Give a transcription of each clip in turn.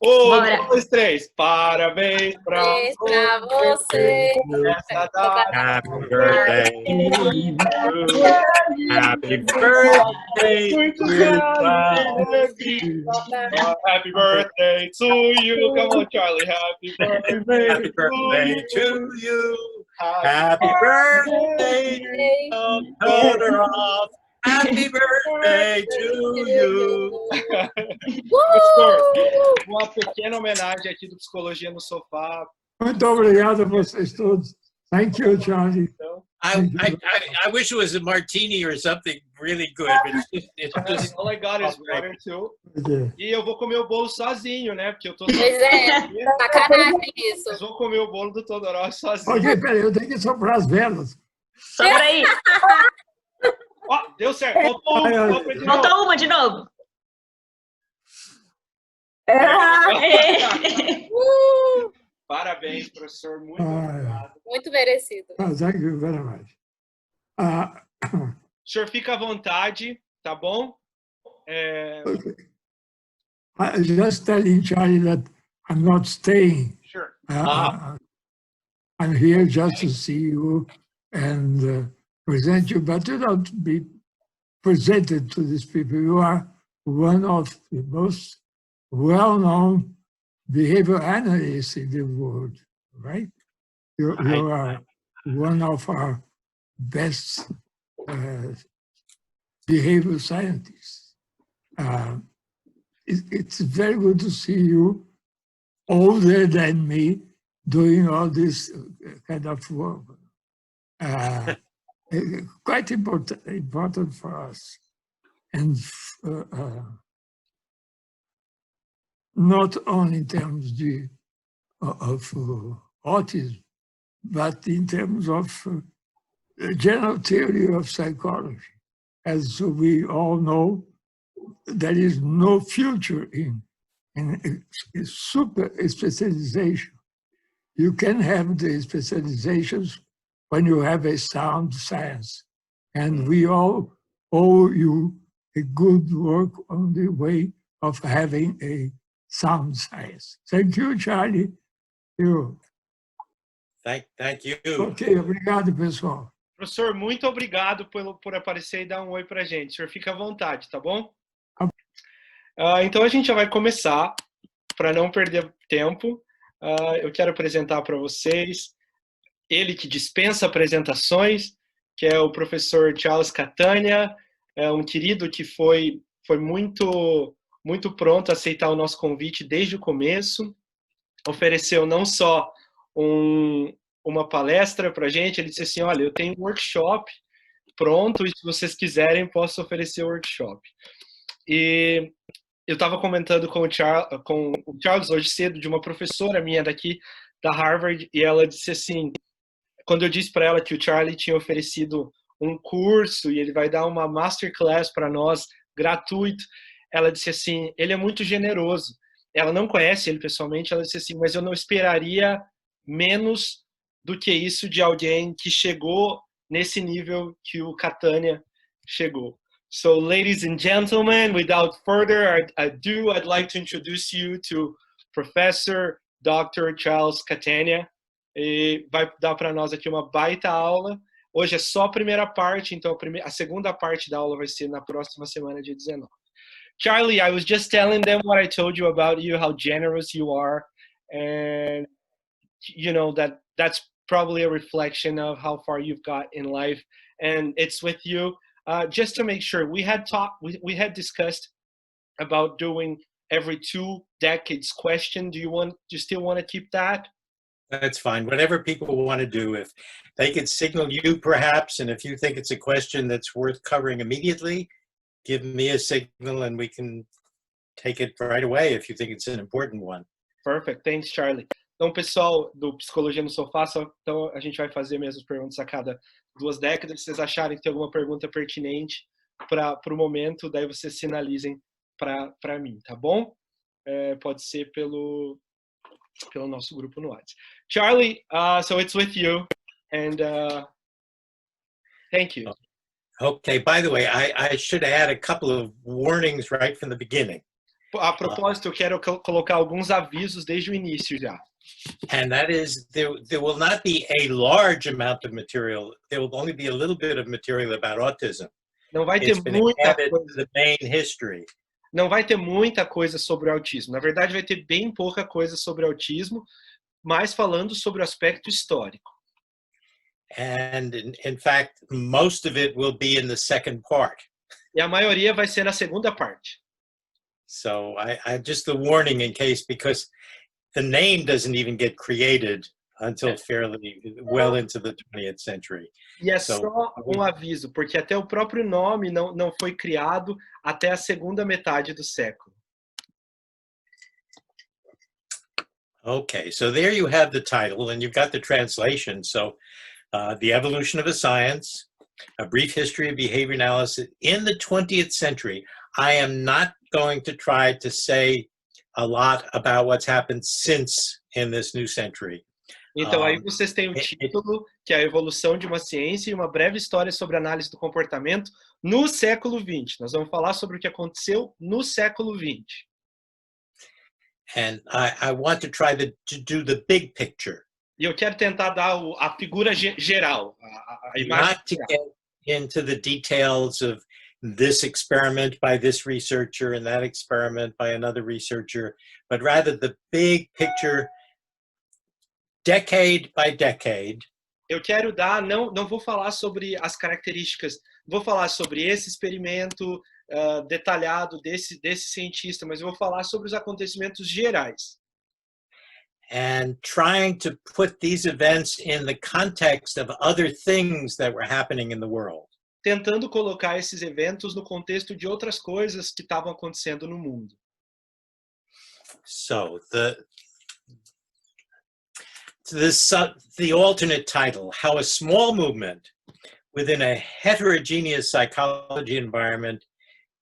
Um, Bora. dois, três. Parabéns pra você. Essa data. Happy birthday. Happy birthday. Muitos anos de vida. Happy birthday to you. Come on, Charlie. Happy birthday, Happy birthday to you. Happy Happy birthday, Todorov. Happy birthday to you. Professor, uma pequena homenagem aqui do Psicologia no Sofá. Muito obrigado a vocês todos. Thank you, Charlie. I wish it was a martini or something really good, but it's just All I got is water too. Okay. E eu vou comer o bolo sozinho, né? Porque eu tô Pois é, sacanagem isso. Mas vou comer o bolo do Todorov sozinho. Ok, peraí, eu tenho que soprar as velas. Sopra aí. Ó, deu certo. Faltou uma, sopra de novo. Faltou uma de novo. Parabéns, professor. Muito obrigado. Muito merecido. Thank you very much. O senhor fica à vontade, tá bom? Okay. I'm just telling Charlie that I'm not staying. Sure. I'm here just to see you and present you, but you don't be presented to these people. You are one of the most well-known behavior analysts in the world, right? You are one of our best behavior scientists. It's very good to see you older than me doing all this kind of work. Quite important for us. And not only in terms of autism, but in terms of general theory of psychology. As we all know, there is no future in super specialization. You can have the specializations when you have a sound science. And we all owe you a good work on the way of having a sound science. Thank you, Charlie. thank you. Ok, obrigado, pessoal. Professor, muito obrigado por aparecer e dar um oi pra gente. O senhor fica à vontade, tá bom? Então a gente já vai começar, para não perder tempo. Eu quero apresentar para vocês ele que dispensa apresentações, que é o professor Charles Catania, um querido que foi muito pronto a aceitar o nosso convite desde o começo. Ofereceu não só uma palestra para a gente, ele disse assim, olha, eu tenho um workshop pronto e se vocês quiserem, posso oferecer o workshop. E eu estava comentando com o Charles hoje cedo, de uma professora minha daqui da Harvard, e ela disse assim, quando eu disse para ela que o Charlie tinha oferecido um curso e ele vai dar uma masterclass para nós, gratuito, ela disse assim, ele é muito generoso. Ela não conhece ele pessoalmente, ela disse assim, mas eu não esperaria menos do que isso de alguém que chegou nesse nível que o Catania chegou. So, ladies and gentlemen, without further ado, I'd like to introduce you to Professor Dr. Charles Catania. E vai dar para nós aqui uma baita aula. Hoje é só a primeira parte, então a segunda parte da aula vai ser na próxima semana, dia 19. Charlie, I was just telling them what I told you about you, how generous you are, and you know that's probably a reflection of how far you've got in life, and it's with you. Just to make sure, we had discussed about doing every 2 decades question. Do you still want to keep that? That's fine. Whatever people want to do, if they could signal you perhaps, and if you think it's a question that's worth covering immediately, give me a signal and we can take it right away if you think it's an important one. Perfect. Thanks, Charlie. Então, pessoal do Psicologia no Sofá, então a gente vai fazer mesmo as perguntas a cada 2 décadas. Se vocês acharem que tem alguma pergunta pertinente para o momento, daí vocês sinalizem para mim, tá bom? Pode ser pelo nosso grupo no WhatsApp. Charlie, so it's with you, and thank you. Okay, by the way, I should add a couple of warnings right from the beginning. A propósito, eu quero colocar alguns avisos desde o início já. And that is, there will not be a large amount of material. There will only be a little bit of material about autism. Não vai ter It's been muita added to coisa. the main history. Não vai ter muita coisa sobre o autismo. Na verdade, vai ter bem pouca coisa sobre o autismo, mas falando sobre o aspecto histórico. And in fact, most of it will be in the second part. E a maioria vai ser na segunda parte. So I just the warning in case, because the name doesn't even get created until fairly well into the 20th century. E é So, só um aviso, porque até o próprio nome não foi criado até a segunda metade do século. Okay, so there you have the title, and you've got the translation. So, The Evolution of a Science, A Brief History of Behavior Analysis in the 20th Century. I am not going to try to say a lot about what's happened since in this new century. Então, aí vocês têm o título, que é a evolução de uma ciência e uma breve história sobre análise do comportamento no século XX. Nós vamos falar sobre o que aconteceu no século XX. And I want to try to do the big picture. E eu quero tentar dar a figura geral, a imagem Not to geral. get into the details of this experiment by this researcher and that experiment by another researcher, but rather the big picture, decade by decade. Eu quero dar, não vou falar sobre as características, vou falar sobre esse experimento detalhado desse cientista, mas eu vou falar sobre os acontecimentos gerais. And trying to put these events in the context of other things that were happening in the world. Tentando colocar esses eventos no contexto de outras coisas que estavam acontecendo no mundo. So the alternate title, How a Small Movement Within a Heterogeneous Psychology Environment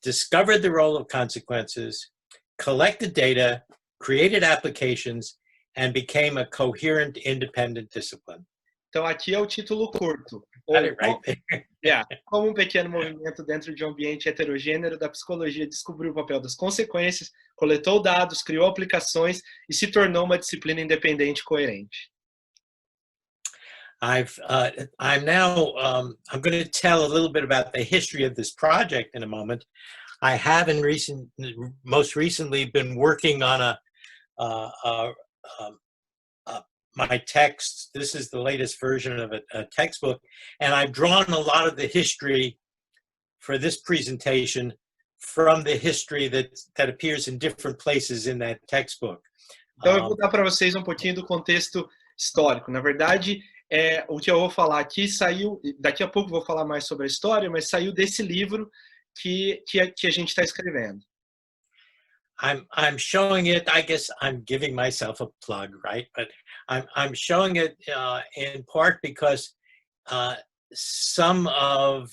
Discovered the Role of Consequences, Collected Data, Created Applications, and Became a Coherent Independent Discipline. Então aqui é o título curto. Got it right there. Como um pequeno movimento dentro de um ambiente heterogêneo da psicologia descobriu o papel das consequências, coletou dados, criou aplicações e se tornou uma disciplina independente e coerente. I'm going to tell a little bit about the history of this project in a moment. I have most recently been working on my text. This is the latest version of a textbook, and I've drawn a lot of the history for this presentation from the history that appears in different places in that textbook. Então eu vou dar para vocês um pouquinho do contexto histórico. Na verdade, o que eu vou falar aqui saiu, daqui a pouco eu vou falar mais sobre a história, mas saiu desse livro que a gente está escrevendo. I'm showing it, I guess I'm giving myself a plug, right? But I'm showing it in part because some of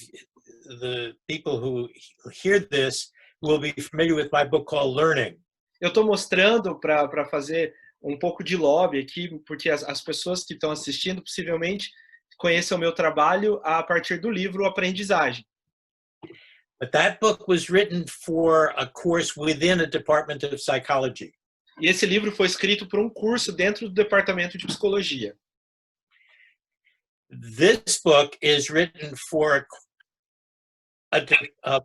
the people who hear this will be familiar with my book called Learning. Eu estou mostrando para fazer um pouco de lobby aqui, porque as pessoas que estão assistindo possivelmente conheçam o meu trabalho a partir do livro Aprendizagem. But that book was written for a course within a department of psychology. E esse livro foi escrito por um curso dentro do departamento de psicologia. This book is written for a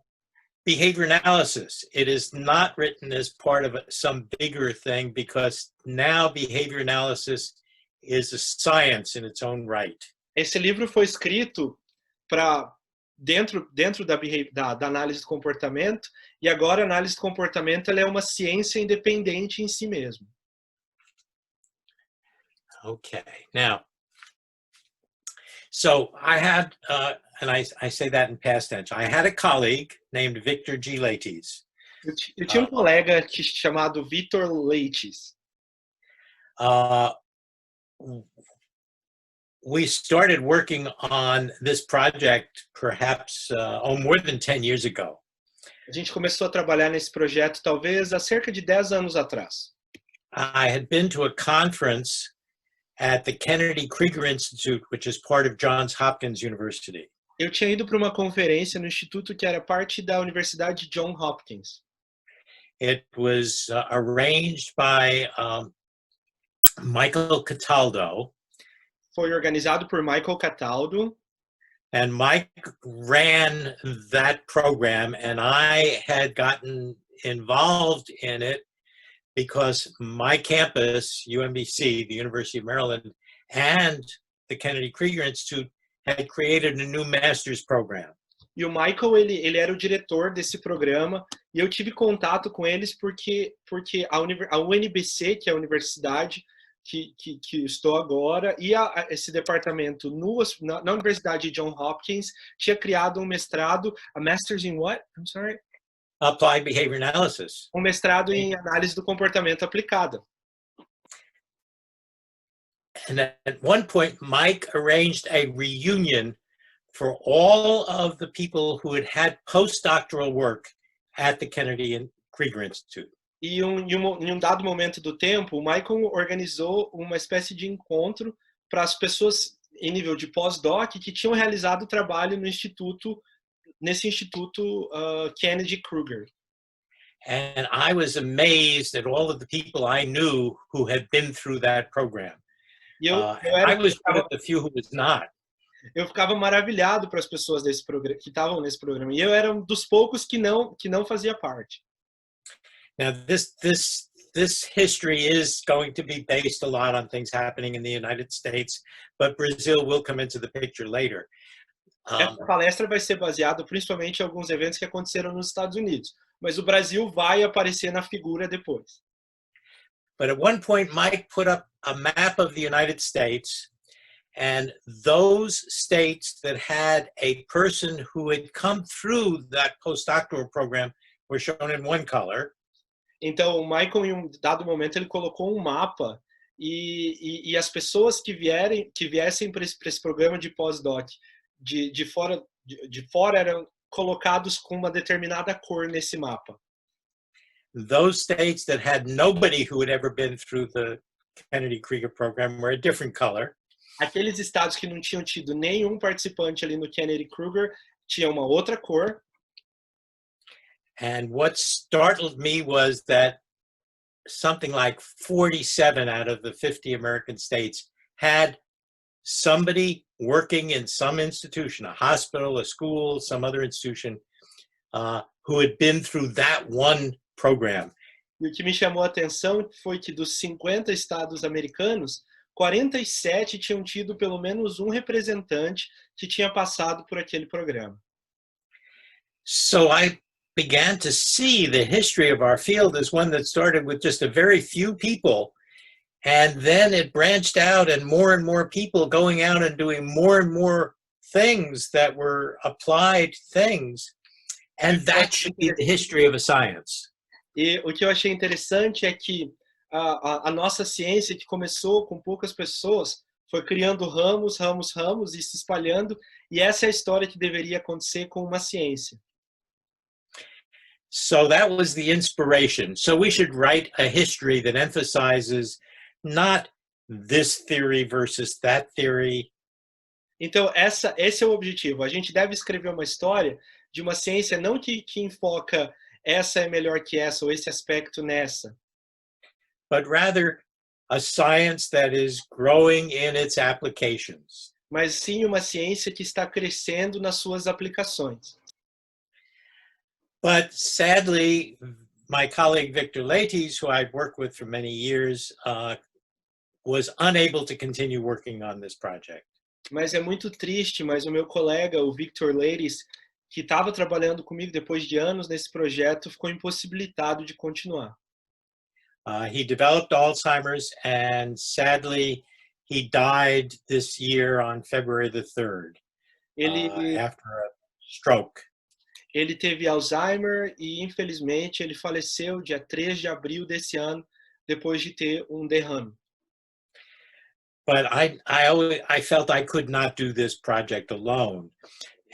behavior analysis. It is not written as part of some bigger thing because now behavior analysis is a science in its own right. Esse livro foi escrito para dentro da análise do comportamento, e agora a análise do comportamento ela é uma ciência independente em si mesmo. Okay, now, so I had, and I say that in past tense, I had a colleague named Victor G. Leites. Eu tinha um colega chamado Victor Leites. We started working on this project perhaps more than 10 years ago. A gente começou a trabalhar nesse projeto talvez há cerca de 10 anos atrás. I had been to a conference at the Kennedy Krieger Institute, which is part of Johns Hopkins University. Eu tinha ido para uma conferência no instituto que era parte da Universidade de Johns Hopkins. It was arranged by Michael Cataldo. Foi organizado por Michael Cataldo. And Mike ran that program, and I had gotten involved in it because my campus, UMBC, the University of Maryland, and the Kennedy Krieger Institute had created a new master's program. E o Michael, ele era o diretor desse programa, e eu tive contato com eles porque a UNBC, que é a universidade que estou agora, e esse departamento na Universidade de Johns Hopkins tinha criado um mestrado, a Master's in what? I'm sorry? Applied Behavior Analysis. Um mestrado em análise do comportamento aplicada. And at one point, Mike arranged a reunion for all of the people who had postdoctoral work at the Kennedy Krieger Institute. E em um dado momento do tempo, o Michael organizou uma espécie de encontro para as pessoas em nível de pós-doc que tinham realizado trabalho nesse instituto Kennedy Krieger. And I was amazed at all of the people I knew who had been through that program. I was one of the few who was not. Eu ficava maravilhado para as pessoas desse programa que estavam nesse programa, e eu era um dos poucos que não fazia parte. Now, this history is going to be based a lot on things happening in the United States, but Brazil will come into the picture later. Essa palestra vai ser baseada principalmente em alguns eventos que aconteceram nos Estados Unidos, mas o Brasil vai aparecer na figura depois. But at one point, Mike put up a map of the United States, and those states that had a person who had come through that postdoctoral program were shown in one color. Então, o Michael, em um dado momento, ele colocou um mapa e as pessoas que viessem para esse programa de pós-doc de fora eram colocados com uma determinada cor nesse mapa. Those states that had nobody who had ever been through the Kennedy Krieger program were a different color. Aqueles estados que não tinham tido nenhum participante ali no Kennedy Krieger tinham uma outra cor. And what startled me was that something like 47 out of the 50 American states had somebody working in some institution, a hospital, a school, some other institution, who had been through that one program. E o que me chamou a atenção foi que dos 50 estados americanos, 47 tinham tido pelo menos um representante que tinha passado por aquele programa. So I began to see the history of our field as one that started with just a very few people, and then it branched out and more people going out and doing more and more things that were applied things, and that should be the history of a science. E o que eu achei interessante é que a nossa ciência, que começou com poucas pessoas, foi criando ramos e se espalhando, e essa é a história que deveria acontecer com uma ciência. So that was the inspiration. So we should write a history that emphasizes not this theory versus that theory. Então, esse é o objetivo. A gente deve escrever uma história de uma ciência não que enfoca essa é melhor que essa, ou esse aspecto nessa. But rather a science that is growing in its applications. Mas sim uma ciência que está crescendo nas suas aplicações. But sadly, my colleague Victor Leites, who I'd worked with for many years, was unable to continue working on this project. Mas é muito triste, mas o meu colega, o Victor Leites, que estava trabalhando comigo depois de anos nesse projeto, ficou impossibilitado de continuar. He developed Alzheimer's, and sadly, he died this year on February the 3rd, after a stroke. Ele teve Alzheimer e, infelizmente, ele faleceu dia 3 de abril desse ano, depois de ter um derrame. But I felt I could not do this project alone.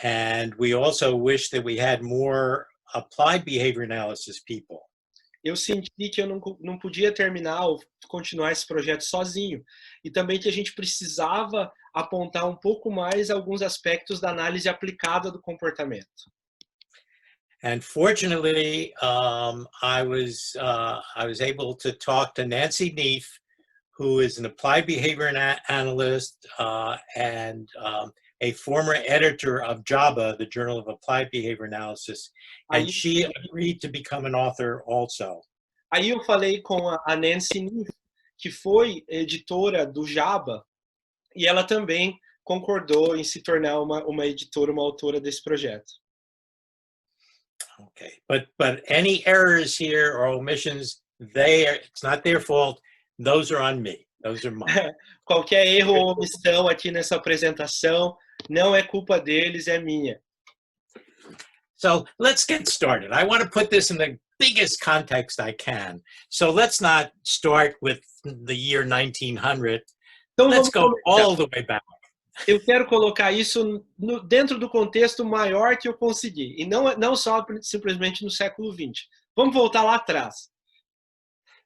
And we also wish that we had more applied behavior analysis people. Eu senti que eu não podia terminar ou continuar esse projeto sozinho. E também que a gente precisava apontar um pouco mais alguns aspectos da análise aplicada do comportamento. And fortunately, I was able to talk to Nancy Neef, who is an applied behavior analyst and a former editor of JABA, the Journal of Applied Behavior Analysis, and she agreed to become an author also. Aí eu falei com a Nancy Neef, que foi editora do JABA, e ela também concordou em se tornar uma editora, uma autora desse projeto. Okay, but any errors here or omissions, it's not their fault. Those are on me. Those are mine. Qualquer erro ou omissão aqui nessa apresentação não é culpa deles, é minha. So let's get started. I want to put this in the biggest context I can. So let's not start with the year 1900. Então, let's go all the way back. Eu quero colocar isso dentro do contexto maior que eu consegui, e não só simplesmente no século XX. Vamos voltar lá atrás.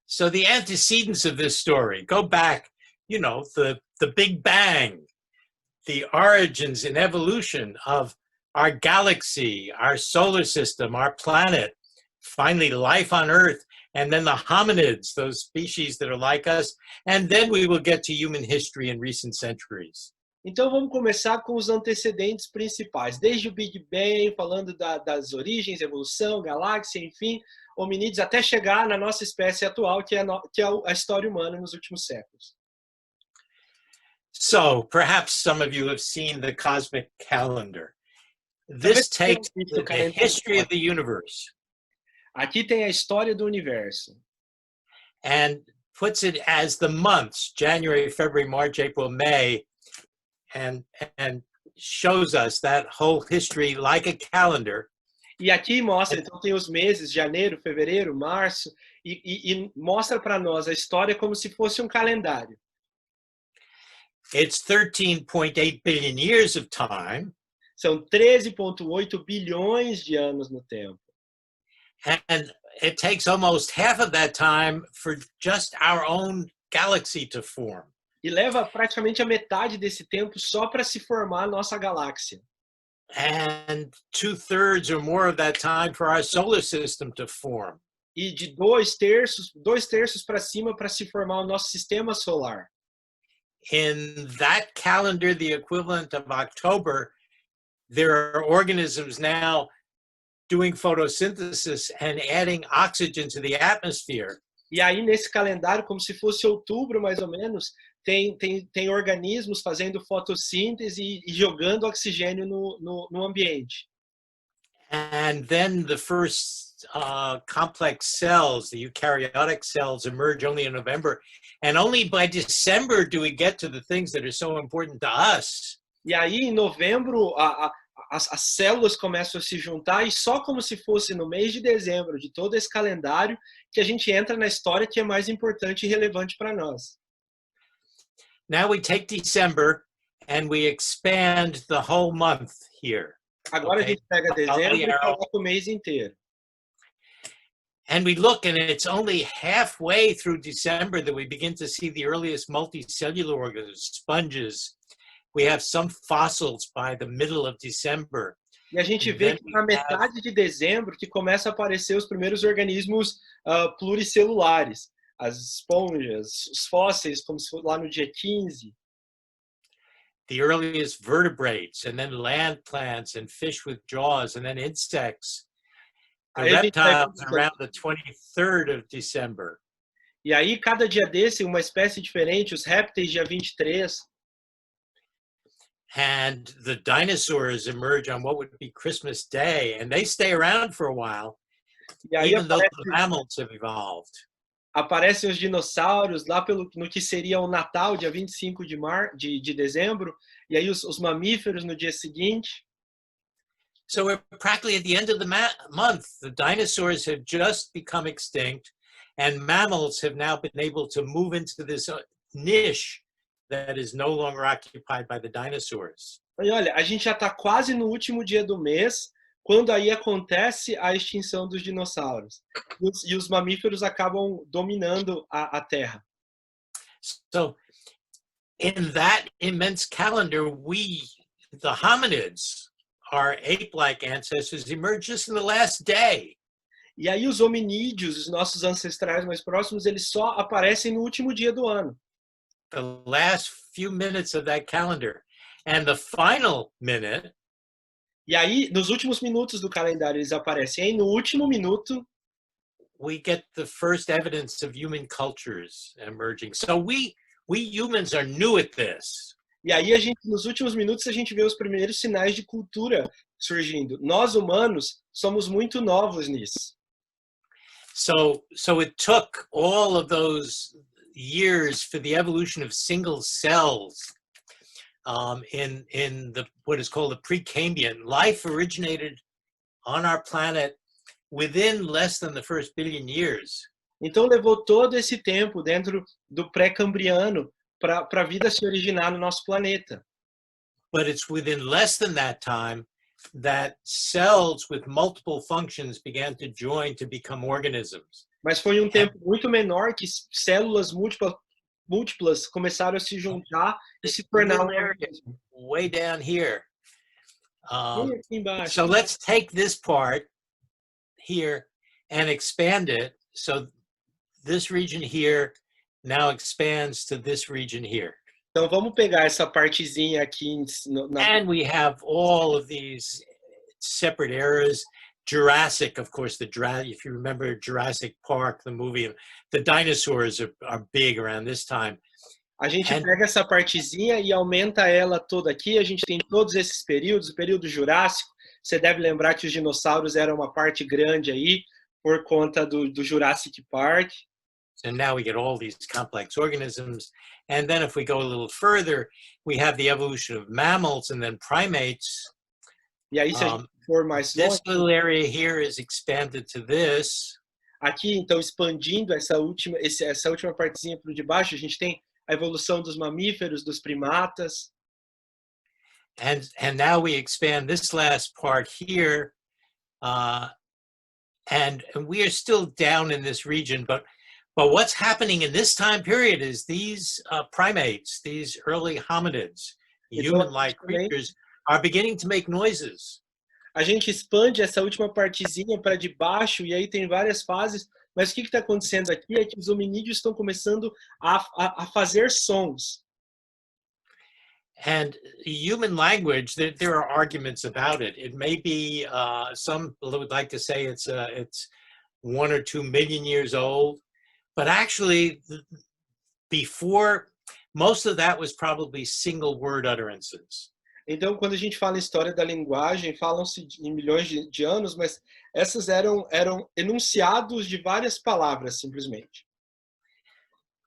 So the antecedents of this story go back, you know, the Big Bang, the origins and evolution of our galaxy, our solar system, our planet, finally life on Earth, and then the hominids, those species that are like us, and then we will get to human history in recent centuries. Então vamos começar com os antecedentes principais, desde o Big Bang, falando das origens, evolução, galáxia, enfim, hominídeos, até chegar na nossa espécie atual, que é a história humana nos últimos séculos. So, perhaps some of you have seen the cosmic calendar. This takes the history of the universe. Aqui tem a história do universo. And puts it as the months, January, February, March, April, May, and shows us that whole history like a calendar. E aqui mostra, então tem os meses, janeiro, fevereiro, março, e mostra para nós a história como se fosse um calendário. It's 13.8 billion years of time. São 13,8 bilhões de anos no tempo. And it takes almost half of that time for just our own galaxy to form. E leva praticamente a metade desse tempo só para se formar a nossa galáxia. And 2/3 or more of that time for our solar system to form. E de 2/3 para cima para se formar o nosso sistema solar. In that calendar, the equivalent of October, there are organisms now doing photosynthesis and adding oxygen to the atmosphere. E aí nesse calendário, como se fosse outubro mais ou menos, tem organismos fazendo fotossíntese e jogando oxigênio no ambiente. And then the first complex cells, the eukaryotic cells, emerge only in November. And only by December do we get to the things that are so important to us. E aí, em novembro, as células começam a se juntar, e só como se fosse no mês de dezembro de todo esse calendário que a gente entra na história que é mais importante e relevante para nós. Now we take December and we expand the whole month here. Agora a gente pega dezembro e coloca o mês inteiro. And we look, and it's only halfway through December that we begin to see the earliest multicellular organisms, sponges. We have some fossils by the middle of December. E a gente vê que na metade de dezembro que começa a aparecer os primeiros organismos pluricelulares. As esponjas, os fósseis, como se fosse lá no dia 15. The earliest vertebrates, and then land plants and fish with jaws, and then insects. The reptiles around the 23rd of December. E aí, cada dia desse, uma espécie diferente, os répteis dia 23. And the dinosaurs emerge on what would be Christmas Day, and they stay around for a while, even though the mammals have evolved. Aparecem os dinossauros lá no que seria o Natal, dia 25 de dezembro, e aí os mamíferos no dia seguinte. So we're practically at the end of the month. The dinosaurs have just become extinct, and mammals have now been able to move into this niche that is no longer occupied by the dinosaurs. E olha, a gente já está quase no último dia do mês, quando aí acontece a extinção dos dinossauros. E os mamíferos acabam dominando a Terra. So, in that immense calendar, we, the hominids, our ape-like ancestors emerged just in the last day. E aí os hominídeos, os nossos ancestrais mais próximos, eles só aparecem no último dia do ano. The last few minutes of that calendar. And the final minute, E aí, nos últimos minutos do calendário, eles aparecem. E aí, no último minuto, we get the first evidence of human cultures emerging. So we humans are new at this. e aí a gente, nos últimos minutos, a gente vê os primeiros sinais de cultura surgindo. Nós, humanos, somos muito novos nisso. So it took all of those years for the evolution of single cells in the what is called the Precambrian. Life originated on our planet within less than the first billion years. Então, levou todo esse tempo dentro do pré-cambriano para a vida se originar no nosso planeta. But it's within less than that time that cells with multiple functions began to join to become organisms. Mas foi um tempo muito menor que células múltiplas começaram a se juntar e se tornar um organismo. Way down here. Bem aqui embaixo. So let's take this part here and expand it. So this region here now expands to this region here. Então vamos pegar essa partezinha aqui And we have all of these separate eras. Jurassic, of course, if you remember Jurassic Park, the movie, the dinosaurs are big around this time. A gente pega essa partezinha e aumenta ela toda aqui. A gente tem todos esses períodos, o período Jurássico. Você deve lembrar que os dinossauros eram uma parte grande aí, por conta do Jurassic Park. So now we get all these complex organisms. And then if we go a little further, we have the evolution of mammals and then primates. E aí, se a gente for mais longe, This little area here is expanded to this. aqui, então, expandindo essa última partezinha para o de baixo, a gente tem a evolução dos mamíferos, dos primatas. And now we expand this last part here. And we are still down in this region, but what's happening in this time period is these primates, these early hominids, human-like creatures, are beginning to make noises. A gente expande essa última partezinha para de baixo e aí tem várias fases, mas o que está acontecendo aqui é que os hominídeos estão começando a fazer sons. And human language, there are arguments about it. It may be, some would like to say it's 1 or 2 million years old, but actually before, most of that was probably single word utterances. Então, quando a gente fala em história da linguagem, falam-se em milhões de anos, mas essas eram enunciados de várias palavras, simplesmente.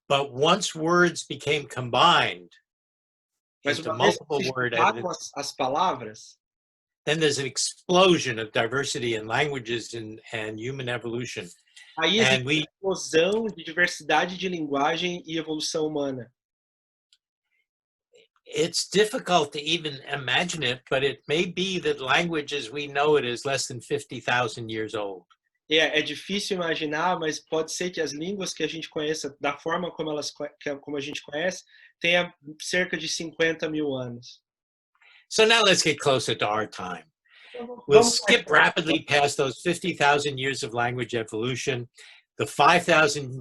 But once words became combined Mas into uma vez multiple que se word juntavam evidence, as palavras, then there's an explosion of diversity in languages and human evolution. aí existe And uma explosão de diversidade de linguagem e evolução humana. it's difficult to even imagine it, but it may be that language as we know it is less than 50,000 years old. É difícil imaginar, mas pode ser que as línguas que a gente conheça, da forma como a gente conhece, tenha cerca de 50 mil anos. So now let's get closer to our time. We'll skip rapidly past those 50,000 years of language evolution, the 5,000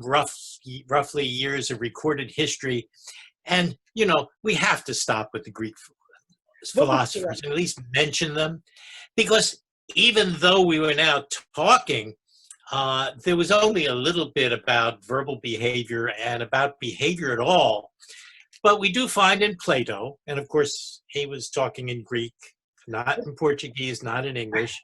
roughly years of recorded history. And, we have to stop with the Greek philosophers and at least mention them, because even though we were now talking, there was only a little bit about verbal behavior and about behavior at all. But we do find in Plato, and of course, he was talking in Greek, not in Portuguese, not in English.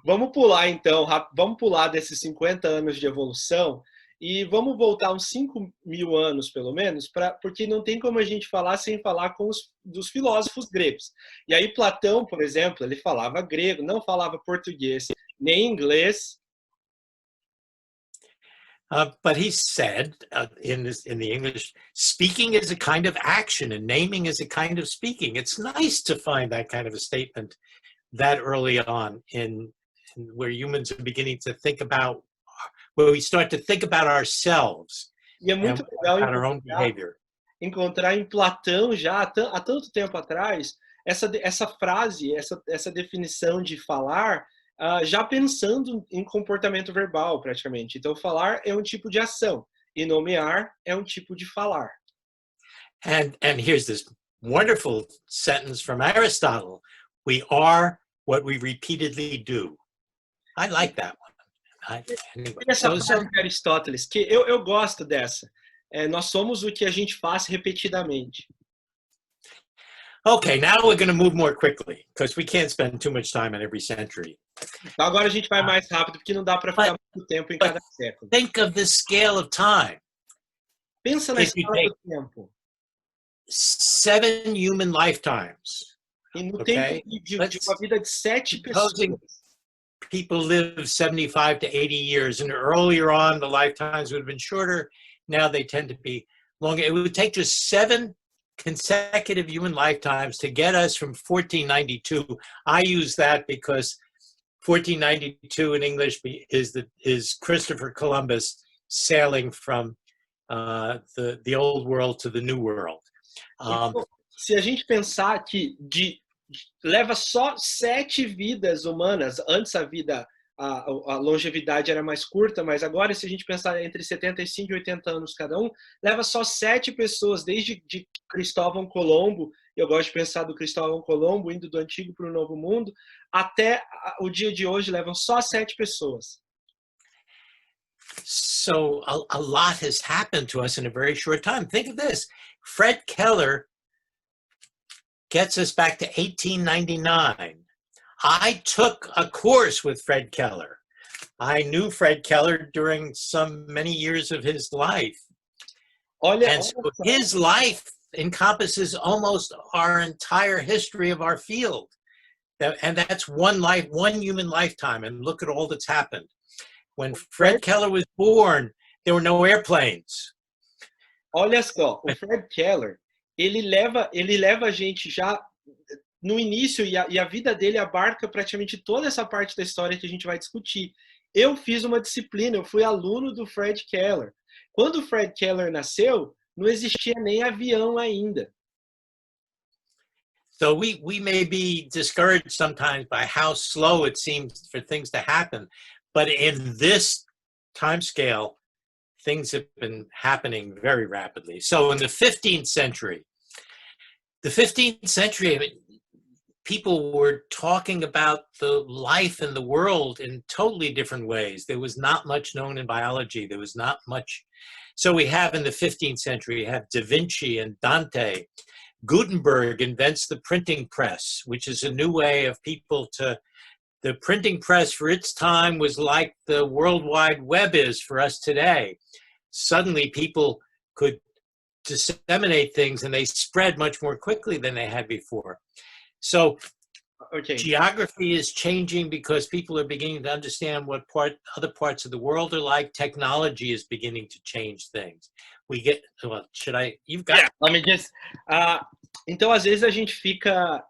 Vamos pular, então, vamos pular desses 50 anos de evolução e vamos voltar uns 5 mil anos, pelo menos, porque não tem como a gente falar sem falar dos filósofos gregos. E aí Platão, por exemplo, ele falava grego, não falava português, nem inglês. But he said in the English, speaking is a kind of action and naming is a kind of speaking. It's nice to find that kind of a statement that early on in where humans are beginning to think about, where we start to think about ourselves E é muito legal about our own behavior. encontrar em Platão já há tanto tempo atrás essa frase, essa definição de falar, já pensando em comportamento verbal, praticamente. Então, falar é um tipo de ação e nomear é um tipo de falar. And here's this wonderful sentence from Aristotle. We are what we repeatedly do. I like that one. Anyway, Essa frase de Aristóteles, que eu gosto dessa. Nós somos o que a gente faz repetidamente. Okay, now we're going to move more quickly because we can't spend too much time on every century. Então agora a gente vai mais rápido porque não dá para ficar muito tempo em cada século. Think of the scale of time. Pensa na escala do tempo. 7 human lifetimes. E no tempo de uma vida de 7 pessoas. People live 75 to 80 years, and earlier on the lifetimes would have been shorter. Now they tend to be longer. It would take just 7 consecutive human lifetimes to get us from 1492. I use that because 1492 in English is Christopher Columbus sailing from the old world to the new world. Se a gente pensar que leva só 7 vidas humanas, antes a longevidade era mais curta, mas agora, se a gente pensar entre 75 e 80 anos cada um, leva só 7 pessoas, desde de Cristóvão Colombo, eu gosto de pensar do Cristóvão Colombo, indo do Antigo para o Novo Mundo, até o dia de hoje, levam só 7 pessoas. So a lot has happened to us in a very short time. Think of this. Fred Keller gets us back to 1899. I took a course with Fred Keller. I knew Fred Keller during many years of his life. And so his life encompasses almost our entire history of our field. And that's one human lifetime. And look at all that's happened. When Fred Keller was born, there were no airplanes. Olha só, o Fred Keller, ele leva a gente já no início, e a vida dele abarca praticamente toda essa parte da história que a gente vai discutir. Eu fiz uma disciplina, eu fui aluno do Fred Keller. Quando o Fred Keller nasceu, não existia nem avião ainda. So we may be discouraged sometimes by how slow it seems for things to happen, but in this time scale, things have been happening very rapidly. So in the 15th century, I mean, people were talking about the life in the world in totally different ways. There was not much known in biology. There was not much. So we have in the 15th century, you have Da Vinci and Dante. Gutenberg invents the printing press, which is a new way of people to, the printing press for its time was like the World Wide Web is for us today. Suddenly people could disseminate things and they spread much more quickly than they had before. So geography is changing because people are beginning to understand what other parts of the world are like. Technology is beginning to change things. We get, well, you've got... Yeah, let me just... então, às vezes, a gente fica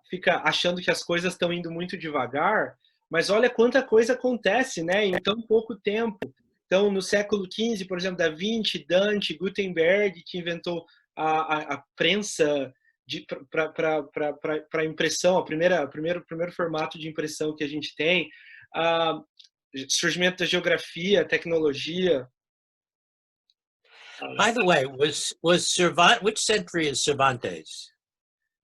achando que as coisas estão indo muito devagar, mas olha quanta coisa acontece, né, em tão pouco tempo. Então, no século XV, por exemplo, Da Vinci, Dante, Gutenberg, que inventou a prensa para impressão, o primeiro formato de impressão que a gente tem, surgimento da geografia, tecnologia. By the way, was Cervantes, which century is Cervantes?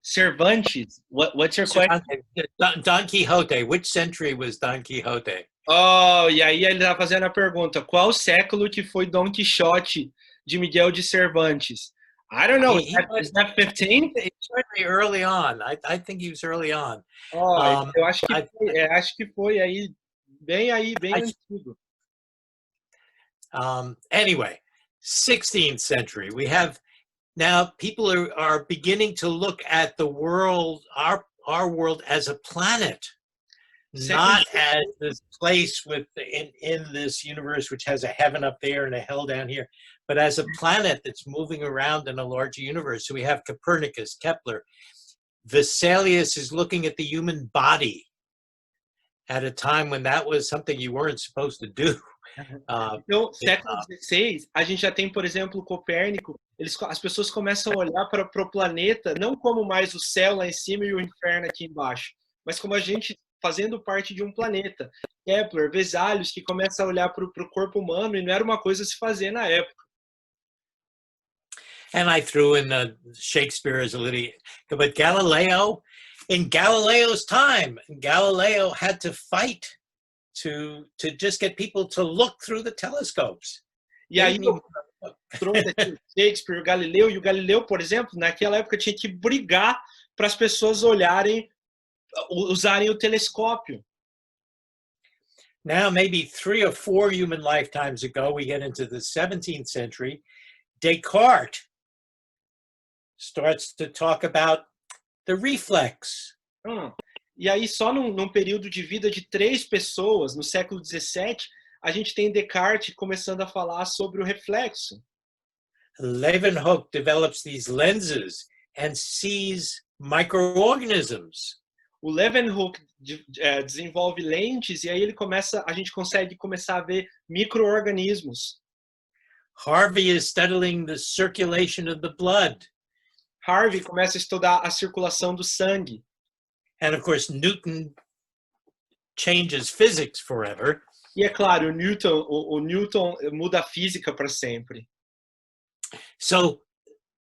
Cervantes? What's your question? Don Quixote. Which century was Don Quixote? Oh, e aí ele está fazendo a pergunta, qual século que foi Don Quixote de Miguel de Cervantes? I don't know. Is that 15? He was certainly early on. I think he was early on. Oh, eu acho que foi bem antigo. Anyway, 16th century. We have now people are beginning to look at the world, our world, as a planet, not as this place in this universe which has a heaven up there and a hell down here, but as a planet that's moving around in a larger universe. So we have Copernicus, Kepler. Vesalius is looking at the human body at a time when that was something you weren't supposed to do. Então, século XVI, a gente já tem, por exemplo, o Copérnico. As pessoas começam a olhar para o planeta não como mais o céu lá em cima e o inferno aqui embaixo, mas como a gente fazendo parte de um planeta. Kepler, Vesalius, que começa a olhar para o corpo humano e não era uma coisa a se fazer na época. And I threw in Shakespeare as a little, but Galileo, in Galileo's time, Galileo had to fight to just get people to look through the telescopes. E aí eu trouxe aqui Shakespeare, o Galileu, e o Galileu, por exemplo, naquela época tinha que brigar para as pessoas olharem, usarem o telescópio. Now, maybe 3 or 4 human lifetimes ago, we get into the 17th century, Descartes starts to talk about the reflex. E aí, só num período de vida de 3 pessoas, no século XVII, a gente tem Descartes começando a falar sobre o reflexo. Leeuwenhoek develops these lenses and sees microorganisms. O Leeuwenhoek desenvolve lentes e aí a gente consegue começar a ver micro-organismos. Harvey is studying the circulation of the blood. Harvey começa a estudar a circulação do sangue. And of course, Newton changes physics forever. E é claro, o Newton muda a física para sempre. So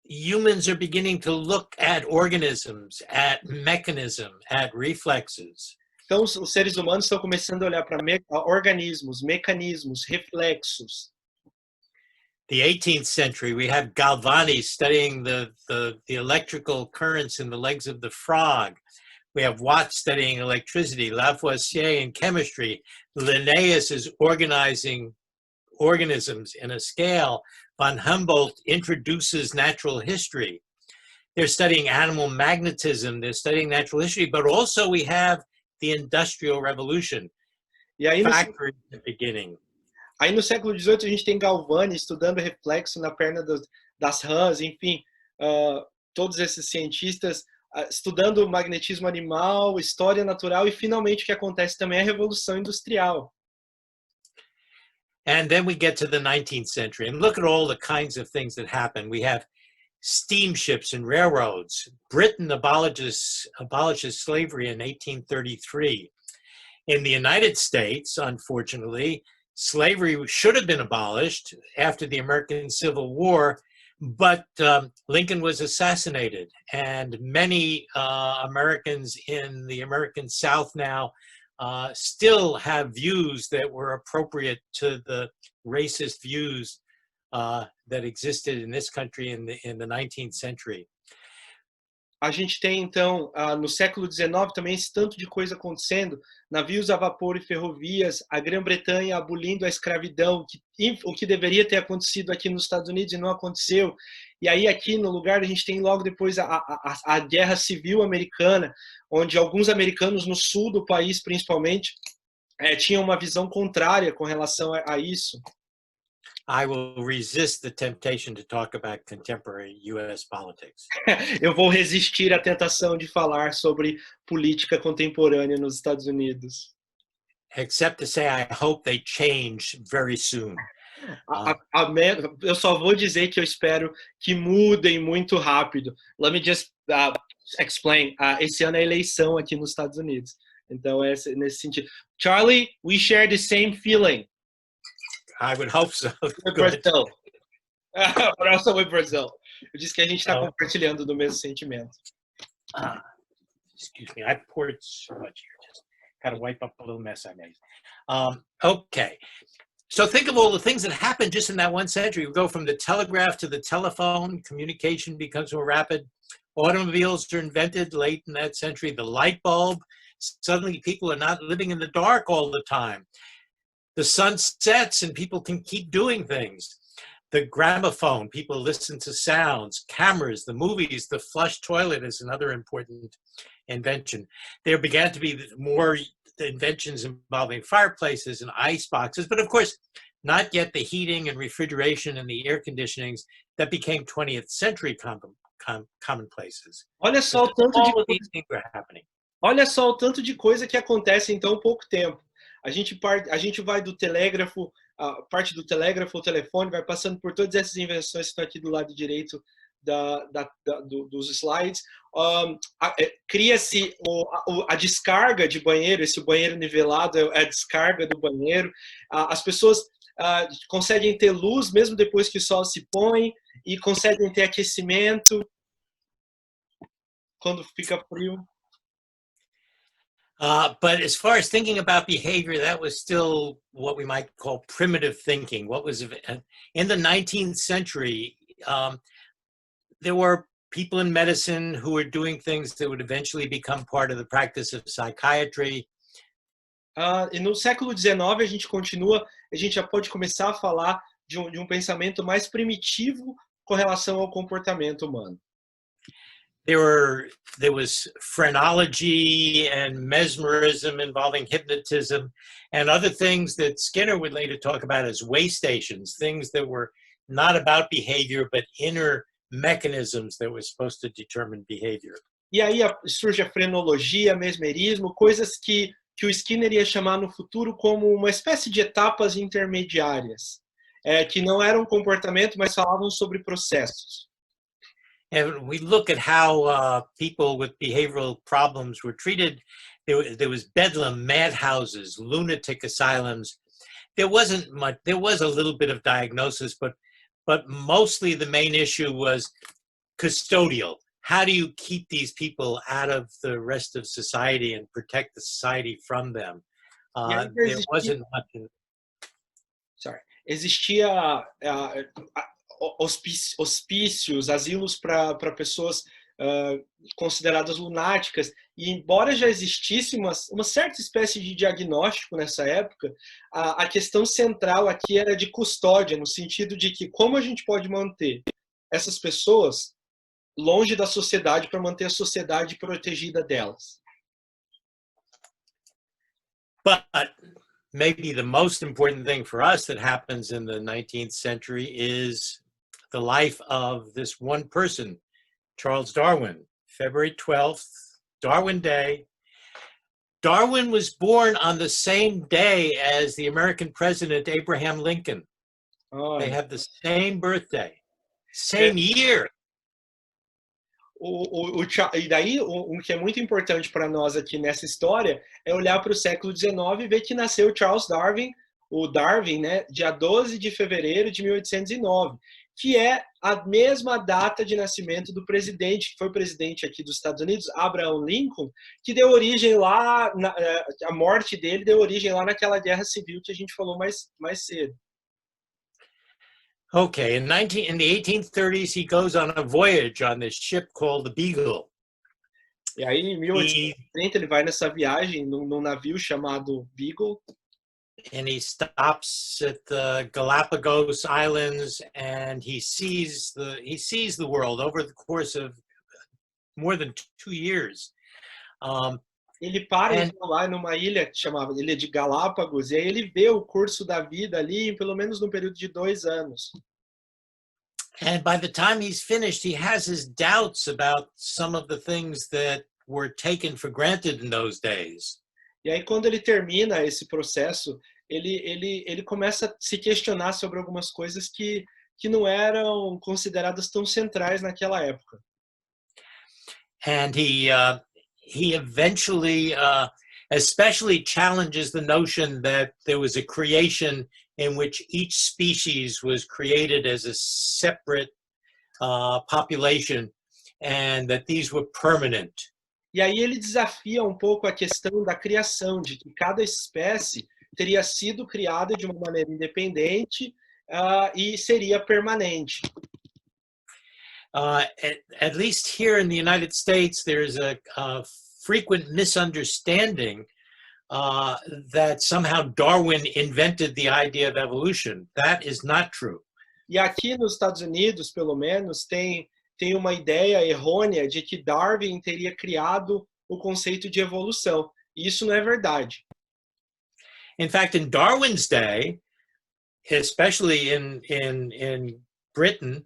humans are beginning to look at organisms, at mechanism, at reflexes. Então, os seres humanos estão começando a olhar para organismos, mecanismos, reflexos. The 18th century, we have Galvani studying the electrical currents in the legs of the frog. We have Watt studying electricity, Lavoisier in chemistry. Linnaeus is organizing organisms in a scale. Von Humboldt introduces natural history. They're studying animal magnetism, they're studying natural history, but also we have the Industrial Revolution, factory at the beginning. Aí no século XVIII a gente tem Galvani estudando reflexo na perna das rãs, enfim, todos esses cientistas estudando o magnetismo animal, história natural e finalmente o que acontece também é a Revolução Industrial. And then we get to the 19th century and look at all the kinds of things that happen. We have steamships and railroads. Britain abolishes slavery in 1833. In the United States, unfortunately, slavery should have been abolished after the American Civil War, but Lincoln was assassinated, and many Americans in the American South now still have views that were appropriate to the racist views that existed in this country in the 19th century. A gente tem, então, no século XIX também esse tanto de coisa acontecendo, navios a vapor e ferrovias, a Grã-Bretanha abolindo a escravidão, o que deveria ter acontecido aqui nos Estados Unidos e não aconteceu. E aí aqui no lugar a gente tem logo depois a Guerra Civil Americana, onde alguns americanos no sul do país, principalmente, tinham uma visão contrária com relação a isso. I will resist the temptation to talk about contemporary US politics. Eu vou resistir à tentação de falar sobre política contemporânea nos Estados Unidos. Except to say I hope they change very soon. Eu só vou dizer que eu espero que mudem muito rápido. Let me just explain. Esse ano é eleição aqui nos Estados Unidos. Então, é nesse sentido. Charlie, we share the same feeling. I would hope so. With Brazil. But also with Brazil. Eu disse que a gente está compartilhando do mesmo sentimento. Excuse me, I poured so much here. Just got to wipe up a little mess I made. Okay. So think of all the things that happened just in that one century. We go from the telegraph to the telephone. Communication becomes more rapid. Automobiles are invented late in that century. The light bulb. Suddenly people are not living in the dark all the time. The sun sets and people can keep doing things. The gramophone, people listen to sounds. Cameras, the movies, the flush toilet is another important invention. There began to be more inventions involving fireplaces and ice boxes, but of course, not yet the heating and refrigeration and the air conditionings that became 20th century commonplaces. Olha só o tanto all of these things were happening. Olha só o tanto de coisa que acontece em tão pouco tempo. A gente vai do telégrafo a parte do telégrafo, o telefone, vai passando por todas essas invenções que estão aqui do lado direito dos slides. Cria-se a descarga de banheiro, esse banheiro nivelado é a descarga do banheiro. As pessoas conseguem ter luz mesmo depois que o sol se põe e conseguem ter aquecimento quando fica frio. But as far as thinking about behavior, that was still what we might call primitive thinking. What was in the 19th century, there were people in medicine who were doing things that would eventually become part of the practice of psychiatry. E no século XIX a gente já pode começar a falar de um pensamento mais primitivo com relação ao comportamento humano. There was phrenology and mesmerism involving hypnotism and other things that Skinner would later talk about as way stations, things that were not about behavior, but inner mechanisms that were supposed to determine behavior. E aí surge a frenologia, mesmerismo, coisas que o Skinner ia chamar no futuro como uma espécie de etapas intermediárias, que não eram comportamento, mas falavam sobre processos. And we look at how people with behavioral problems were treated. There was bedlam, madhouses, lunatic asylums. There wasn't much. There was a little bit of diagnosis, but mostly the main issue was custodial. How do you keep these people out of the rest of society and protect the society from them? There wasn't much. Existia hospícios, asilos para pessoas consideradas lunáticas, e embora já existisse uma certa espécie de diagnóstico nessa época, a questão central aqui era de custódia, no sentido de que como a gente pode manter essas pessoas longe da sociedade para manter a sociedade protegida delas. But maybe the most important thing for us that happens in the 19th century is the life of this one person, Charles Darwin, February 12th, Darwin Day. Darwin was born on the same day as the American president, Abraham Lincoln. Oh. They have the same birthday, same year. E daí, o que é muito importante para nós aqui nessa história é olhar para o século XIX e ver que nasceu Charles Darwin, o Darwin, né, dia 12 de fevereiro de 1809, que é a mesma data de nascimento do presidente, que foi presidente aqui dos Estados Unidos, Abraham Lincoln, que deu origem lá, a morte dele deu origem lá naquela guerra civil que a gente falou mais cedo. Okay, in the 1830s, he goes on a voyage on this ship called the Beagle. E aí, em 1830, ele vai nessa viagem num navio chamado Beagle. And he stops at the Galapagos Islands, and he sees the world over the course of more than 2 years. Ele para então, lá numa ilha que chamava Ilha de Galápagos, e aí ele vê o curso da vida ali, pelo menos no período de 2 anos. And by the time he's finished, he has his doubts about some of the things that were taken for granted in those days. E aí, quando ele termina esse processo, ele começa a se questionar sobre algumas coisas que não eram consideradas tão centrais naquela época. And he eventually especially challenges the notion that there was a creation in which each species was created as a separate population and that these were permanent. E aí ele desafia um pouco a questão da criação, de que cada espécie teria sido criada de uma maneira independente e seria permanente. At least here in the United States, there's a frequent misunderstanding that somehow Darwin invented the idea of evolution. That is not true. E aqui nos Estados Unidos, pelo menos, tem uma ideia errônea de que Darwin teria criado o conceito de evolução. E isso não é verdade. In fact, in Darwin's day, especially in Britain,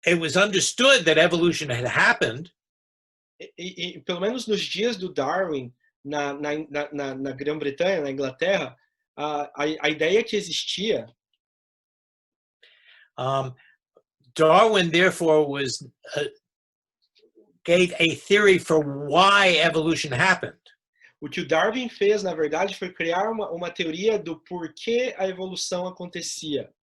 it was understood that evolution had happened. E pelo menos nos dias do Darwin, na Grã-Bretanha, na Inglaterra, a ideia que existia. Darwin, therefore, gave a theory for why evolution happened. O que o Darwin fez, na verdade, foi criar uma teoria do porquê a evolução acontecia.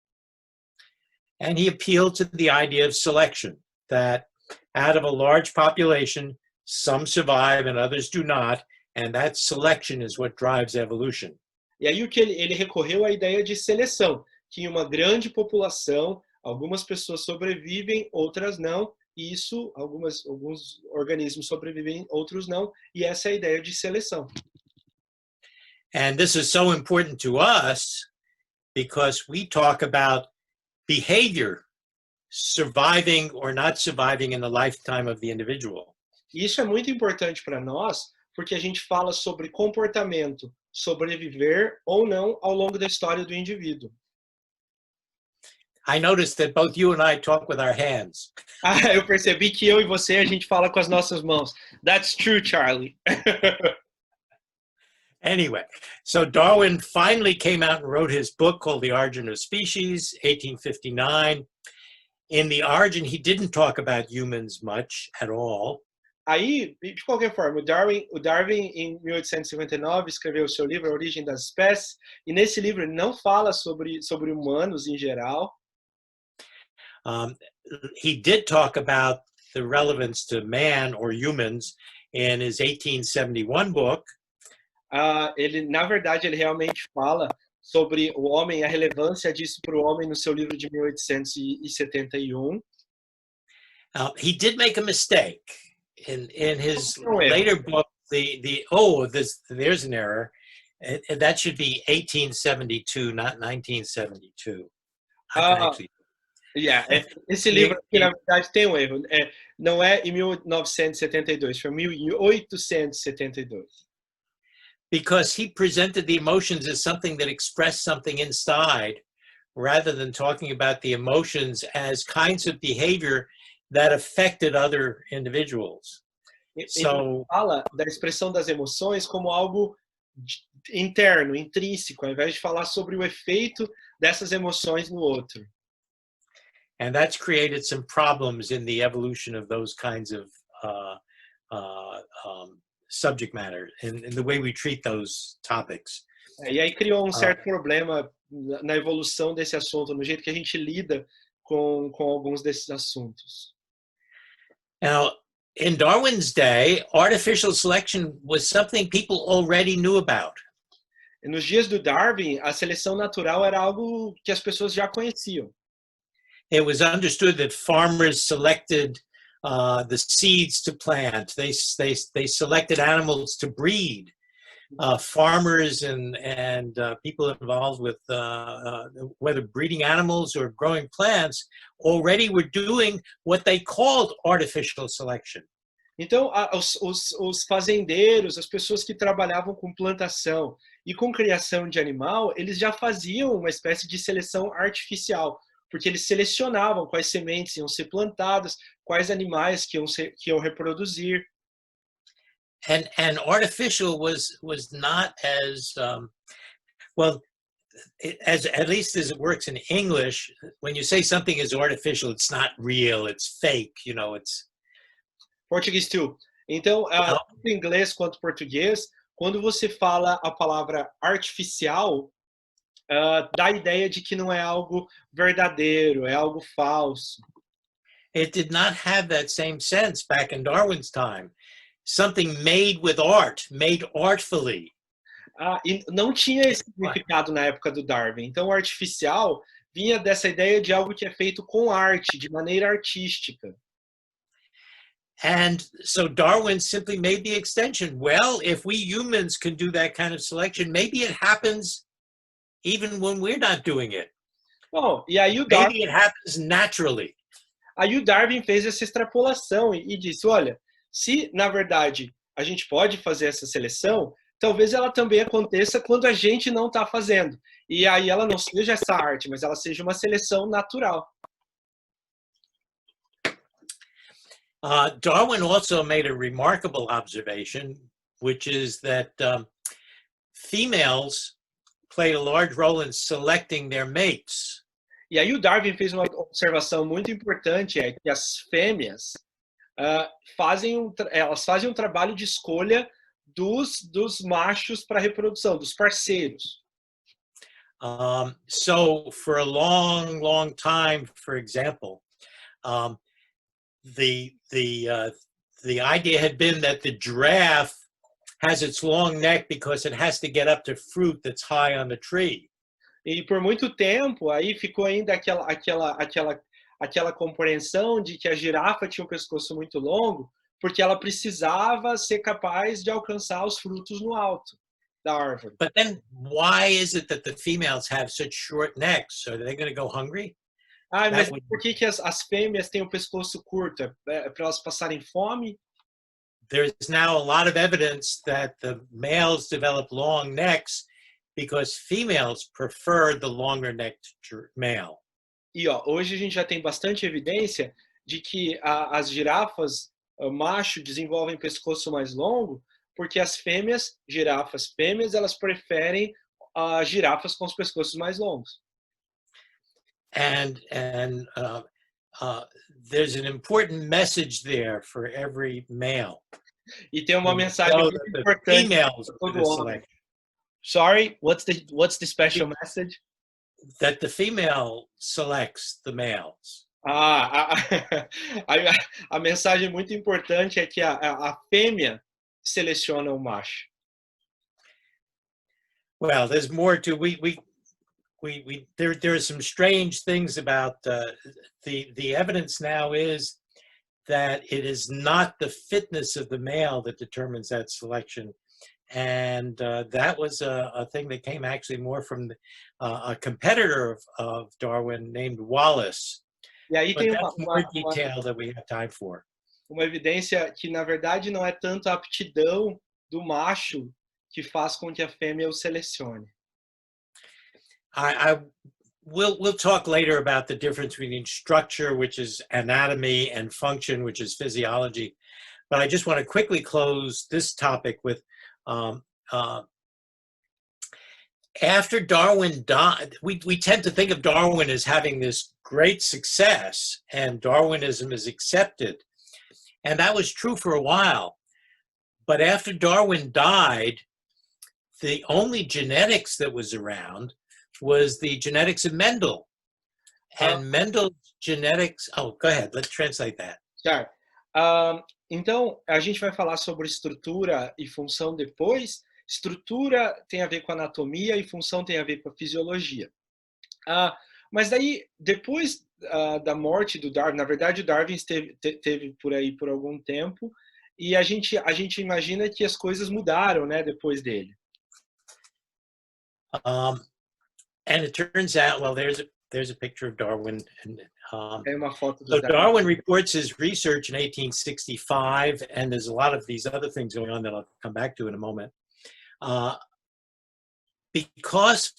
And he appealed to the idea of selection, that out of a large population, some survive and others do not, and that selection is what drives evolution. E aí o que ele recorreu à ideia de seleção, que em uma grande população, algumas pessoas sobrevivem, outras não, e isso, alguns organismos sobrevivem, outros não, e essa é a ideia de seleção. And this is so important to us because we talk about behavior surviving or not surviving in the lifetime of the individual. E isso é muito importante para nós, porque a gente fala sobre comportamento, sobreviver ou não ao longo da história do indivíduo. I noticed that both you and I talk with our hands. Eu percebi que eu e você, a gente fala com as nossas mãos. That's true, Charlie. Anyway, so Darwin finally came out and wrote his book called The Origin of Species, 1859. In The Origin, he didn't talk about humans much at all. Aí, de qualquer forma, o Darwin, em 1859, escreveu o seu livro A Origem das Espécies, e nesse livro ele não fala sobre humanos em geral. He did talk about the relevance to man or humans in his 1871 book. Na verdade, ele realmente fala sobre o homem, a relevância disso para o homem no seu livro de 1871. He did make a mistake in his later book. There's an error. That should be 1872, not 1972. Esse livro aqui, na verdade, tem um erro. Não é em 1972, foi 1872. Because he presented the emotions as something that expressed something inside, rather than talking about the emotions as kinds of behavior that affected other individuals. Ele fala da expressão das emoções como algo interno, intrínseco, ao invés de falar sobre o efeito dessas emoções no outro. And that's created some problems in the evolution of those kinds of subject matter, in the way we treat those topics. E aí criou certo problema na evolução desse assunto, no jeito que a gente lida com alguns desses assuntos. Now, in Darwin's day, artificial selection was something people already knew about. Nos dias do Darwin, a seleção natural era algo que as pessoas já conheciam. It was understood that farmers selected the seeds to plant. They selected animals to breed. Farmers and people involved with whether breeding animals or growing plants already were doing what they called artificial selection. Então, os fazendeiros, as pessoas que trabalhavam com plantação e com criação de animal, eles já faziam uma espécie de seleção artificial, porque eles selecionavam quais sementes iam ser plantadas, quais animais que iam reproduzir. And artificial was not as well, as at least as it works in English. When you say something is artificial, it's not real, it's fake. You know, it's. Português too. Então, tanto em inglês quanto português, quando você fala a palavra artificial, dá a ideia de que não é algo verdadeiro, é algo falso. It did not have that same sense back in Darwin's time. Something made with art, made artfully. E não tinha esse significado na época do Darwin. Então, o artificial vinha dessa ideia de algo que é feito com arte, de maneira artística. And so Darwin simply made the extension. Well, if we humans can do that kind of selection, maybe it happens even when we're not doing it. Bom, e aí Maybe it happens naturally. Aí o Darwin fez essa extrapolação e disse, olha, se na verdade a gente pode fazer essa seleção, talvez ela também aconteça quando a gente não está fazendo. E aí ela não seja essa arte, mas ela seja uma seleção natural. Darwin also made a remarkable observation, which is that females played a large role in selecting their mates. E aí o Darwin fez uma observação muito importante, é que as fêmeas elas fazem um trabalho de escolha dos machos para reprodução, dos parceiros. So for a long time, for example, the idea had been that the giraffe has its long neck because it has to get up to fruit that's high on the tree. E por muito tempo aí ficou ainda aquela compreensão de que a girafa tinha um pescoço muito longo, porque ela precisava ser capaz de alcançar os frutos no alto da árvore. But then why is it that the females have such short necks? Are they going to go hungry? Mas por que as fêmeas têm o pescoço curto? É para elas passarem fome? There's now a lot of evidence that the males develop long necks because females prefer the longer necked male. E hoje a gente já tem bastante evidência de que as girafas macho desenvolvem pescoço mais longo, porque as girafas fêmeas, elas preferem girafas com os pescoços mais longos. And there's an important message there for every male. E tem uma mensagem muito importante females para todo homem. Sorry, what's the special message? That the female selects the males. A mensagem muito importante é que a fêmea seleciona o macho. Well, there's more to there are some strange things about the evidence now is that it is not the fitness of the male that determines that selection. And that was a thing that came actually more from a competitor of Darwin named Wallace. E aí But tem that's more detail that we have time for. Uma evidência que, na verdade, não é tanto a aptidão do macho que faz com que a fêmea o selecione. We'll talk later about the difference between structure, which is anatomy, and function, which is physiology. But I just want to quickly close this topic with after Darwin died, we tend to think of Darwin as having this great success and Darwinism is accepted. And that was true for a while. But after Darwin died, the only genetics that was around was the genetics of Mendel. And Mendel's genetics, go ahead, let's translate that. Sure. Então, a gente vai falar sobre estrutura e função depois. Estrutura tem a ver com anatomia e função tem a ver com a fisiologia. Mas daí, depois da morte do Darwin, na verdade o Darwin esteve por aí por algum tempo, e a gente imagina que as coisas mudaram, né, depois dele. And it turns out, well, there's a picture of Darwin. And, é uma foto do so Darwin reports his research in 1865, and there's a lot of these other things going on that I'll come back to in a moment. Because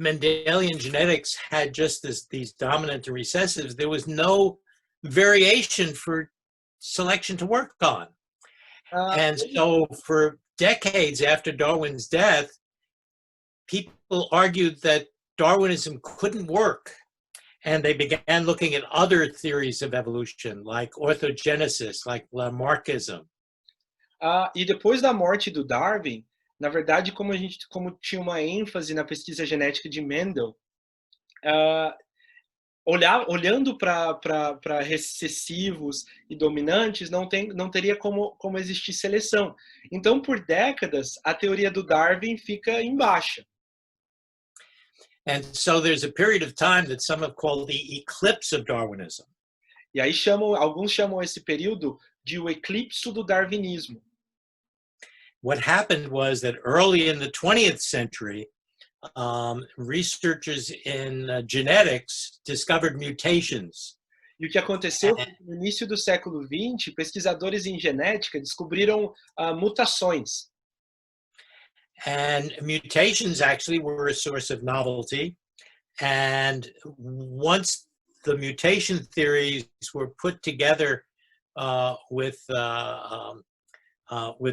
Mendelian genetics had just these dominant and recessives, there was no variation for selection to work on. And so for decades after Darwin's death, people argued that Darwinism couldn't work. And they began looking at other theories of evolution, like orthogenesis, like Lamarckism. E depois da morte do Darwin, na verdade, como tinha uma ênfase na pesquisa genética de Mendel, olhando para recessivos e dominantes, não teria como existir seleção. Então, por décadas, a teoria do Darwin fica em baixa. And so there's a period of time that some have called the eclipse of Darwinism. E aí alguns chamam esse período de o eclipse do darwinismo. What happened was that early in the 20th century, researchers in genetics discovered mutations. E o que aconteceu no início do século XX, pesquisadores em genética descobriram mutações. And mutations actually were a source of novelty. And once the mutation theories were put together with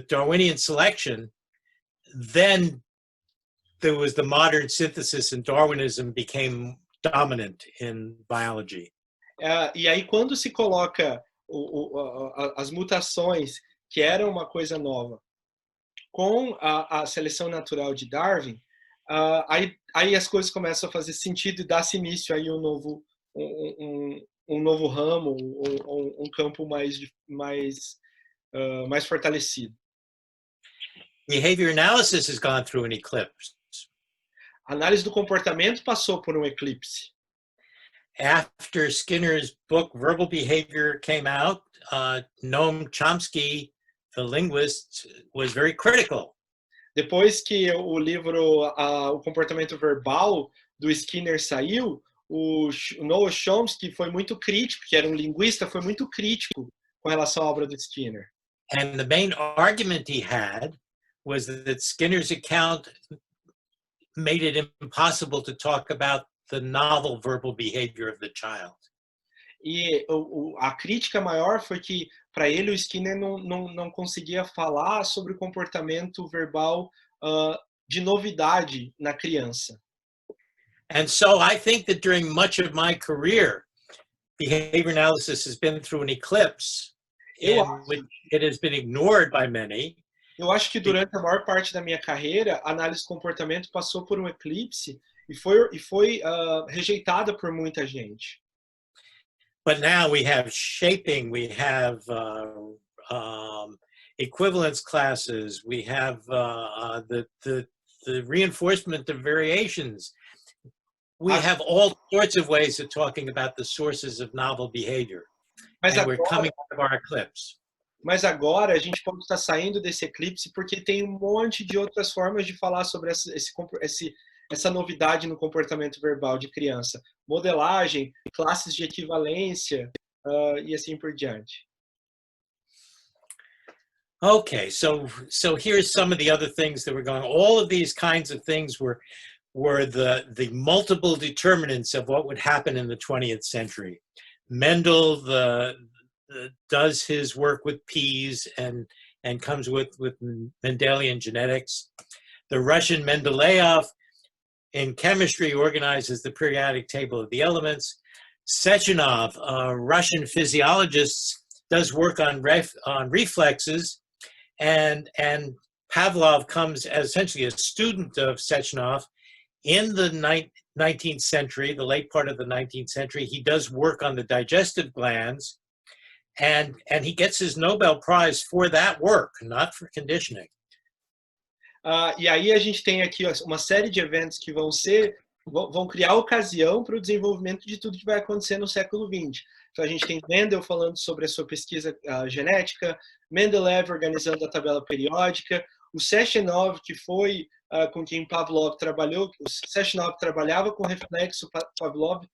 Darwinian selection, then there was the modern synthesis and Darwinism became dominant in biology. E aí, quando se coloca as mutações, que eram uma coisa nova, com a seleção natural de Darwin, aí as coisas começam a fazer sentido e dá-se início aí um novo ramo, um campo mais fortalecido. Behavior analysis has gone through an eclipse. A análise do comportamento passou por um eclipse. After Skinner's book Verbal Behavior came out, Noam Chomsky, the linguist, was very critical. Depois que o livro O Comportamento Verbal do Skinner saiu, o Noam Chomsky foi muito crítico, que era um linguista, foi muito crítico com relação à obra do Skinner. And the main argument he had was that Skinner's account made it impossible to talk about the novel verbal behavior of the child. E a crítica maior foi que, para ele, o Skinner não conseguia falar sobre o comportamento verbal de novidade na criança. And so I think that during much of my career, behavior analysis has been through an eclipse in which it has been ignored by many. Eu acho que durante a maior parte da minha carreira, a análise de comportamento passou por um eclipse e foi rejeitada por muita gente. But now we have shaping, we have equivalence classes, we have the reinforcement of variations. We have all sorts of ways of talking about the sources of novel behavior. And we're coming out of our eclipse. Mas agora a gente pode estar saindo desse eclipse porque tem um monte de outras formas de falar sobre essa novidade no comportamento verbal de criança. Modelagem, classes de equivalência e assim por diante. Okay, so here's some of the other things that were going on. All of these kinds of things were the multiple determinants of what would happen in the 20th century. Mendel does his work with peas and comes with Mendelian genetics. The Russian Mendeleev in chemistry organizes the periodic table of the elements. Sechenov, a Russian physiologist, does work on reflexes, and Pavlov comes as essentially a student of Sechenov. In the 19th century, the late part of the 19th century, he does work on the digestive glands, and he gets his Nobel Prize for that work, not for conditioning. E aí a gente tem aqui uma série de eventos que vão criar ocasião para o desenvolvimento de tudo que vai acontecer no século XX. Então a gente tem Mendel falando sobre a sua pesquisa genética, Mendeleev organizando a tabela periódica, o Sechenov, que foi com quem Pavlov trabalhou, o Sechenov trabalhava com reflexo, Pavlov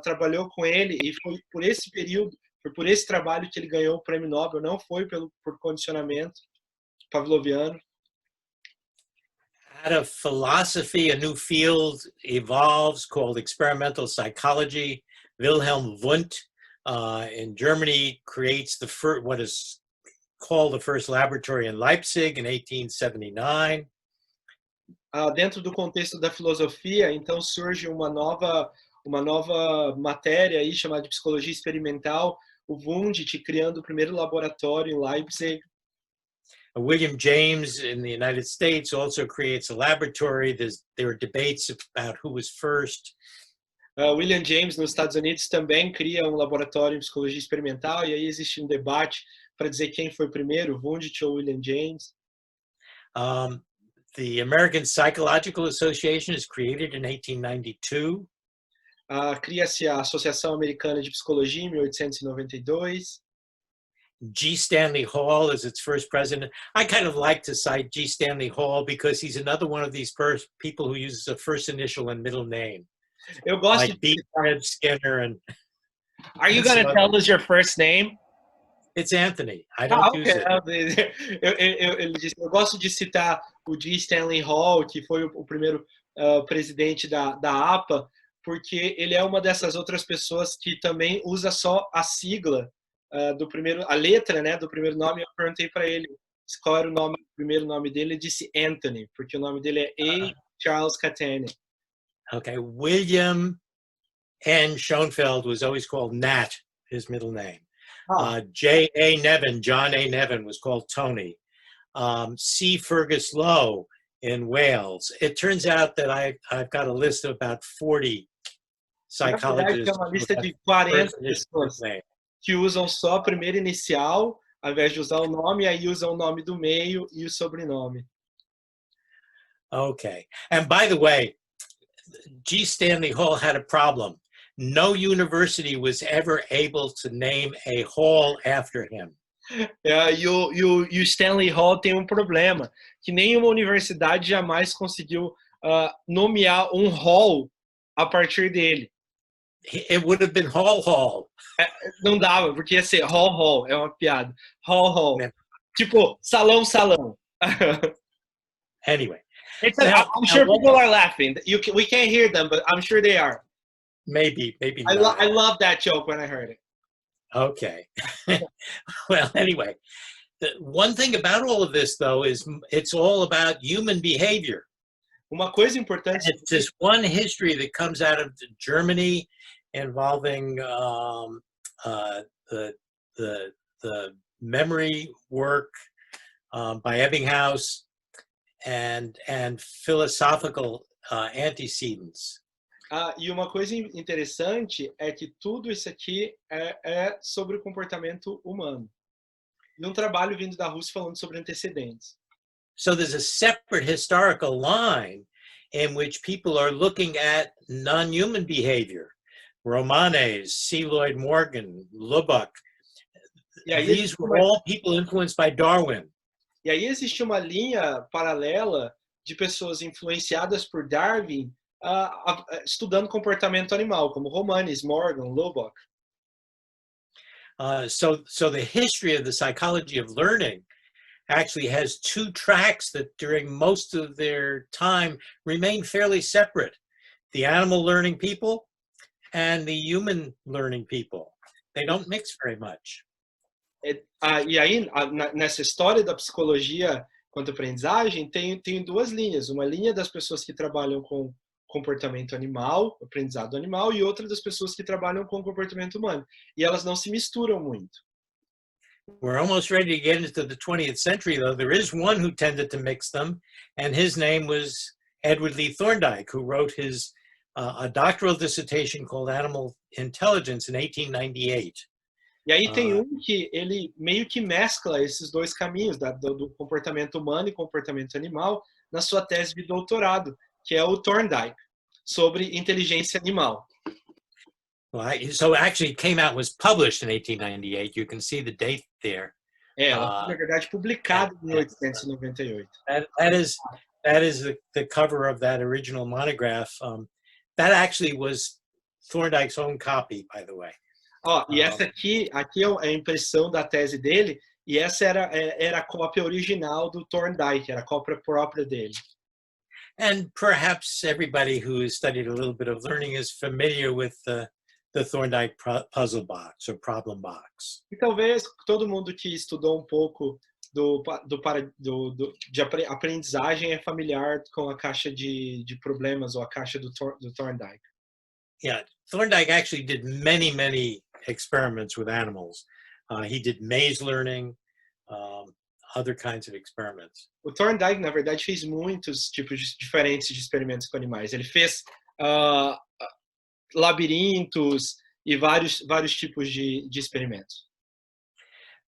trabalhou com ele, e foi por esse período, foi por esse trabalho que ele ganhou o prêmio Nobel, não foi por condicionamento pavloviano. Out of philosophy, a new field evolves called experimental psychology. Wilhelm Wundt in Germany creates what is called the first laboratory in Leipzig in 1879. Dentro do contexto da filosofia, então surge uma nova matéria aí chamada de psicologia experimental, o Wundt criando o primeiro laboratório em Leipzig. William James in the United States also creates a laboratory. There are debates about who was first. William James nos Estados Unidos também cria um laboratório em psicologia experimental, e aí existe um debate para dizer quem foi primeiro, Wundt ou William James. The American Psychological Association is created in 1892. Cria-se a Associação Americana de Psicologia em 1892. G. Stanley Hall is its first president. I kind of like to cite G. Stanley Hall because he's another one of these people who uses a first initial and middle name. Eu gosto like B. Fred Skinner and. Are you going to tell us your first name? It's Anthony. I don't use it. Ele disse, eu gosto de citar o G. Stanley Hall, que foi o primeiro presidente da APA, porque ele é uma dessas outras pessoas que também usa só a sigla a letra, né, do primeiro nome. Eu perguntei para ele qual era o primeiro nome dele, ele disse Anthony, porque o nome dele é Charles Catania. Okay, William N. Schoenfeld was always called Nat, his middle name. J.A. Nevin, John A. Nevin was called Tony. C. Fergus Lowe in Wales. It turns out that I've got a list of about 40 psychologists. Na verdade, é uma lista de 40 pessoas que usam só a primeira inicial, ao invés de usar o nome, aí usam o nome do meio e o sobrenome. Okay. And by the way, G. Stanley Hall had a problem. No university was ever able to name a hall after him. E o Stanley Hall tem um problema, que nenhuma universidade jamais conseguiu nomear um hall a partir dele. It would have been Hall. Não dava, porque ia ser hall, é uma piada. Hall. Tipo, salão. Anyway. I'm sure people are laughing. We can't hear them, but I'm sure they are. Maybe I love that joke when I heard it. Okay. Well, anyway, the one thing about all of this, though, is it's all about human behavior. Uma coisa importante. It's this one history that comes out of Germany involving the memory work by Ebbinghaus and philosophical antecedents. E uma coisa interessante é que tudo isso aqui é sobre o comportamento humano. E um trabalho vindo da Rússia falando sobre antecedentes. So there's a separate historical line in which people are looking at non-human behavior. Romanes, C. Lloyd Morgan, Lubbock. These were all people influenced by Darwin. E aí existe uma linha paralela de pessoas influenciadas por Darwin estudando comportamento animal, como Romanes, Morgan, Lubbock. So the history of the psychology of learning actually has two tracks that during most of their time remain fairly separate. The animal learning people and the human learning people. They don't mix very much. E aí, nessa história da psicologia quanto aprendizagem, tem duas linhas. Uma linha das pessoas que trabalham com comportamento animal, aprendizado animal, e outra das pessoas que trabalham com comportamento humano. E elas não se misturam muito. We're almost ready to get into the 20th century, though. There is one who tended to mix them, and his name was Edward Lee Thorndike, who wrote his a doctoral dissertation called Animal Intelligence in 1898. E aí tem que ele meio que mescla esses dois caminhos, do comportamento humano e comportamento animal, na sua tese de doutorado, que é o Thorndike, sobre inteligência animal. So actually it came out, was published in 1898. You can see the date there. Ela foi, na verdade, publicada em 1898. That is the cover of that original monograph. That actually was Thorndike's own copy, by the way. E essa aqui é a impressão da tese dele, e essa era a cópia original do Thorndike, era a cópia própria dele. And perhaps everybody who has studied a little bit of learning is familiar with the Thorndike puzzle box or problem box. E talvez todo mundo que estudou um pouco de aprendizagem é familiar com a caixa de problemas ou a caixa do Thorndike. Yeah, Thorndike actually did many experiments with animals. He did maze learning, other kinds of experiments. O Thorndike, na verdade, fez muitos tipos diferentes de experimentos com animais. Ele fez labirintos e vários tipos de experimentos.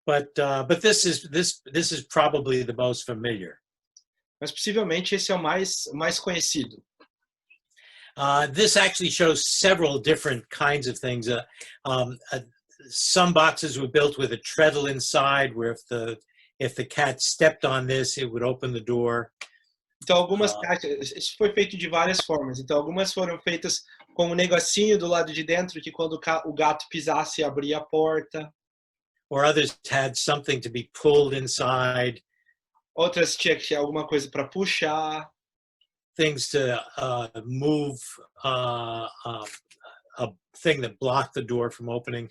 But this is probably the most familiar. Mas possivelmente esse é o mais conhecido. This actually shows several different kinds of things. Some boxes were built with a treadle inside, where if the cat stepped on this, it would open the door. Então algumas caixas, isso foi feito de várias formas. Então algumas foram feitas com um negocinho do lado de dentro que quando o gato pisasse abria a porta. Or others had something to be pulled inside. Outras tinha que ter alguma coisa para puxar. Things to move a thing that blocked the door from opening.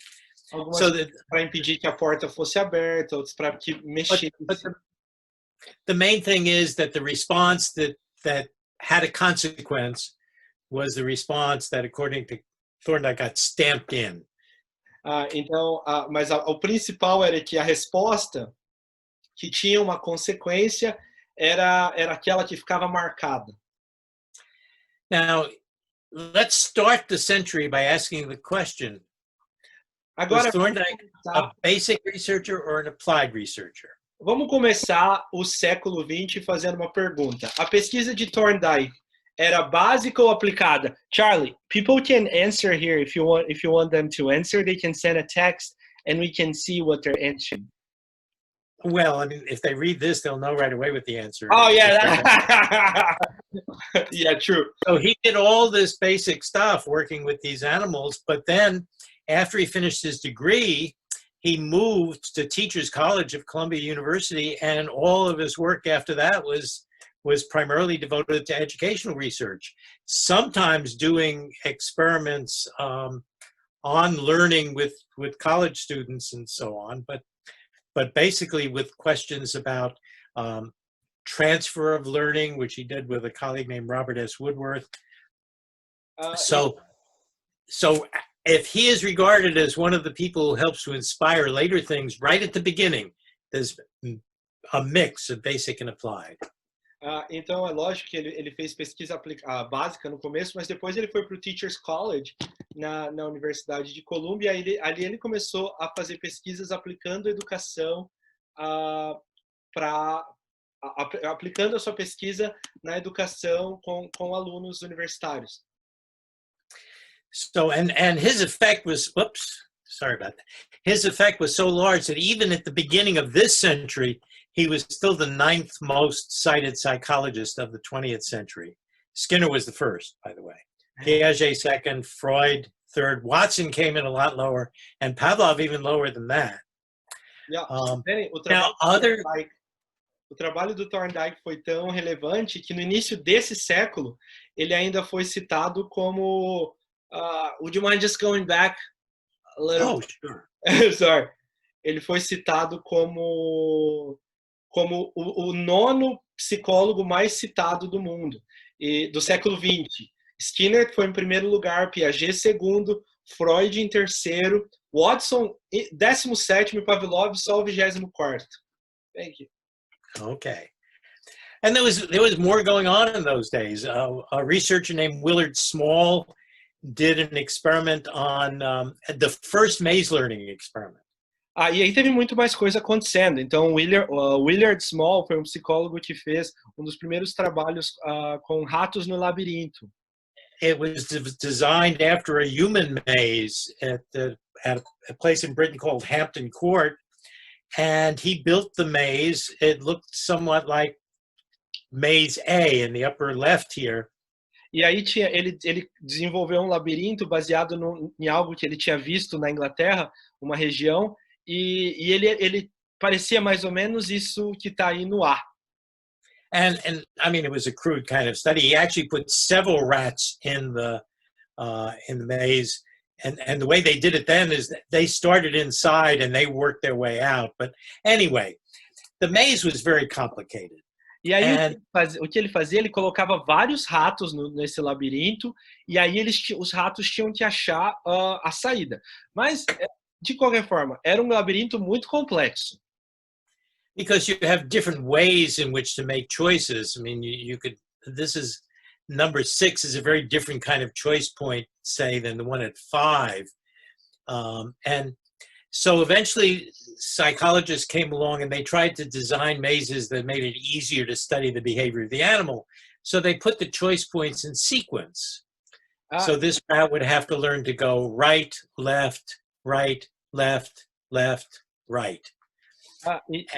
Algumas para impedir que a porta fosse aberta, outras para que mexesse. But the main thing is that the response that had a consequence was the response that, according to Thorndike, got stamped in. Então, mas o principal era que a resposta que tinha uma consequência era aquela que ficava marcada. Now, let's start the century by asking the question, Agora, was Thorndike a basic researcher or an applied researcher? Vamos começar o século XX fazendo uma pergunta. A pesquisa de Thorndike era básica ou aplicada? Charlie, people can answer here if you want them to answer. They can send a text and we can see what they're answering. Well, I mean, if they read this, they'll know right away what the answer is. Oh, yeah. Yeah, true. So he did all this basic stuff working with these animals, but then after he finished his degree, he moved to Teachers College of Columbia University, and all of his work after that was primarily devoted to educational research, sometimes doing experiments on learning with college students and so on, but basically with questions about transfer of learning, which he did with a colleague named Robert S. Woodworth. So if he is regarded as one of the people who helps to inspire later things, right at the beginning, there's a mix of basic and applied. Então, é lógico que ele fez pesquisa básica no começo, mas depois ele foi para o Teachers College, na Universidade de Columbia, e ali ele começou a fazer pesquisas aplicando educação, aplicando a sua pesquisa na educação com alunos universitários. So, and his effect was, sorry about that. His effect was so large that even at the beginning of this century, he was still the 9th most cited psychologist of the 20th century. Skinner was the first, by the way. Piaget second, Freud third. Watson came in a lot lower, and Pavlov even lower than that. Yeah. O trabalho do Thorndike foi tão relevante que no início desse século ele ainda foi citado como would you mind just going back a little? Oh, sure. Sorry. Ele foi citado como o 9º psicólogo mais citado do mundo, do século XX. Skinner foi em primeiro lugar, Piaget segundo, Freud em terceiro, Watson 17º e Pavlov só o 24º. Thank you. Okay. And there was more going on in those days. A researcher named Willard Small did an experiment on the first maze learning experiment. E aí teve muito mais coisa acontecendo. Então, Willard Small foi um psicólogo que fez um dos primeiros trabalhos com ratos no labirinto. It was designed after a human maze at a place in Britain called Hampton Court, and he built the maze. It looked somewhat like Maze A in the upper left here. E aí ele desenvolveu um labirinto baseado em algo que ele tinha visto na Inglaterra, uma região, e ele parecia mais ou menos isso que está aí no A. And I mean, it was a crude kind of study. He actually put several rats in the maze, and the way they did it then is that they started inside and they worked their way out. But anyway, the maze was very complicated. E aí o que ele fazia, ele colocava vários ratos nesse labirinto, e aí os ratos tinham que achar a saída. Mas, de qualquer forma, era um labirinto muito complexo. Because you have different ways in which to make choices. I mean, you could, this is, number 6 is a very different kind of choice point, say, than the one at 5. And so eventually psychologists came along and they tried to design mazes that made it easier to study the behavior of the animal. So they put the choice points in sequence. So this rat would have to learn to go right, left, right, left, left, right.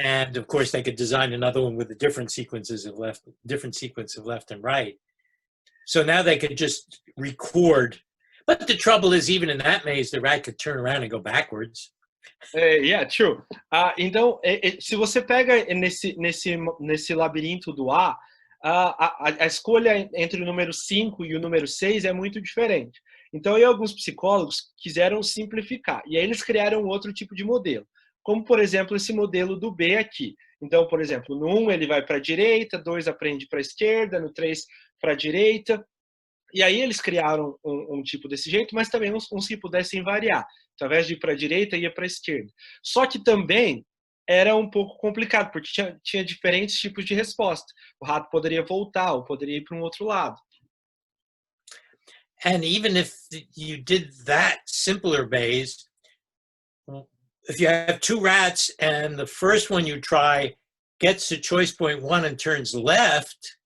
And of course they could design another one with the different sequence of left and right. So now they could just record. But the trouble is, even in that maze, the rat could turn around and go backwards. Yeah, true. Então, se você pega nesse labirinto do A, a escolha entre o número 5 e o número 6 é muito diferente. Então, alguns psicólogos quiseram simplificar. E aí eles criaram outro tipo de modelo. Como, por exemplo, esse modelo do B aqui. Então, por exemplo, no 1 ele vai para a direita, 2 aprende para a esquerda, no 3 para a direita. E aí eles criaram um tipo desse jeito, mas também uns que pudessem variar. Então, ao invés de ir para a direita, ia para a esquerda. Só que também era um pouco complicado, porque tinha diferentes tipos de resposta. O rato poderia voltar, ou poderia ir para um outro lado. And even if you did that simpler maze, if you have two rats and the first one you try gets to choice point 1 and turns left,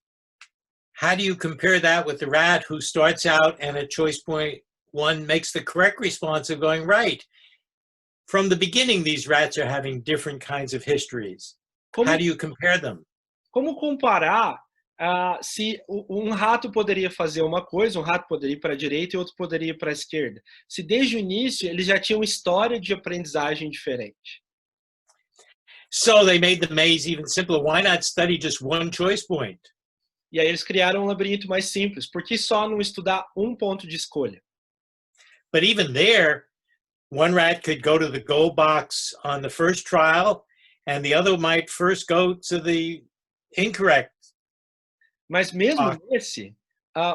how do you compare that with the rat who starts out and at choice point 1 makes the correct response of going right? From the beginning, these rats are having different kinds of histories. How do you compare them? Como comparar se um rato poderia fazer uma coisa, um rato poderia ir para a direita e outro poderia ir para a esquerda? Se desde o início eles já tinham história de aprendizagem diferente. So they made the maze even simpler. Why not study just one choice point? E aí eles criaram um labirinto mais simples. Por que só não estudar um ponto de escolha? But even there, one rat could go to the go box on the first trial, and the other might first go to the incorrect. Mas mesmo nesse,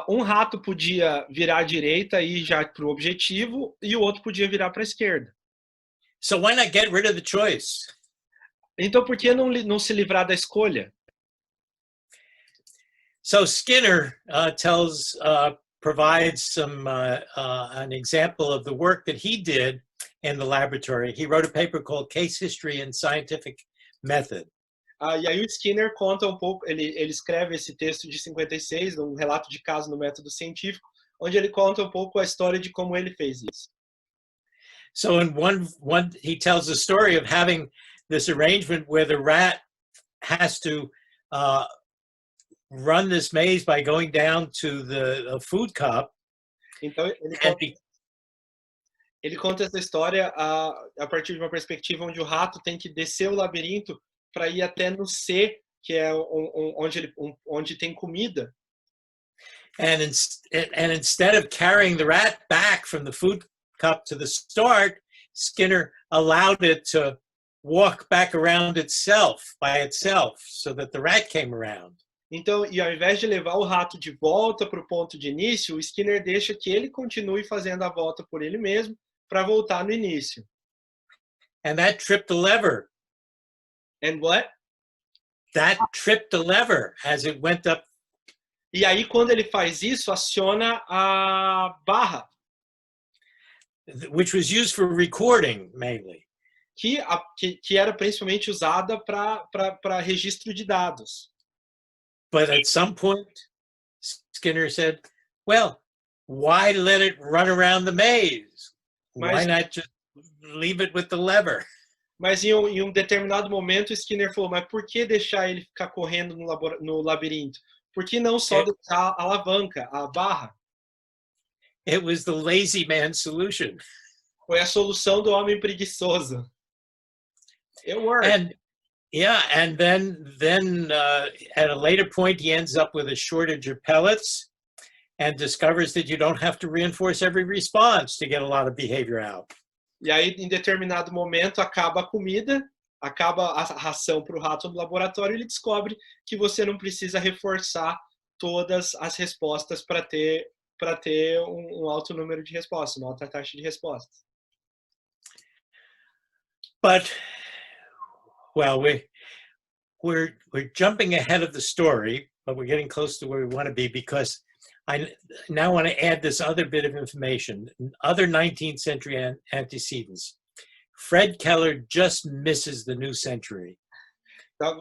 um rato podia virar à direita e ir já para o objetivo, e o outro podia virar para a esquerda. So why not get rid of the choice? Então, por que não se livrar da escolha? So Skinner provides an example of the work that he did in the laboratory. He wrote a paper called Case History and Scientific Method. E aí o Skinner conta um pouco, ele escreve esse texto de 56, um relato de caso no método científico, onde ele conta um pouco a história de como ele fez isso. So in one he tells the story of having this arrangement where the rat has to run this maze by going down to the food cup. Então ele conta essa história a partir de uma perspectiva onde o rato tem que descer o labirinto para ir até no C, que é onde tem comida. And instead of carrying the rat back from the food cup to the start, Skinner allowed it to walk back around itself by itself so that the rat came around. Então, e ao invés de levar o rato de volta para o ponto de início, o Skinner deixa que ele continue fazendo a volta por ele mesmo para voltar no início. And that tripped the lever. And what? That tripped the lever as it went up. E aí, quando ele faz isso, aciona a barra. Which was used for recording, mainly. Que era principalmente usada para registro de dados. But at some point, Skinner said, well, why let it run around the maze? Why not just leave it with the lever? Mas em um determinado momento, Skinner falou, mas por que deixar ele ficar correndo no labirinto? Por que não só deixar a alavanca, a barra? It was the lazy man solution. Foi a solução do homem preguiçoso. It worked. And then at a later point, he ends up with a shortage of pellets and discovers that you don't have to reinforce every response to get a lot of behavior out. E aí, em determinado momento, acaba a comida, acaba a ração para o rato no laboratório e ele descobre que você não precisa reforçar todas as respostas para ter um alto número de respostas, uma alta taxa de respostas. But, well, we're jumping ahead of the story, but we're getting close to where we want to be because I now want to add this other bit of information. Other 19th century antecedents. Fred Keller just misses the new century.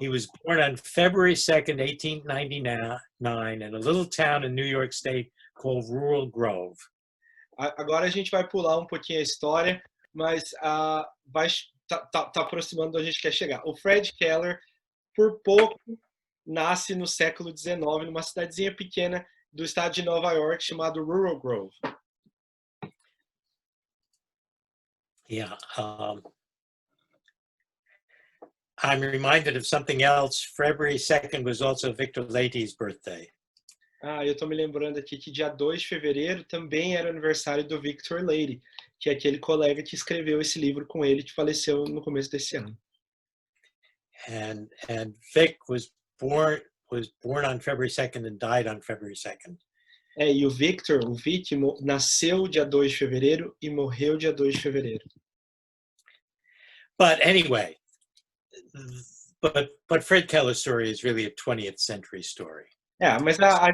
He was born on February 2nd, 1899 in a little town in New York State called Rural Grove. Agora a gente vai pular um pouquinho a história, mas tá aproximando onde a gente quer chegar. O Fred Keller, por pouco, nasce no século XIX, numa cidadezinha pequena do estado de Nova York, chamado Rural Grove. Yeah. I'm reminded of something else. February 2nd was also Victor Leighty's birthday. Eu tô me lembrando aqui que dia 2 de fevereiro também era o aniversário do Victor Leighty, que é aquele colega que escreveu esse livro com ele, que faleceu no começo desse ano. And Vic was born, was born on February 2nd and died on February 2nd. E o Victor, o Vic, nasceu dia 2 de fevereiro e morreu dia 2 de fevereiro. But anyway, but Fred Keller's story is really a 20th century story. Mas a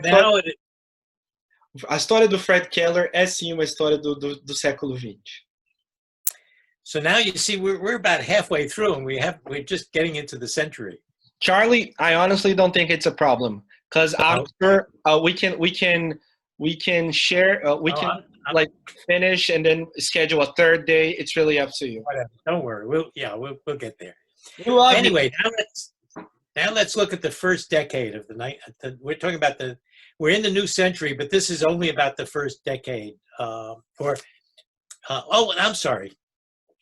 história do Fred Keller é sim uma história do século XX. So now you see we're about halfway through and we're just getting into the century. Charlie, I honestly don't think it's a problem because I'm sure we can share like finish and then schedule a third day. It's really up to you. Whatever. Don't worry. We'll get there. Anyway, now let's look at the first decade of the night. We're talking about we're in the new century, but this is only about the first decade. I'm sorry.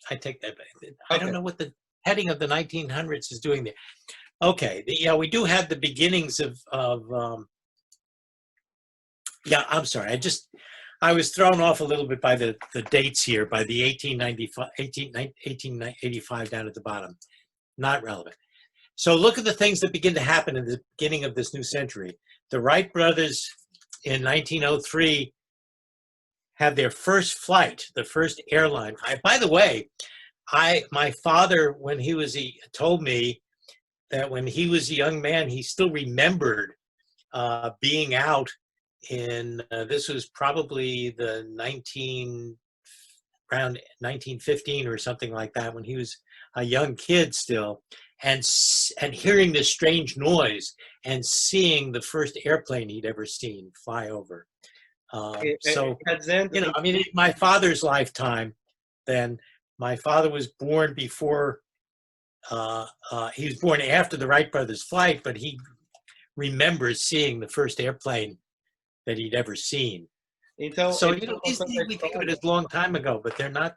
I take that back. I don't know what the heading of the 1900s is doing there. Okay, we do have the beginnings of I'm sorry. I was thrown off a little bit by the dates here, by the 1885 down at the bottom. Not relevant. So look at the things that begin to happen in the beginning of this new century. The Wright brothers in 1903 had their first flight, the first airline. By the way, my father, when he was, told me that when he was a young man, he still remembered being out in, this was probably around 1915 or something like that, when he was a young kid still, and hearing this strange noise and seeing the first airplane he'd ever seen fly over. My father's lifetime, then my father was born before, he was born after the Wright brothers' flight, but he remembers seeing the first airplane that he'd ever seen. Então, so, we think of it as a long time ago, but they're not.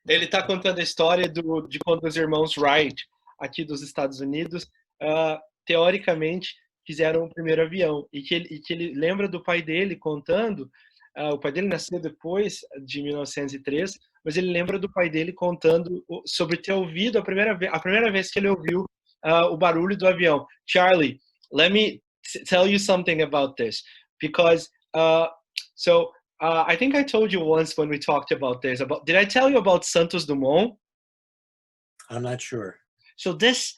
Ele está contando a história de quando os irmãos Wright, aqui dos Estados Unidos, teoricamente, fizeram o primeiro avião. E que ele lembra do pai dele contando, o pai dele nasceu depois de 1903, mas ele lembra do pai dele contando sobre ter ouvido a primeira vez que ele ouviu o barulho do avião. Charlie, let me tell you something about this, because I think I told you once when we talked about this. Did I tell you about Santos Dumont? I'm not sure. So this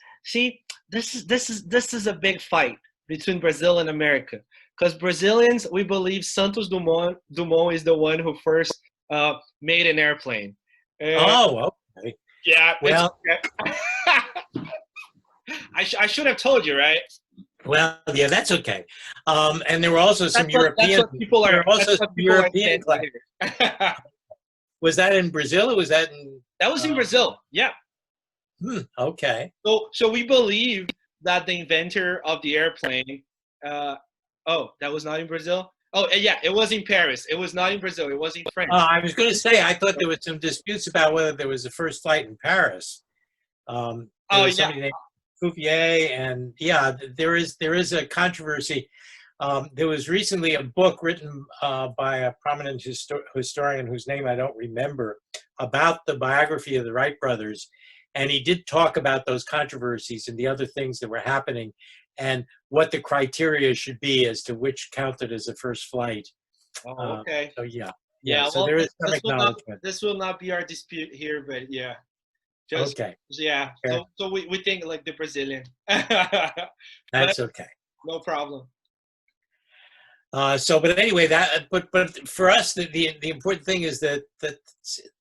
is a big fight between Brazil and America, because Brazilians, we believe Santos Dumont is the one who first made an airplane. Okay. Yeah. Well, I should have told you, right? Well, yeah, that's okay. And there were also some European. European claims. Was that in Brazil, or was that in? That was in Brazil. Yeah. Okay. So we believe that the inventor of the airplane. That was not in Brazil. Oh, yeah, it was in Paris. It was not in Brazil. It was in France. I was going to say, I thought there was some disputes about whether there was a first flight in Paris. Somebody named Cuvier, and there is a controversy. There was recently a book written by a prominent historian whose name I don't remember, about the biography of the Wright brothers, and he did talk about those controversies and the other things that were happening, and what the criteria should be as to which counted as a first flight. Okay. So yeah. So there is some acknowledgement. This will not be our dispute here, but yeah. Okay. Yeah. So we think like the Brazilian. That's okay. No problem. But anyway, but for us, the important thing is that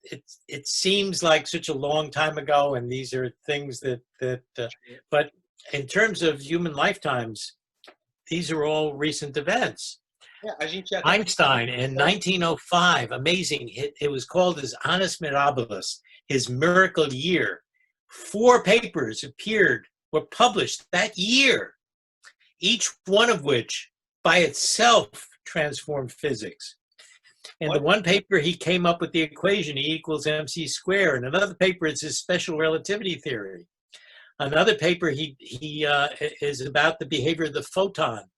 it seems like such a long time ago, and these are things but in terms of human lifetimes, these are all recent events. Yeah, Einstein in 1905, amazing. It was called his Annus Mirabilis, his miracle year. 4 papers were published that year, each one of which by itself transformed physics. In the one paper, he came up with the equation E equals mc squared. In another paper, it's his special relativity theory. Another paper, he is about the behavior of the photon.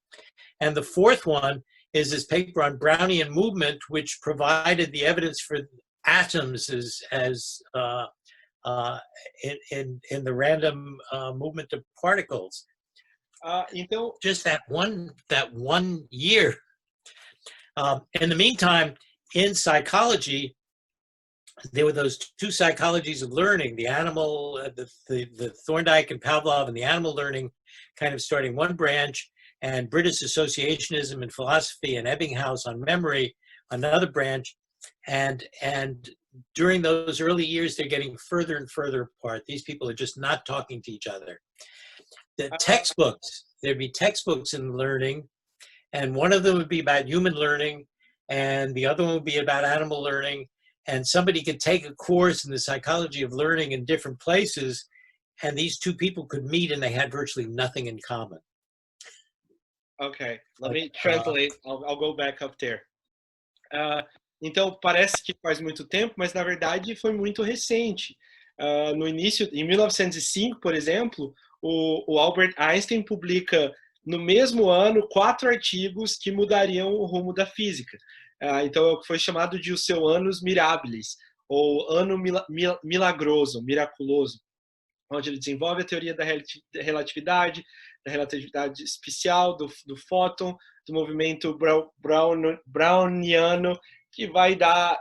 And the fourth one is his paper on Brownian movement, which provided the evidence for atoms as in the random movement of particles. Então, Just that one year. In the meantime, in psychology, there were those two psychologies of learning, the animal, the Thorndike and Pavlov and the animal learning kind of starting one branch, and British associationism and philosophy and Ebbinghaus on memory, another branch. And during those early years, they're getting further and further apart. These people are just not talking to each other. The textbooks, there'd be textbooks in learning, and one of them would be about human learning, and the other one would be about animal learning. And somebody could take a course in the psychology of learning in different places, and these two people could meet and they had virtually nothing in common. Okay, let me translate. I'll go back up there. Então, parece que faz muito tempo, mas na verdade foi muito recente. No início, em 1905, por exemplo, o Albert Einstein publica no mesmo ano 4 artigos que mudariam o rumo da física. Então, foi chamado de o seu annus mirabilis, ou ano milagroso, miraculoso, onde ele desenvolve a teoria da relatividade especial, do fóton, do movimento browniano, que vai dar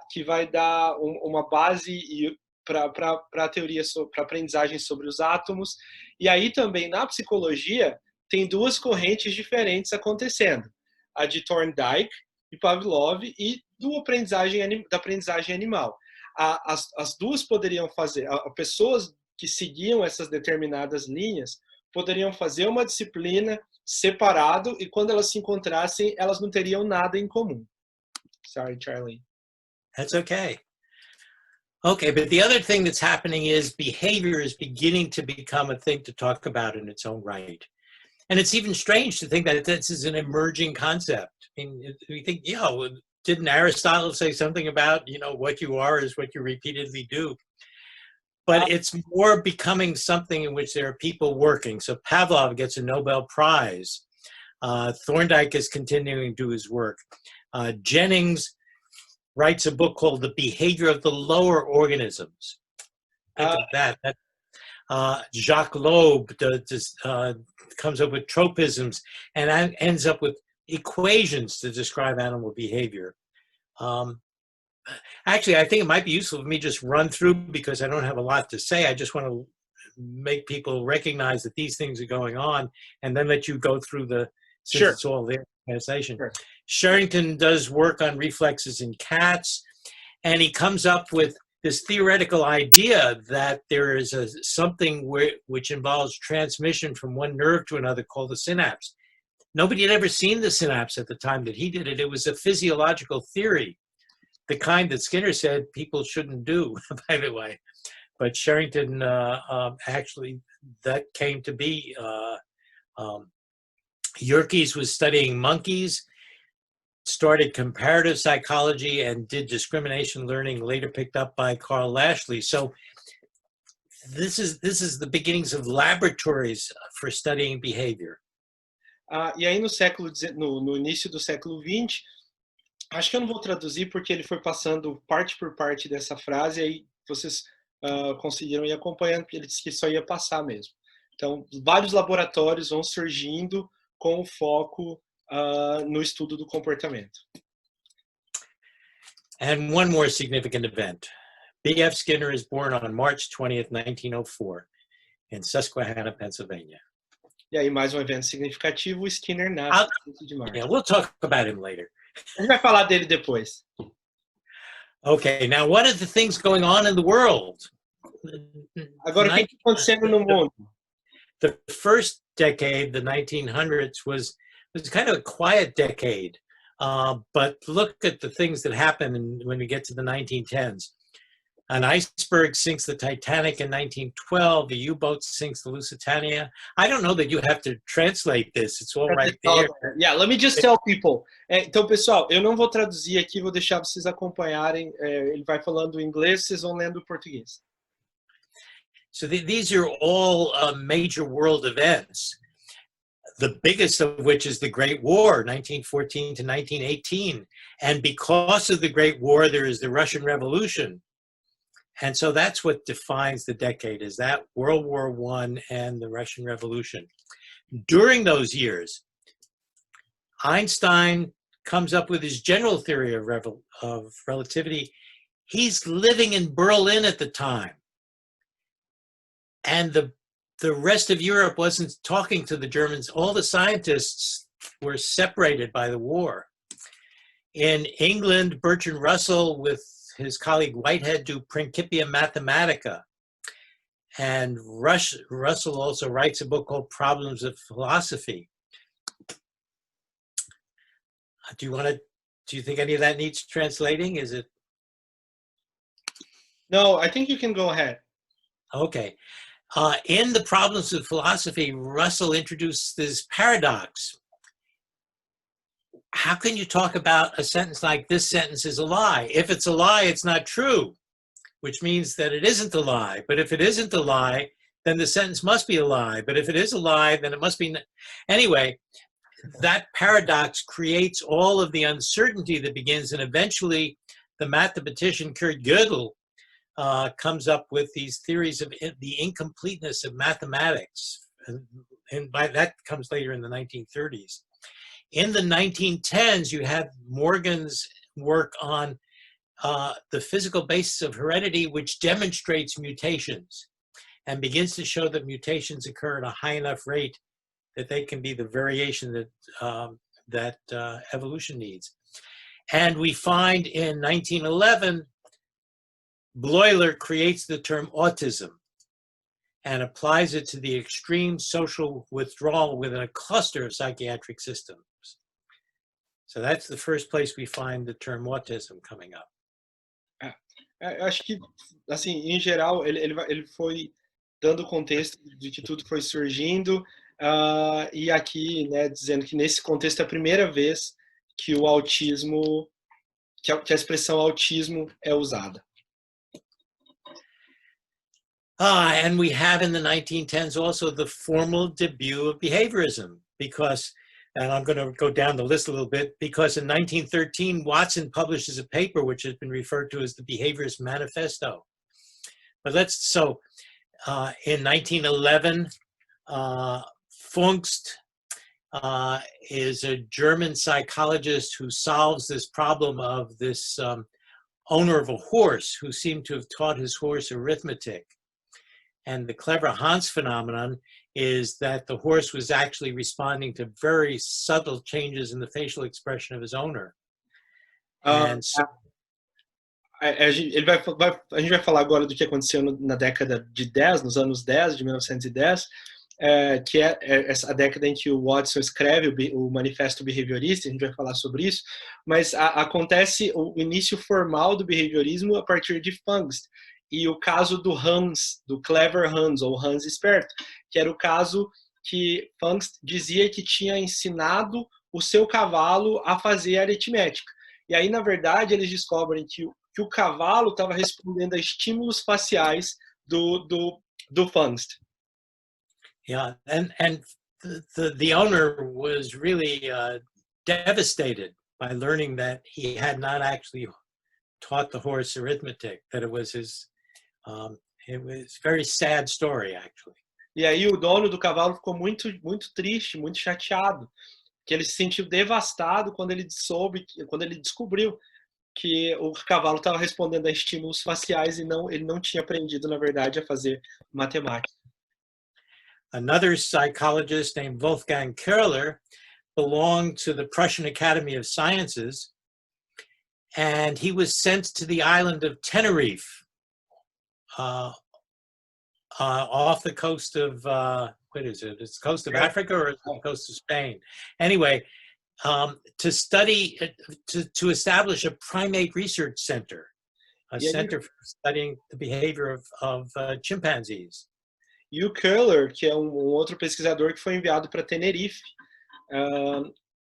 uma base para a teoria, para a aprendizagem sobre os átomos. E aí também, na psicologia, tem duas correntes diferentes acontecendo. A de Thorndike e Pavlov e da aprendizagem animal. As duas poderiam fazer, pessoas que seguiam essas determinadas linhas poderiam fazer uma disciplina separado e quando elas se encontrassem, elas não teriam nada em comum. Sorry, Charlie. That's okay. Okay, but the other thing that's happening is behavior is beginning to become a thing to talk about in its own right. And it's even strange to think that this is an emerging concept. I mean, we think, didn't Aristotle say something about, what you are is what you repeatedly do? But it's more becoming something in which there are people working. So Pavlov gets a Nobel Prize. Thorndike is continuing to do his work. Jennings writes a book called The Behavior of the Lower Organisms. Think of that. Jacques Loeb comes up with tropisms and ends up with equations to describe animal behavior. Actually, I think it might be useful for me just run through because I don't have a lot to say. I just want to make people recognize that these things are going on and then let you go through since it's all there, translation. Sure. Sherrington does work on reflexes in cats, and he comes up with this theoretical idea that there is something which involves transmission from one nerve to another called the synapse. Nobody had ever seen the synapse at the time that he did it. It was a physiological theory, the kind that Skinner said people shouldn't do, by the way. But Sherrington actually, that came to be. Yerkes was studying monkeys, started comparative psychology and did discrimination learning, later picked up by Carl Lashley. So this is the beginnings of laboratories for studying behavior. E aí no início do século XX, acho que eu não vou traduzir porque ele foi passando parte por parte dessa frase, aí vocês conseguiram ir acompanhando, porque ele disse que só ia passar mesmo. Então, vários laboratórios vão surgindo com foco no estudo do comportamento. And one more significant event. B.F. Skinner is born on March 20th, 1904, in Susquehanna, Pennsylvania. E aí, mais um evento significativo, o Skinner nasce no 20 de março. Yeah, we'll talk about him later. A gente vai falar dele depois. Okay, now what are the things going on in the world? Agora, o que está acontecendo no mundo? The first decade, the 1900s, was kind of a quiet decade. But look at the things that happen when we get to the 1910s. An iceberg sinks the Titanic in 1912. The U-boat sinks the Lusitania. I don't know that you have to translate this. It's all right there. Yeah, let me just tell people. Então, pessoal, eu não vou traduzir aqui, vou deixar vocês acompanharem. Ele vai falando em inglês, vocês vão lendo em português. So these are all major world events. The biggest of which is the Great War, 1914 to 1918. And because of the Great War, there is the Russian Revolution. And so that's what defines the decade, is that World War I and the Russian Revolution. during those years, Einstein comes up with his general theory of relativity. He's living in Berlin at the time. And the rest of Europe wasn't talking to the Germans. All the scientists were separated by the war. In England, Bertrand Russell with his colleague Whitehead do Principia Mathematica. And Russell also writes a book called Problems of Philosophy. Do you think any of that needs translating? Is it? No, I think you can go ahead. Okay. In the Problems of Philosophy, Russell introduced this paradox. How can you talk about a sentence like this sentence is a lie? If it's a lie, it's not true, which means that it isn't a lie. But if it isn't a lie, then the sentence must be a lie. But if it is a lie, then it must be. Anyway, that paradox creates all of the uncertainty that begins, and eventually the mathematician Kurt Gödel comes up with these theories of the incompleteness of mathematics. And by that comes later in the 1930s. In the 1910s, you have Morgan's work on the physical basis of heredity, which demonstrates mutations and begins to show that mutations occur at a high enough rate that they can be the variation that evolution needs. And we find in 1911, Bleuler creates the term autism and applies it to the extreme social withdrawal within a cluster of psychiatric systems. So that's the first place we find the term autism coming up. Acho que, assim, em geral, ele foi dando contexto de que tudo foi surgindo, e aqui, né, dizendo que nesse contexto é a primeira vez que o autismo, que a expressão autismo é usada. And we have in the 1910s also the formal debut of behaviorism, because, and I'm going to go down the list a little bit, because in 1913, Watson publishes a paper which has been referred to as the Behaviors Manifesto. But in 1911, Pfungst is a German psychologist who solves this problem of this owner of a horse who seemed to have taught his horse arithmetic. And the clever Hans phenomenon is that the horse was actually responding to very subtle changes in the facial expression of his owner. And so, a gente vai falar agora do que aconteceu na década de 10, nos anos 10, de 1910, que é a década em que o Watson escreve o Manifesto Behaviorista, a gente vai falar sobre isso, mas acontece o início formal do behaviorismo a partir de Pfungst. E o caso do Hans, do Clever Hans, ou Hans Esperto, que era o caso que Pfungst dizia que tinha ensinado o seu cavalo a fazer aritmética. E aí, na verdade, eles descobrem que o cavalo estava respondendo a estímulos faciais do Pfungst. Yeah, and the owner was really devastated by learning that he had not actually taught the horse arithmetic, that it was his. It was a very sad story, actually. E aí o dono do cavalo ficou muito triste, muito chateado, que ele se sentiu devastado quando ele descobriu que o cavalo estava respondendo a estímulos faciais e ele não tinha aprendido, na verdade, a fazer matemática. Another psychologist named Wolfgang Köhler belonged to the Prussian Academy of Sciences, and he was sent to the island of Tenerife, off the coast of, what is it? It's the coast of Africa or the coast of Spain? Anyway, to study, to establish a primate research center, center for studying the behavior of chimpanzees. E o Köhler, que é outro pesquisador que foi enviado para Tenerife,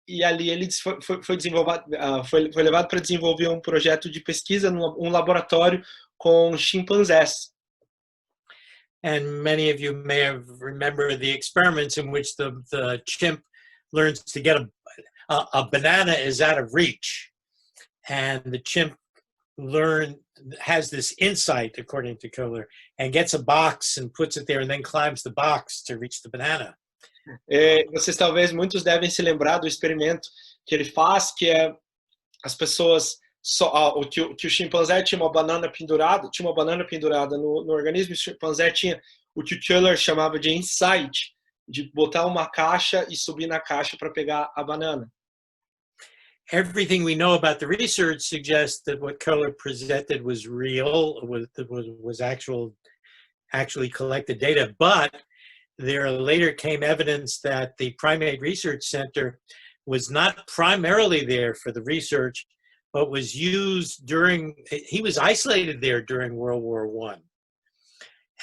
e ali ele foi levado para desenvolver um projeto de pesquisa num laboratório com chimpanzés. And many of you may have remembered the experiments in which the chimp learns to get a banana is out of reach, and the chimp has this insight, according to Köhler, and gets a box and puts it there and then climbs the box to reach the banana. Vocês talvez muitos devem se lembrar do experimento que ele faz, que é as pessoas que o chimpanzé tinha uma banana pendurada, no organismo, e o chimpanzé tinha o que o Keller chamava de insight, de botar uma caixa e subir na caixa para pegar a banana. Everything we know about the research suggests that what Keller presented was real, was actually collected data, but there later came evidence that the Primate Research Center was not primarily there for the research, but was used he was isolated there during World War I.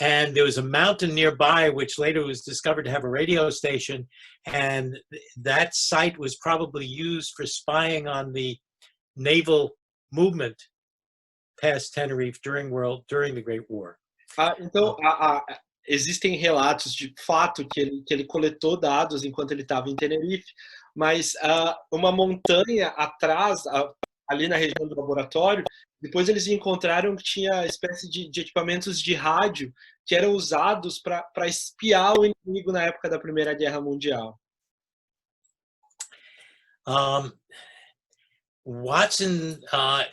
And there was a mountain nearby, which later was discovered to have a radio station. And that site was probably used for spying on the naval movement past Tenerife during the Great War. Então, existem relatos de fato que ele coletou dados enquanto ele estava em Tenerife, mas uma montanha atrás, ali na região do laboratório, depois eles encontraram que tinha espécie de equipamentos de rádio que eram usados para espiar o inimigo na época da Primeira Guerra Mundial. Watson,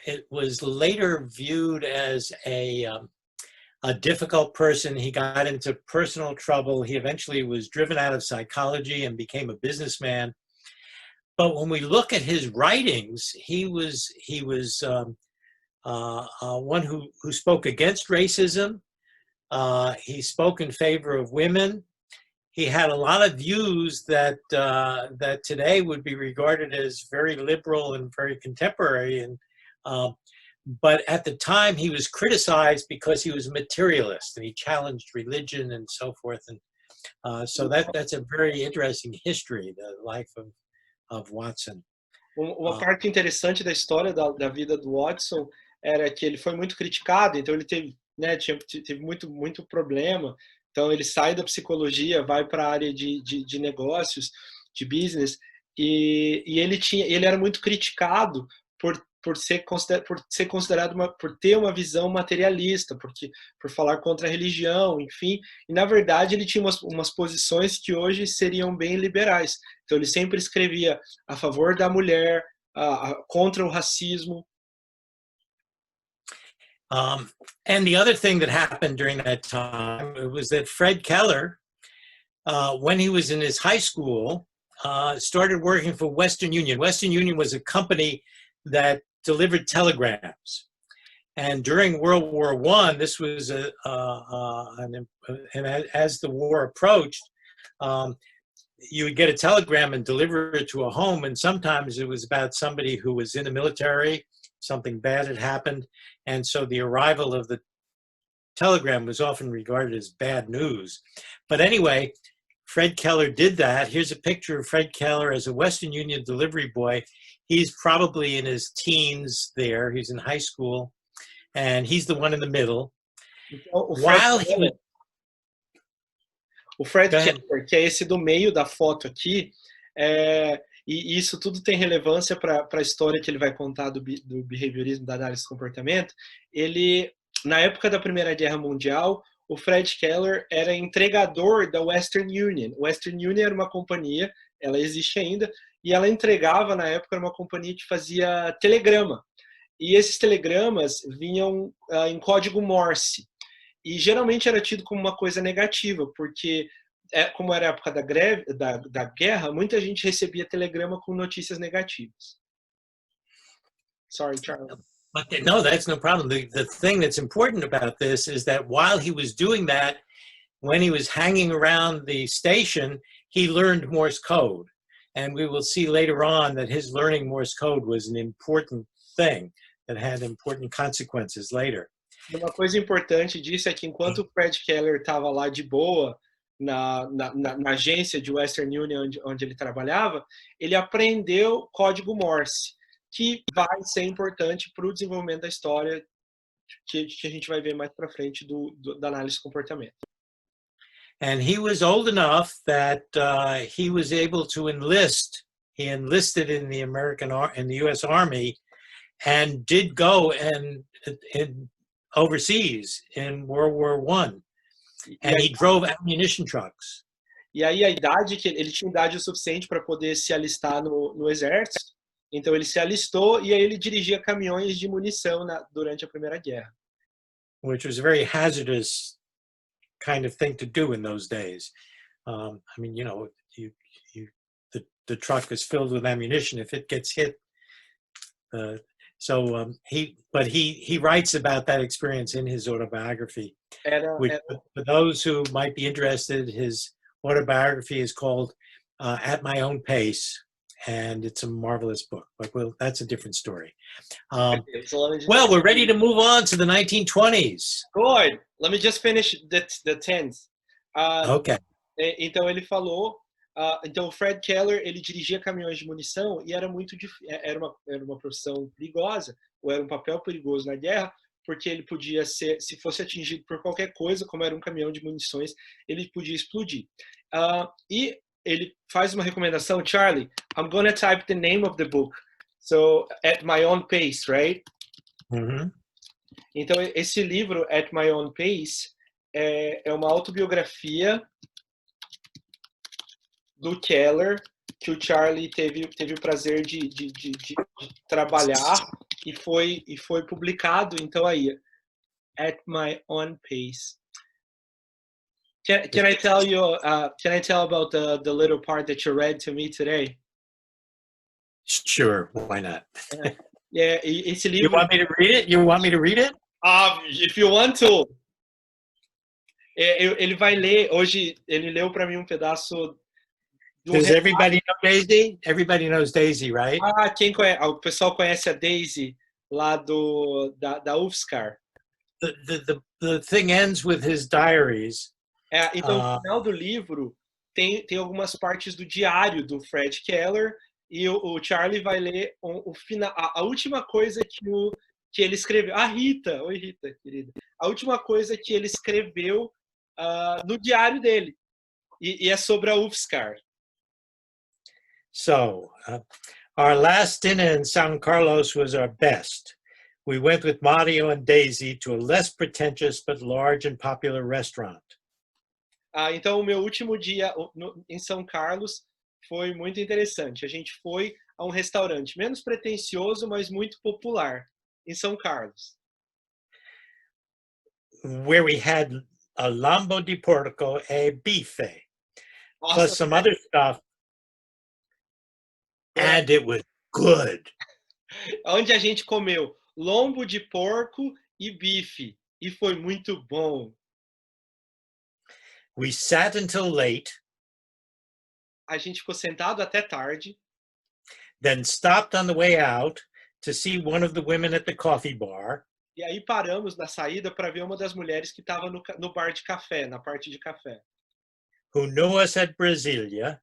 it was later viewed as a difficult person. He got into personal trouble. He eventually was driven out of psychology and became a businessman. But when we look at his writings, he was one who spoke against racism. He spoke in favor of women. He had a lot of views that today would be regarded as very liberal and very contemporary. And but at the time, he was criticized because he was a materialist and he challenged religion and so forth. And so that's a very interesting history, the life of Watson. Uma parte interessante da história da vida do Watson era que ele foi muito criticado, então ele teve muito problema. Então ele sai da psicologia, vai para a área de negócios, de business, e ele era muito criticado por ser considerado por ter uma visão materialista, por falar contra a religião, enfim. E na verdade ele tinha umas posições que hoje seriam bem liberais. Então ele sempre escrevia a favor da mulher, contra o racismo. And the other thing that happened during that time was that Fred Keller, when he was in his high school, started working for Western Union. Western Union was a company that delivered telegrams. And during World War I, this was and as the war approached, you would get a telegram and deliver it to a home, and sometimes it was about somebody who was in the military, something bad had happened, and so the arrival of the telegram was often regarded as bad news. But anyway, Fred Keller did that. Here's a picture of Fred Keller as a Western Union delivery boy. He's probably in his teens there. He's in high school, and he's the one in the middle. O Fred Keller, que é esse do meio da foto aqui, e isso tudo tem relevância para a história que ele vai contar do behaviorismo, da análise do comportamento. Ele, na época da Primeira Guerra Mundial, o Fred Keller era entregador da Western Union. Western Union era uma companhia, ela existe ainda, e ela entregava, na época, era uma companhia que fazia telegrama. E esses telegramas vinham em código Morse. E geralmente era tido como uma coisa negativa, porque como era a época da guerra, muita gente recebia telegrama com notícias negativas. Sorry, Charles. But no, that's no problem. The thing that's important about this is that while he was doing that, when he was hanging around the station, he learned Morse code. And we will see later on that his learning Morse code was an important thing that had important consequences later. Uma coisa importante disso é que enquanto o Fred Keller estava lá de boa, na agência de Western Union onde ele trabalhava, ele aprendeu código Morse, que vai ser importante para o desenvolvimento da história que a gente vai ver mais para frente da análise de comportamento. And he was old enough that he was able to enlist. He enlisted in the U.S. Army, and did go and overseas in World War I. And he drove ammunition trucks. E aí a idade que ele tinha idade o suficiente para poder se alistar no exército. Então ele se alistou e aí ele dirigia caminhões de munição durante a Primeira Guerra. Which was a very hazardous kind of thing to do in those days. I mean, you know, the truck is filled with ammunition. If it gets hit, he writes about that experience in his autobiography. Which, for those who might be interested, his autobiography is called At My Own Pace, and it's a marvelous book. But that's a different story. Well, we're ready to move on to the 1920s. Good. Let me just finish the tense. Okay. Então ele falou, então o Fred Keller, ele dirigia caminhões de munição e era muito era uma profissão perigosa, ou era um papel perigoso na guerra, porque ele podia ser, se fosse atingido por qualquer coisa, como era um caminhão de munições, ele podia explodir. E ele faz uma recomendação, Charlie, I'm gonna type the name of the book, so At My Own Pace, right? Mm-hmm. Então esse livro, At My Own Pace, é uma autobiografia do Keller, que o Charlie teve o prazer de trabalhar e foi publicado. Então aí, At My Own Pace. Can I tell you? Can I tell about the little part that you read to me today? Sure, why not? Yeah, esse livro. You want me to read it? You want me to read it? If you want to. Ele vai ler hoje. Ele leu para mim um pedaço. Does everybody know Daisy? Everybody knows Daisy, right? Quem conhece? O pessoal conhece a Daisy lá da UFSCar. The thing ends with his diaries. Então, no final do livro tem algumas partes do diário do Fred Keller e o Charlie vai ler o final, a última coisa que ele escreveu. Rita, oi Rita, querida. A última coisa que ele escreveu no diário dele e é sobre a UFSCar. So, our last dinner in San Carlos was our best. We went with Mario and Daisy to a less pretentious but large and popular restaurant. Então, o meu último dia em São Carlos foi muito interessante. A gente foi a um restaurante menos pretensioso, mas muito popular, em São Carlos. Where we had a lambo di porco e bife, plus some other stuff. And it was good. Onde a gente comeu lombo de porco e bife. E foi muito bom. We sat until late. A gente ficou sentado até tarde. Then stopped on the way out to see one of the women at the coffee bar. E aí paramos na saída para ver uma das mulheres que estava no bar de café, na parte de café. Who knew us at Brasília.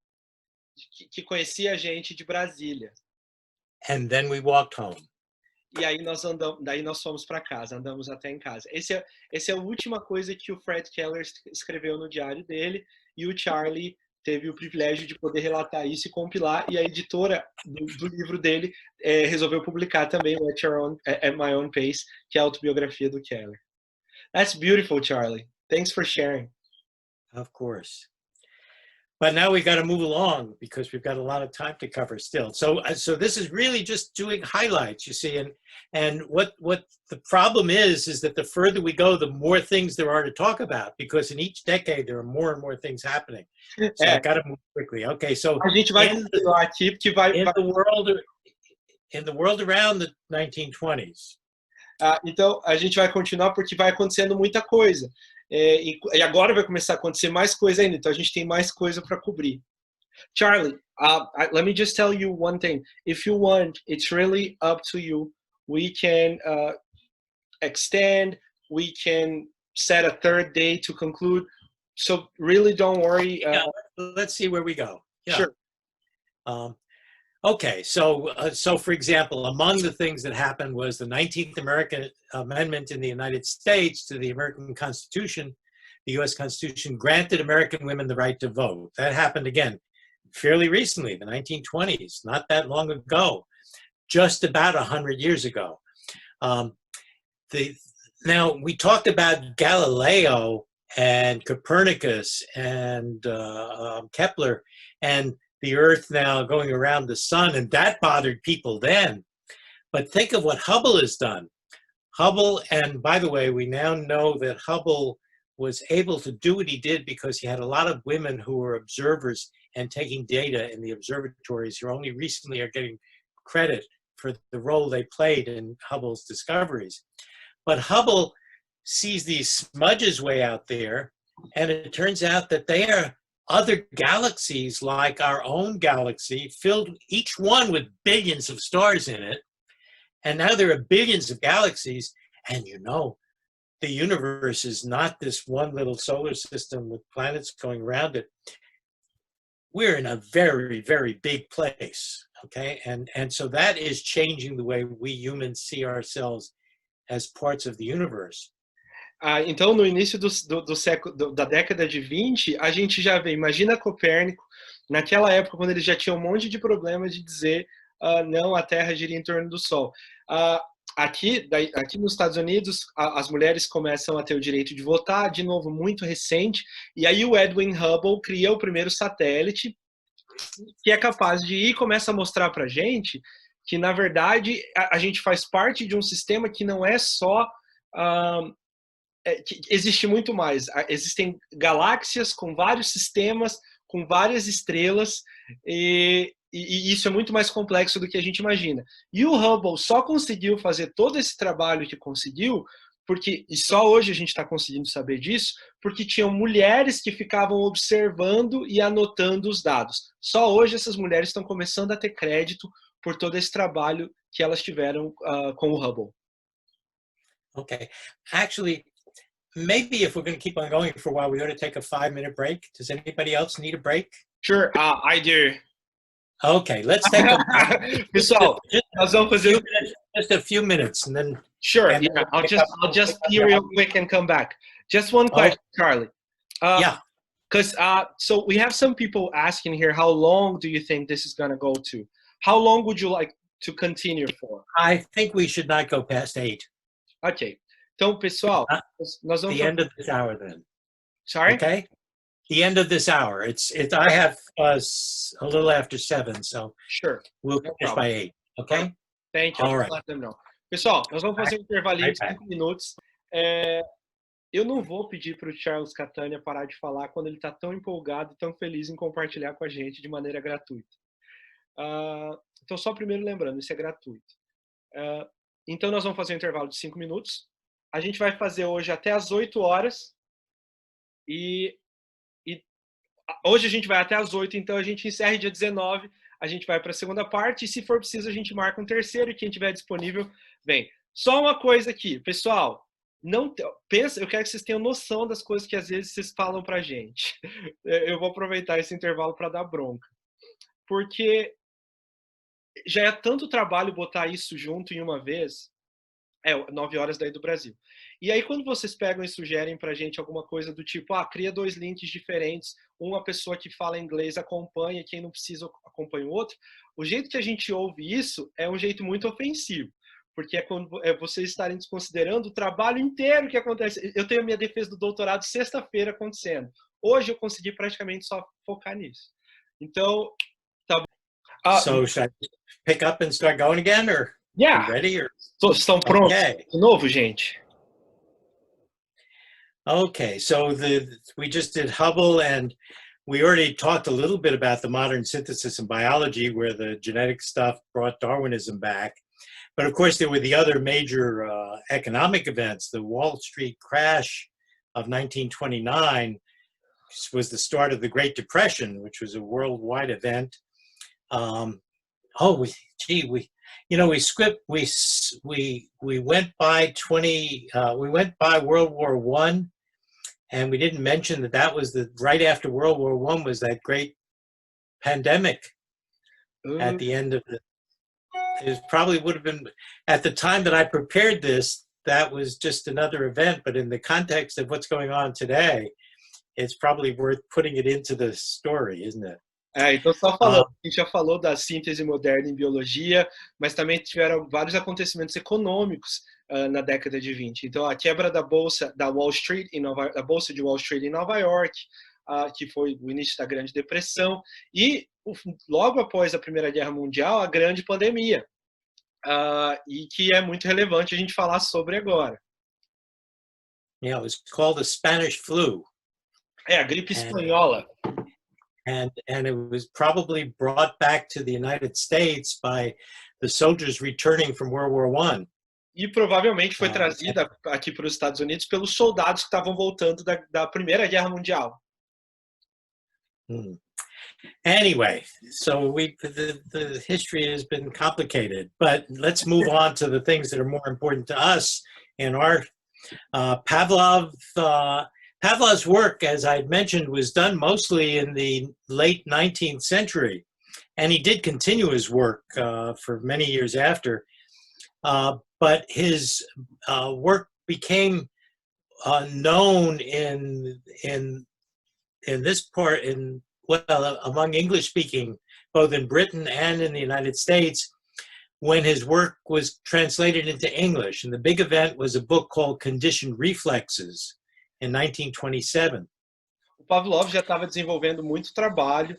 Que conhecia a gente de Brasília. And then we walked home. E aí daí nós fomos para casa, andamos até em casa. Essa é a última coisa que o Fred Keller escreveu no diário dele, e o Charlie teve o privilégio de poder relatar isso e compilar, e a editora do livro dele resolveu publicar também o At My Own Pace, que é a autobiografia do Keller. That's beautiful, Charlie. Thanks for sharing. Of course. But now we've got to move along because we've got a lot of time to cover still. So this is really just doing highlights, you see, and what the problem is that the further we go, the more things there are to talk about, because in each decade there are more and more things happening. So I got to move quickly. Okay, so a gente vai continuar aqui porque vai in the world around the 1920s. Então a gente vai continuar porque vai acontecendo muita coisa. E agora vai começar a acontecer mais coisa ainda, então a gente tem mais coisa para cobrir. Charlie, let me just tell you one thing. If you want, it's really up to you. We can extend, we can set a third day to conclude. So really don't worry. Let's see where we go. Yeah. Sure. Okay, so for example, among the things that happened was the 19th American Amendment in the United States to the American Constitution. The U.S. Constitution granted American women the right to vote. That happened again fairly recently, the 1920s, not that long ago, just about 100 years ago. Now, we talked about Galileo and Copernicus and Kepler and the Earth now going around the sun, and that bothered people then. But think of what Hubble has done. Hubble, and by the way, we now know that Hubble was able to do what he did because he had a lot of women who were observers and taking data in the observatories who only recently are getting credit for the role they played in Hubble's discoveries. But Hubble sees these smudges way out there, and it turns out that they are other galaxies like our own galaxy, filled each one with billions of stars in it. And now there are billions of galaxies, and you know, the universe is not this one little solar system with planets going around it. We're in a very, very big place, okay? And so that is changing the way we humans see ourselves as parts of the universe. Então, no início da década de 20, a gente já vê, imagina Copérnico, naquela época, quando ele já tinha um monte de problemas de dizer não, a Terra gira em torno do Sol. Aqui nos Estados Unidos, as mulheres começam a ter o direito de votar, de novo, muito recente, e aí o Edwin Hubble cria o primeiro satélite que é capaz de ir e começa a mostrar para a gente que, na verdade, a gente faz parte de um sistema que não é só... que existe muito mais. Existem galáxias com vários sistemas, com várias estrelas, e isso é muito mais complexo do que a gente imagina. E o Hubble só conseguiu fazer todo esse trabalho que conseguiu, e só hoje a gente está conseguindo saber disso, porque tinham mulheres que ficavam observando e anotando os dados. Só hoje essas mulheres estão começando a ter crédito por todo esse trabalho que elas tiveram com o Hubble. Okay. Actually, maybe if we're going to keep on going for a while, we ought to take a 5-minute break. Does anybody else need a break? Sure, I do. Okay, let's take a Pessoal, nós vamos fazer just a few minutes and then sure, yeah, I'll just pee real quick and come back. Just one question, Charlie. Yeah. Because so we have some people asking here, how long do you think this is going to go to? How long would you like to continue for? I think we should not go past 8. Okay. Então, pessoal, nós vamos... The end of this hour then. Sorry? Okay? The end of this hour. I have a little after 7, so sure. We'll finish by 8. Okay? Thank you. All right. Let them know. Pessoal, nós vamos fazer um intervalinho de 5 minutos. Eu não vou pedir para o Charles Catania parar de falar quando ele está tão empolgado, tão feliz em compartilhar com a gente de maneira gratuita. Então, só primeiro lembrando, isso é gratuito. Então, nós vamos fazer um intervalo de 5 minutos. A gente vai fazer hoje até às 8 horas. E hoje a gente vai até às 8, então a gente encerra dia 19. A gente vai para a segunda parte. E se for preciso, a gente marca um terceiro. E quem tiver disponível, vem. Só uma coisa aqui, pessoal. Eu quero que vocês tenham noção das coisas que às vezes vocês falam pra gente. Eu vou aproveitar esse intervalo para dar bronca. Porque já é tanto trabalho botar isso junto em uma vez. 9 horas daí do Brasil. E aí, quando vocês pegam e sugerem pra gente alguma coisa do tipo, cria 2 links diferentes, uma pessoa que fala inglês acompanha, quem não precisa acompanha o outro, o jeito que a gente ouve isso é um jeito muito ofensivo, porque é quando vocês estarem desconsiderando o trabalho inteiro que acontece. Eu tenho a minha defesa do doutorado sexta-feira acontecendo. Hoje eu consegui praticamente só focar nisso. Então, tá bom. So, should I pick up and start going again, or yeah. ready? Or? Estão prontos? Okay. De novo, gente? Okay, so we just did Hubble, and we already talked a little bit about the modern synthesis in biology, where the genetic stuff brought Darwinism back. But of course, there were the other major economic events. The Wall Street crash of 1929 was the start of the Great Depression, which was a worldwide event. We went by World War I, and we didn't mention that was right after World War I was that great pandemic. At the end of it probably would have been, at the time that I prepared this, that was just another event, but in the context of what's going on today, it's probably worth putting it into the story, isn't it? Então, só falando, a gente já falou da síntese moderna em biologia, mas também tiveram vários acontecimentos econômicos na década de 20. Então, a quebra da bolsa da Wall Street da bolsa de Wall Street em Nova York, que foi o início da Grande Depressão, e logo após a Primeira Guerra Mundial, a grande pandemia, e que é muito relevante a gente falar sobre agora. Yeah, it was called the Spanish flu. A gripe espanhola. And it was probably brought back to the United States by the soldiers returning from World War I. E provavelmente foi trazida aqui para os Estados Unidos pelos soldados que estavam voltando da Primeira Guerra Mundial. Anyway, so the history has been complicated, but let's move on to the things that are more important to us in our Pavlov's work, as I mentioned, was done mostly in the late 19th century, and he did continue his work for many years after. But his work became known in this part, among English-speaking, both in Britain and in the United States, when his work was translated into English. And the big event was a book called Conditioned Reflexes in 1927. O Pavlov já estava desenvolvendo muito trabalho,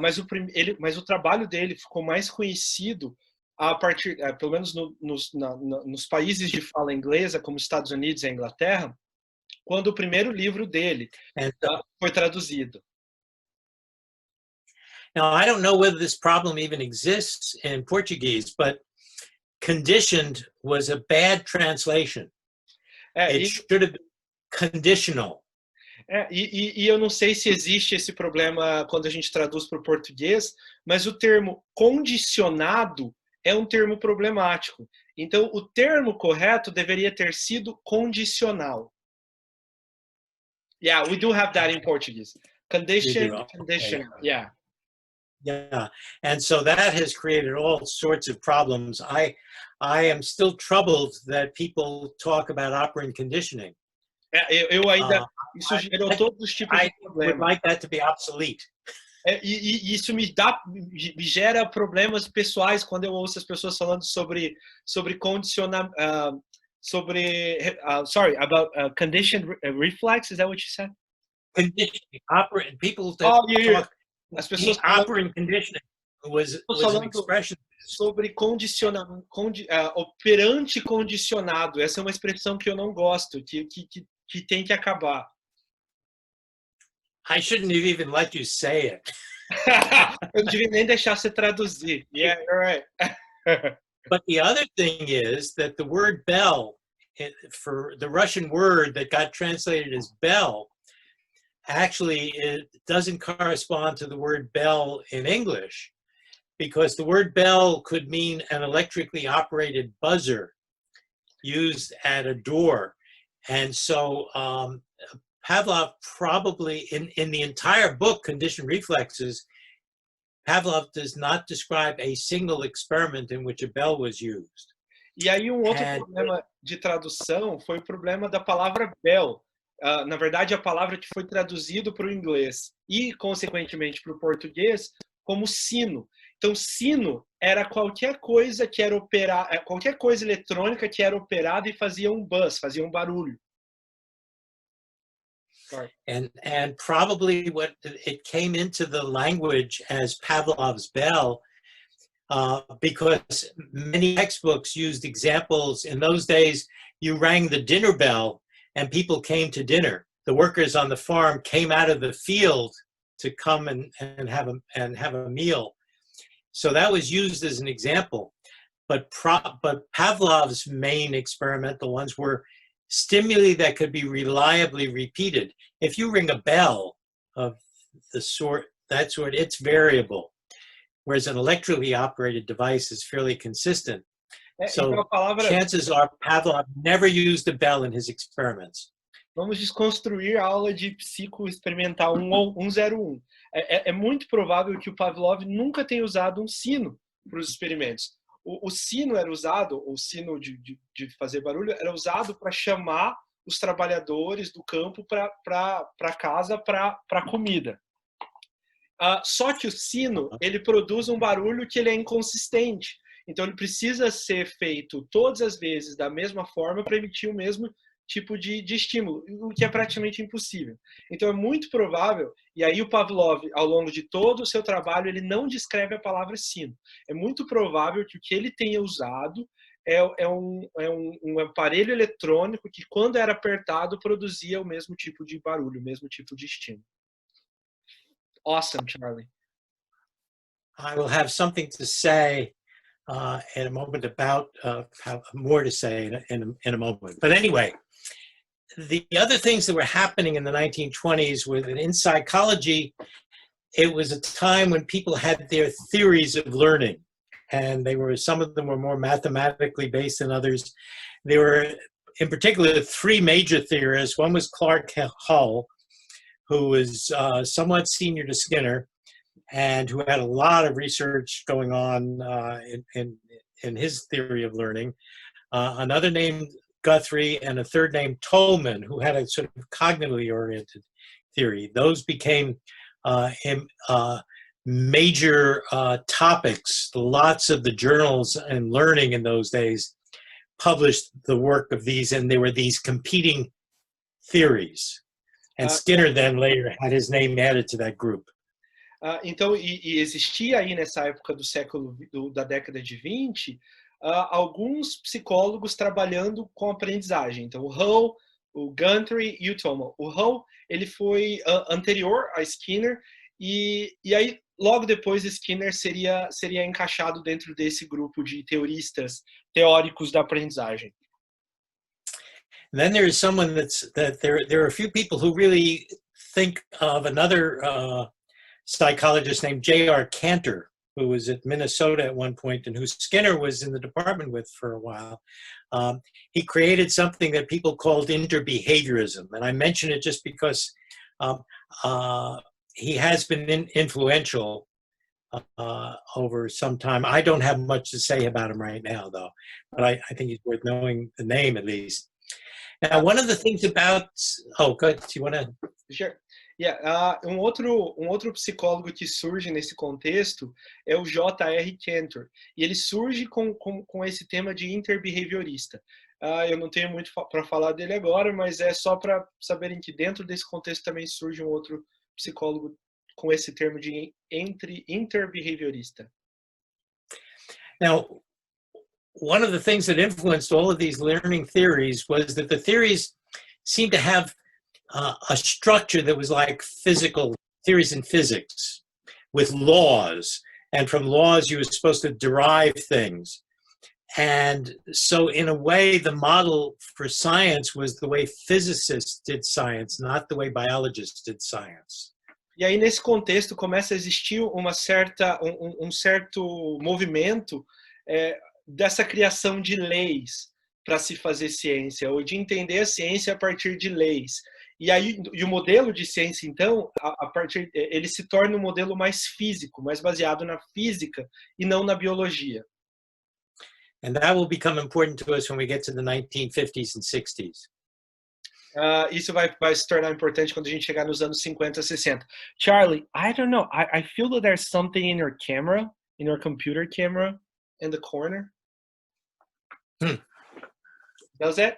mas o trabalho dele ficou mais conhecido a partir, pelo menos nos países de fala inglesa, como Estados Unidos e a Inglaterra, quando o primeiro livro dele foi traduzido. Now, I don't know whether this problem even exists in Portuguese, but conditioned was a bad translation. It should have been conditional. E eu não sei se existe esse problema quando a gente traduz para o português, mas o termo condicionado é um termo problemático. Então, o termo correto deveria ter sido condicional. Yeah, we do have that in Portuguese. Condition, conditional, yeah. Yeah, and so that has created all sorts of problems. I am still troubled that people talk about operant conditioning. Eu ainda, isso gerou todos os tipos de problemas. I would like that to be obsolete. E isso me gera problemas pessoais quando eu ouço as pessoas falando sobre condicionamento, about conditioned reflex. Is that what you said? Conditioning, operant, people that talk. As pessoas operant conditioning was an expression. Sobre condicionamento, operante condicionado. Essa é uma expressão que eu não gosto, que tem que acabar. I shouldn't have even let you say it. Eu não devia nem deixar você traduzir. Yeah, you're right. But the other thing is that the word bell, for the Russian word that got translated as bell, actually it doesn't correspond to the word bell in English, because the word bell could mean an electrically operated buzzer used at a door. And so Pavlov probably, in the entire book, Conditioned Reflexes, Pavlov does not describe a single experiment in which a bell was used. E aí outro problema de tradução foi o problema da palavra bell. Na verdade, a palavra que foi traduzido para o inglês e, consequentemente, para o português como sino. Então, sino era qualquer coisa que era qualquer coisa eletrônica que era operada e fazia um buzz, fazia um barulho. And probably what it came into the language as Pavlov's bell, because many textbooks used examples. In those days, you rang the dinner bell and people came to dinner. The workers on the farm came out of the field to come and have a meal. So that was used as an example. But Pavlov's main experimental ones were stimuli that could be reliably repeated. If you ring a bell of that sort, it's variable, whereas an electrically operated device is fairly consistent. So chances are Pavlov never used a bell in his experiments. Vamos desconstruir a aula de psicoexperimental 101. É muito provável que o Pavlov nunca tenha usado um sino para os experimentos. O sino era usado, o sino de fazer barulho, era usado para chamar os trabalhadores do campo para casa, para comida. Só que o sino, ele produz um barulho que ele é inconsistente. Então, ele precisa ser feito todas as vezes da mesma forma para emitir o mesmo tipo de estímulo, o que é praticamente impossível. Então, é muito provável, e aí o Pavlov, ao longo de todo o seu trabalho, ele não descreve a palavra sino. É muito provável que o que ele tenha usado é um aparelho eletrônico que, quando era apertado, produzia o mesmo tipo de barulho, o mesmo tipo de estímulo. Awesome, Charlie. I will have something to say in a moment about have more to say in a moment. But anyway, the other things that were happening in the 1920s were that in psychology, it was a time when people had their theories of learning, and some of them were more mathematically based than others. There were, in particular, three major theorists. One was Clark Hull, who was somewhat senior to Skinner, and who had a lot of research going on in his theory of learning. Another named Guthrie, and a third named Tolman, who had a sort of cognitively oriented theory. Those became major topics. Lots of the journals and learning in those days published the work of these, and there were these competing theories. And Skinner then later had his name added to that group. Então, existia aí nessa época da década de 20, alguns psicólogos trabalhando com aprendizagem. Então, o Hull, o Guthrie e o Tolman. O Hull, ele foi anterior a Skinner, e aí, logo depois, Skinner seria encaixado dentro desse grupo de teóricos da aprendizagem. Then there is someone that there are a few people who really think of another psychologist named J.R. Cantor, who was at Minnesota at one point and who Skinner was in the department with for a while. He created something that people called interbehaviorism. And I mention it just because he has been influential over some time. I don't have much to say about him right now, though, but I think he's worth knowing the name at least. Now, one of the things about... Oh, good. Do you want to... Sure. Yeah. Outro psicólogo que surge nesse contexto é o J.R. Cantor. E ele surge com esse tema de interbehaviorista. Eu não tenho muito para falar dele agora, mas é só para saberem que dentro desse contexto também surge um outro psicólogo com esse termo de interbehaviorista. Now, one of the things that influenced all of these learning theories was that the theories seemed to have a structure that was like physical theories in physics with laws. And from laws, you were supposed to derive things. And so in a way, the model for science was the way physicists did science, not the way biologists did science. E aí, nesse contexto, começa a existir um certo movimento dessa criação de leis para se fazer ciência, ou de entender a ciência a partir de leis. E aí, o modelo de ciência, então, ele se torna um modelo mais físico, mais baseado na física e não na biologia. And that will become important to us when we get to the 1950s and 60s. Isso vai se tornar importante quando a gente chegar nos anos 50, 60. Charlie, I don't know. I feel that there's something in your camera, in your computer camera, in the corner. Does it?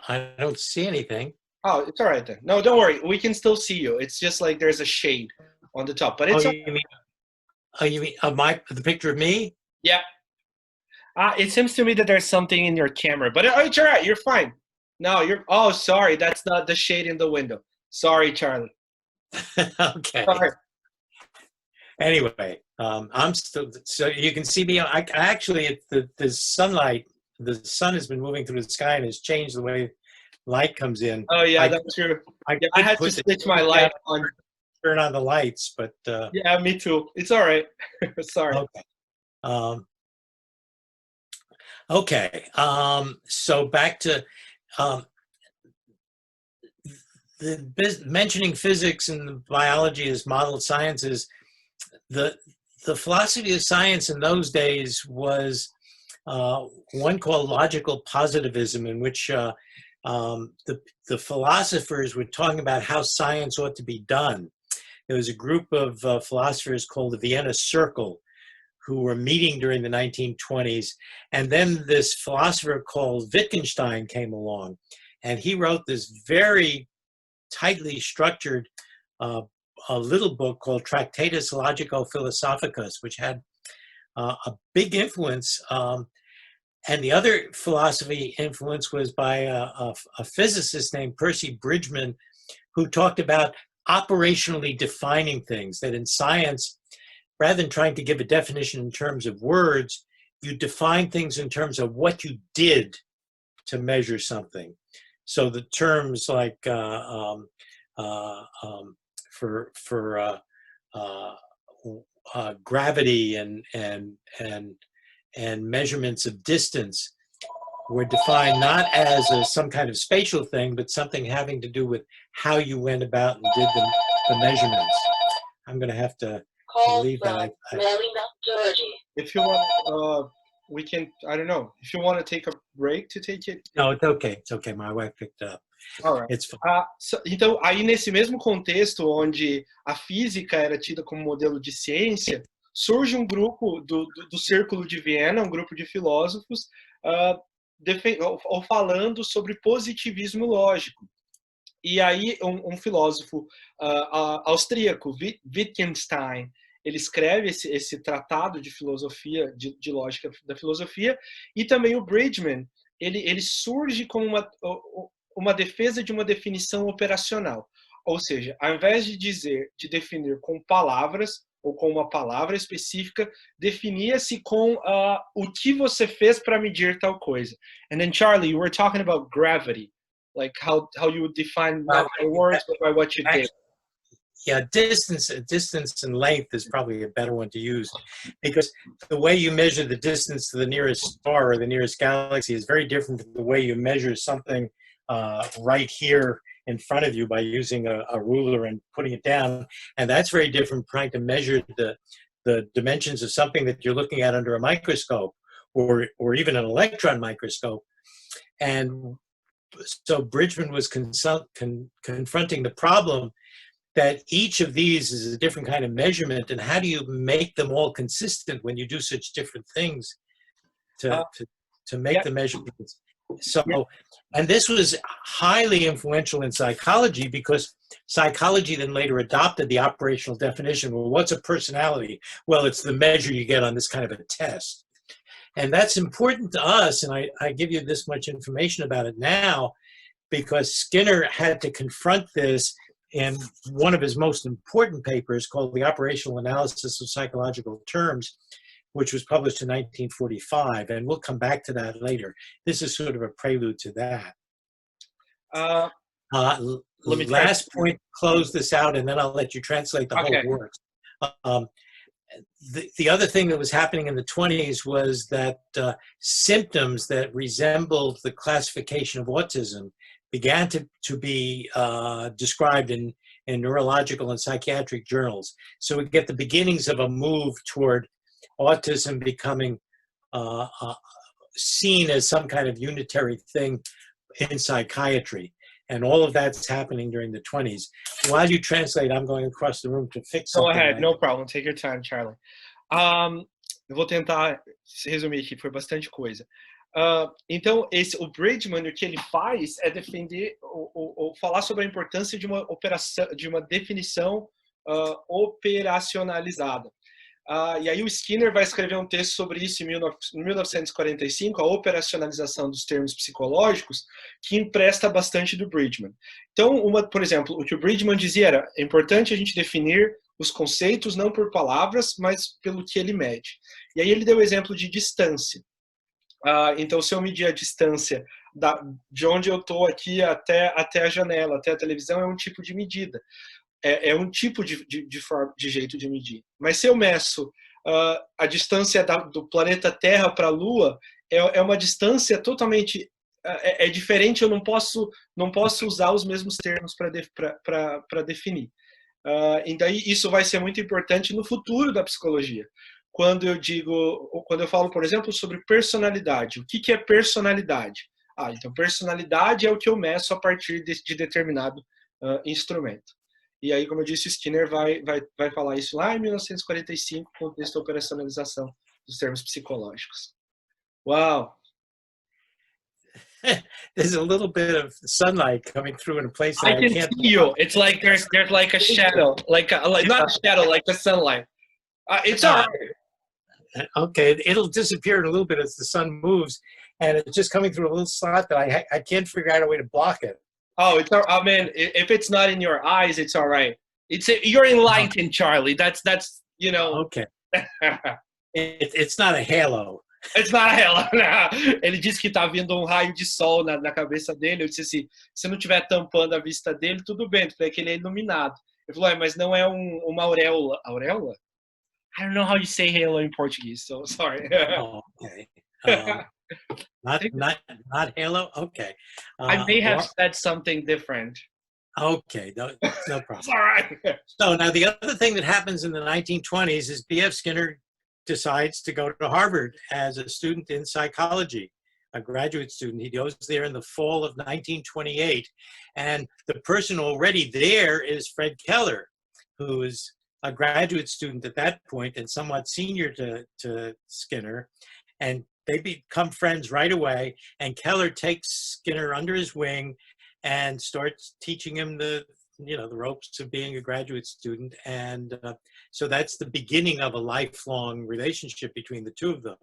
I don't see anything. Oh, it's all right then. No, don't worry. We can still see you. It's just like there's a shade on the top, but it's. You mean the picture of me? Yeah. It seems to me that there's something in your camera, but it's all right. You're fine. No, you're. Oh, sorry. That's not the shade in the window. Sorry, Charlie. Okay. Sorry. Anyway, I'm still. So you can see me. I actually, the sunlight. The sun has been moving through the sky and has changed the way light comes in. Oh yeah, that's true. I had to switch my light on. Turn on the lights, but yeah, me too. It's all right. Sorry. Okay. Okay. So back to mentioning physics and biology as modeled sciences. The philosophy of science in those days was one called logical positivism, in which the philosophers were talking about how science ought to be done. There was a group of philosophers called the Vienna Circle who were meeting during the 1920s. And then this philosopher called Wittgenstein came along, and he wrote this very tightly structured a little book called Tractatus Logico-Philosophicus, which had a big influence. And the other philosophy influence was by a physicist named Percy Bridgman, who talked about operationally defining things, that in science, rather than trying to give a definition in terms of words, you define things in terms of what you did to measure something. So the terms like for gravity and measurements of distance were defined not as some kind of spatial thing, but something having to do with how you went about and did the measurements. I'm going to have to leave that. If you want, we can, I don't know, if you want to take a break to take it. No, it's okay. It's okay. My wife picked it up. All right. It's fine. Então, aí nesse mesmo contexto onde a física era tida como modelo de ciência, surge um grupo do Círculo de Viena, um grupo de filósofos, falando sobre positivismo lógico. E aí um filósofo austríaco, Wittgenstein, ele escreve esse tratado de filosofia, de lógica da filosofia, e também o Bridgman, ele surge como uma defesa de uma definição operacional. Ou seja, ao invés de definir com palavras, ou com uma palavra específica, definia-se com o que você fez para medir tal coisa. And then, Charlie, you were talking about gravity, like how you would define not by words, but by what you did. Yeah, distance and length is probably a better one to use, because the way you measure the distance to the nearest star or the nearest galaxy is very different from the way you measure something right here in front of you by using a ruler and putting it down. And that's very different from trying to measure the dimensions of something that you're looking at under a microscope or even an electron microscope. And so Bridgman was confronting the problem that each of these is a different kind of measurement, and how do you make them all consistent when you do such different things to make the measurements? So, and this was highly influential in psychology, because psychology then later adopted the operational definition. Well, what's a personality? Well, it's the measure you get on this kind of a test. And that's important to us, and I give you this much information about it now because Skinner had to confront this in one of his most important papers called The Operational Analysis of Psychological Terms, which was published in 1945, and we'll come back to that later. This is sort of a prelude to that. Let me last point, close this out, and then I'll let you translate the whole work. The other thing that was happening in the 20s was that symptoms that resembled the classification of autism began to be described in neurological and psychiatric journals. So we get the beginnings of a move toward autism becoming seen as some kind of unitary thing in psychiatry. And all of that's happening during the 20s. While you translate, I'm going across the room to fix something. Go ahead, no problem. Take your time, Charlie. Eu vou tentar resumir aqui, foi bastante coisa. Então, o Bridgman, o que ele faz é defender ou falar sobre a importância de uma definição operacionalizada. E aí o Skinner vai escrever um texto sobre isso em 1945, a operacionalização dos termos psicológicos, que empresta bastante do Bridgman. Então, por exemplo, o que o Bridgman dizia era: é importante a gente definir os conceitos não por palavras, mas pelo que ele mede. E aí ele deu o exemplo de distância. Então, se eu medir a distância de onde eu estou aqui até a janela, até a televisão, é um tipo de medida. É um tipo de jeito de medir. Mas se eu meço a distância do planeta Terra para a Lua, é uma distância totalmente diferente. Eu não posso usar os mesmos termos para definir. E daí isso vai ser muito importante no futuro da psicologia. Quando eu falo, por exemplo, sobre personalidade. O que é personalidade? Então personalidade é o que eu meço a partir de determinado instrumento. E aí, como eu disse, o Skinner vai falar isso lá em 1945, com o texto de operacionalização dos termos psicológicos. Uau! There's a little bit of sunlight coming through in a place that I can can't. see you. It's like there's like a shadow, not a shadow, like the sunlight. It's all right. Okay, it'll disappear in a little bit as the sun moves, and it's just coming through a little slot that I can't figure out a way to block it. Oh, it's all. I mean, if it's not in your eyes, it's all right. You're enlightened, Charlie. That's you know. Okay. It's not a halo. It's not a halo. Ele disse que tá vindo um raio de sol na cabeça dele. Eu disse assim, se não estiver tampando a vista dele, tudo bem, porque é que ele é iluminado. Ele falou, mas não é uma auréola. Auréola? I don't know how you say halo in Portuguese, so sorry. Oh, okay. Not halo. Okay. I may have said something different. Okay, no problem. It's all right. So now the other thing that happens in the 1920s is B.F. Skinner decides to go to Harvard as a student in psychology, a graduate student. He goes there in the fall of 1928. And the person already there is Fred Keller, who is a graduate student at that point and somewhat senior to Skinner. And they become friends right away. And Keller takes Skinner under his wing and starts teaching him the ropes of being a graduate student. And so that's the beginning of a lifelong relationship between the two of them.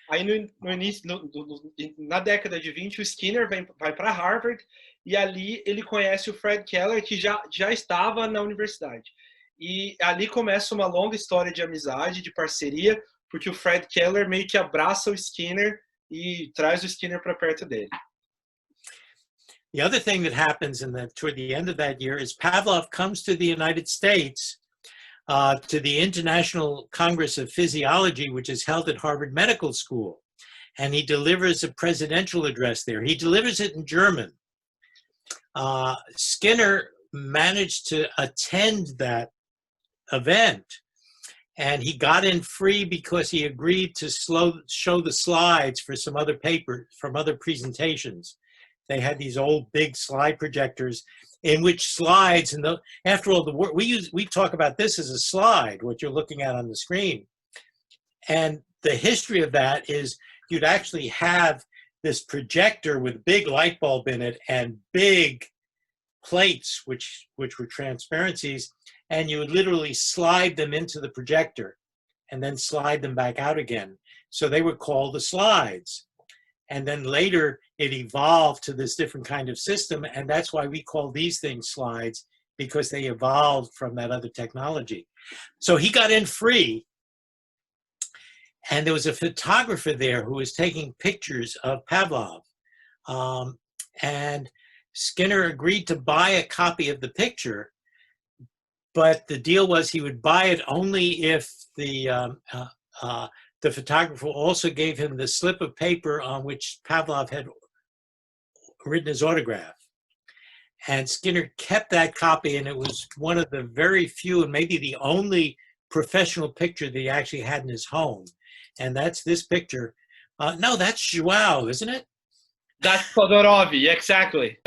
Aí no início, na década de 20, o Skinner vai para Harvard e ali ele conhece o Fred Keller, que já estava na universidade. E ali começa uma longa história de amizade, de parceria, porque o Fred Keller meio que abraça o Skinner e traz o Skinner para perto dele. The other thing that happens toward the end of that year is Pavlov comes to the United States to the International Congress of Physiology, which is held at Harvard Medical School. And he delivers a presidential address there. He delivers it in German. Skinner managed to attend that event. And he got in free because he agreed to show the slides for some other from other presentations. They had these old big slide projectors in which slides, and after all, we talk about this as a slide, what you're looking at on the screen. And the history of that is you'd actually have this projector with big light bulb in it and big plates, which were transparencies, and you would literally slide them into the projector and then slide them back out again. So they were called the slides. And then later it evolved to this different kind of system. And that's why we call these things slides, because they evolved from that other technology. So he got in free. And there was a photographer there who was taking pictures of Pavlov. And Skinner agreed to buy a copy of the picture. But the deal was he would buy it only if the photographer also gave him the slip of paper on which Pavlov had written his autograph. And Skinner kept that copy, and it was one of the very few and maybe the only professional picture that he actually had in his home. And that's this picture. No, that's João, isn't it? That's Todorov, exactly.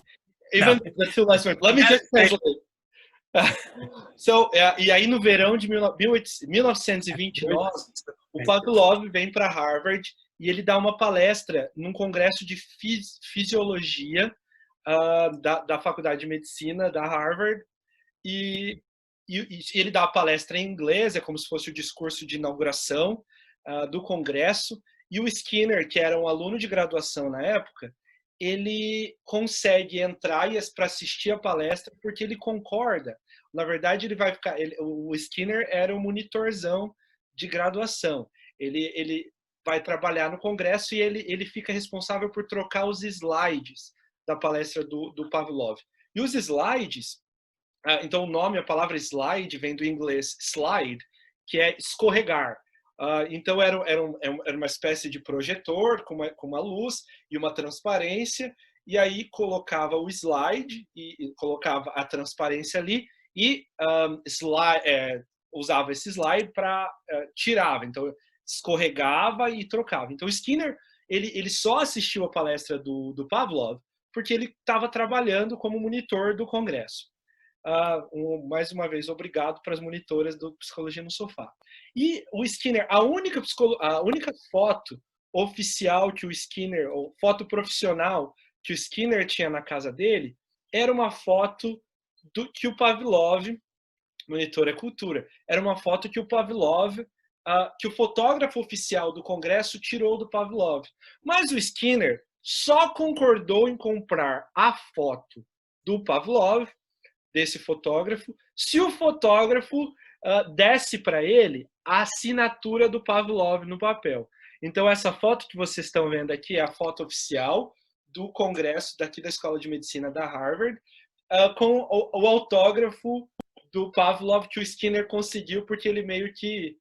Even no. The two last words. Let me just translate. So, e aí no verão de 1929, o Pavlov vem para Harvard e ele dá uma palestra num congresso de fisiologia da Faculdade de Medicina da Harvard e ele dá a palestra em inglês, é como se fosse o discurso de inauguração do congresso, e o Skinner, que era um aluno de graduação na época, ele consegue entrar para assistir a palestra porque ele concorda. Na verdade, o Skinner era um monitorzão de graduação. Ele vai trabalhar no congresso e ele fica responsável por trocar os slides da palestra do Pavlov. E os slides, então o nome, a palavra slide vem do inglês slide, que é escorregar. Então era uma espécie de projetor com uma luz e uma transparência, e aí colocava o slide e colocava a transparência ali e usava esse slide para tirava, então escorregava e trocava. Então o Skinner ele só assistiu a palestra do Pavlov porque ele estava trabalhando como monitor do congresso. mais uma vez, obrigado para as monitoras do Psicologia no Sofá. E o Skinner, a única foto oficial que o Skinner, ou foto profissional que o Skinner tinha na casa dele, era uma foto que o Pavlov, monitor é cultura, era uma foto que o Pavlov, que o fotógrafo oficial do Congresso tirou do Pavlov. Mas o Skinner só concordou em comprar a foto do Pavlov, desse fotógrafo, se o fotógrafo desse para ele a assinatura do Pavlov no papel. Então, essa foto que vocês estão vendo aqui é a foto oficial do Congresso daqui da Escola de Medicina da Harvard, com o autógrafo do Pavlov que o Skinner conseguiu porque ele meio que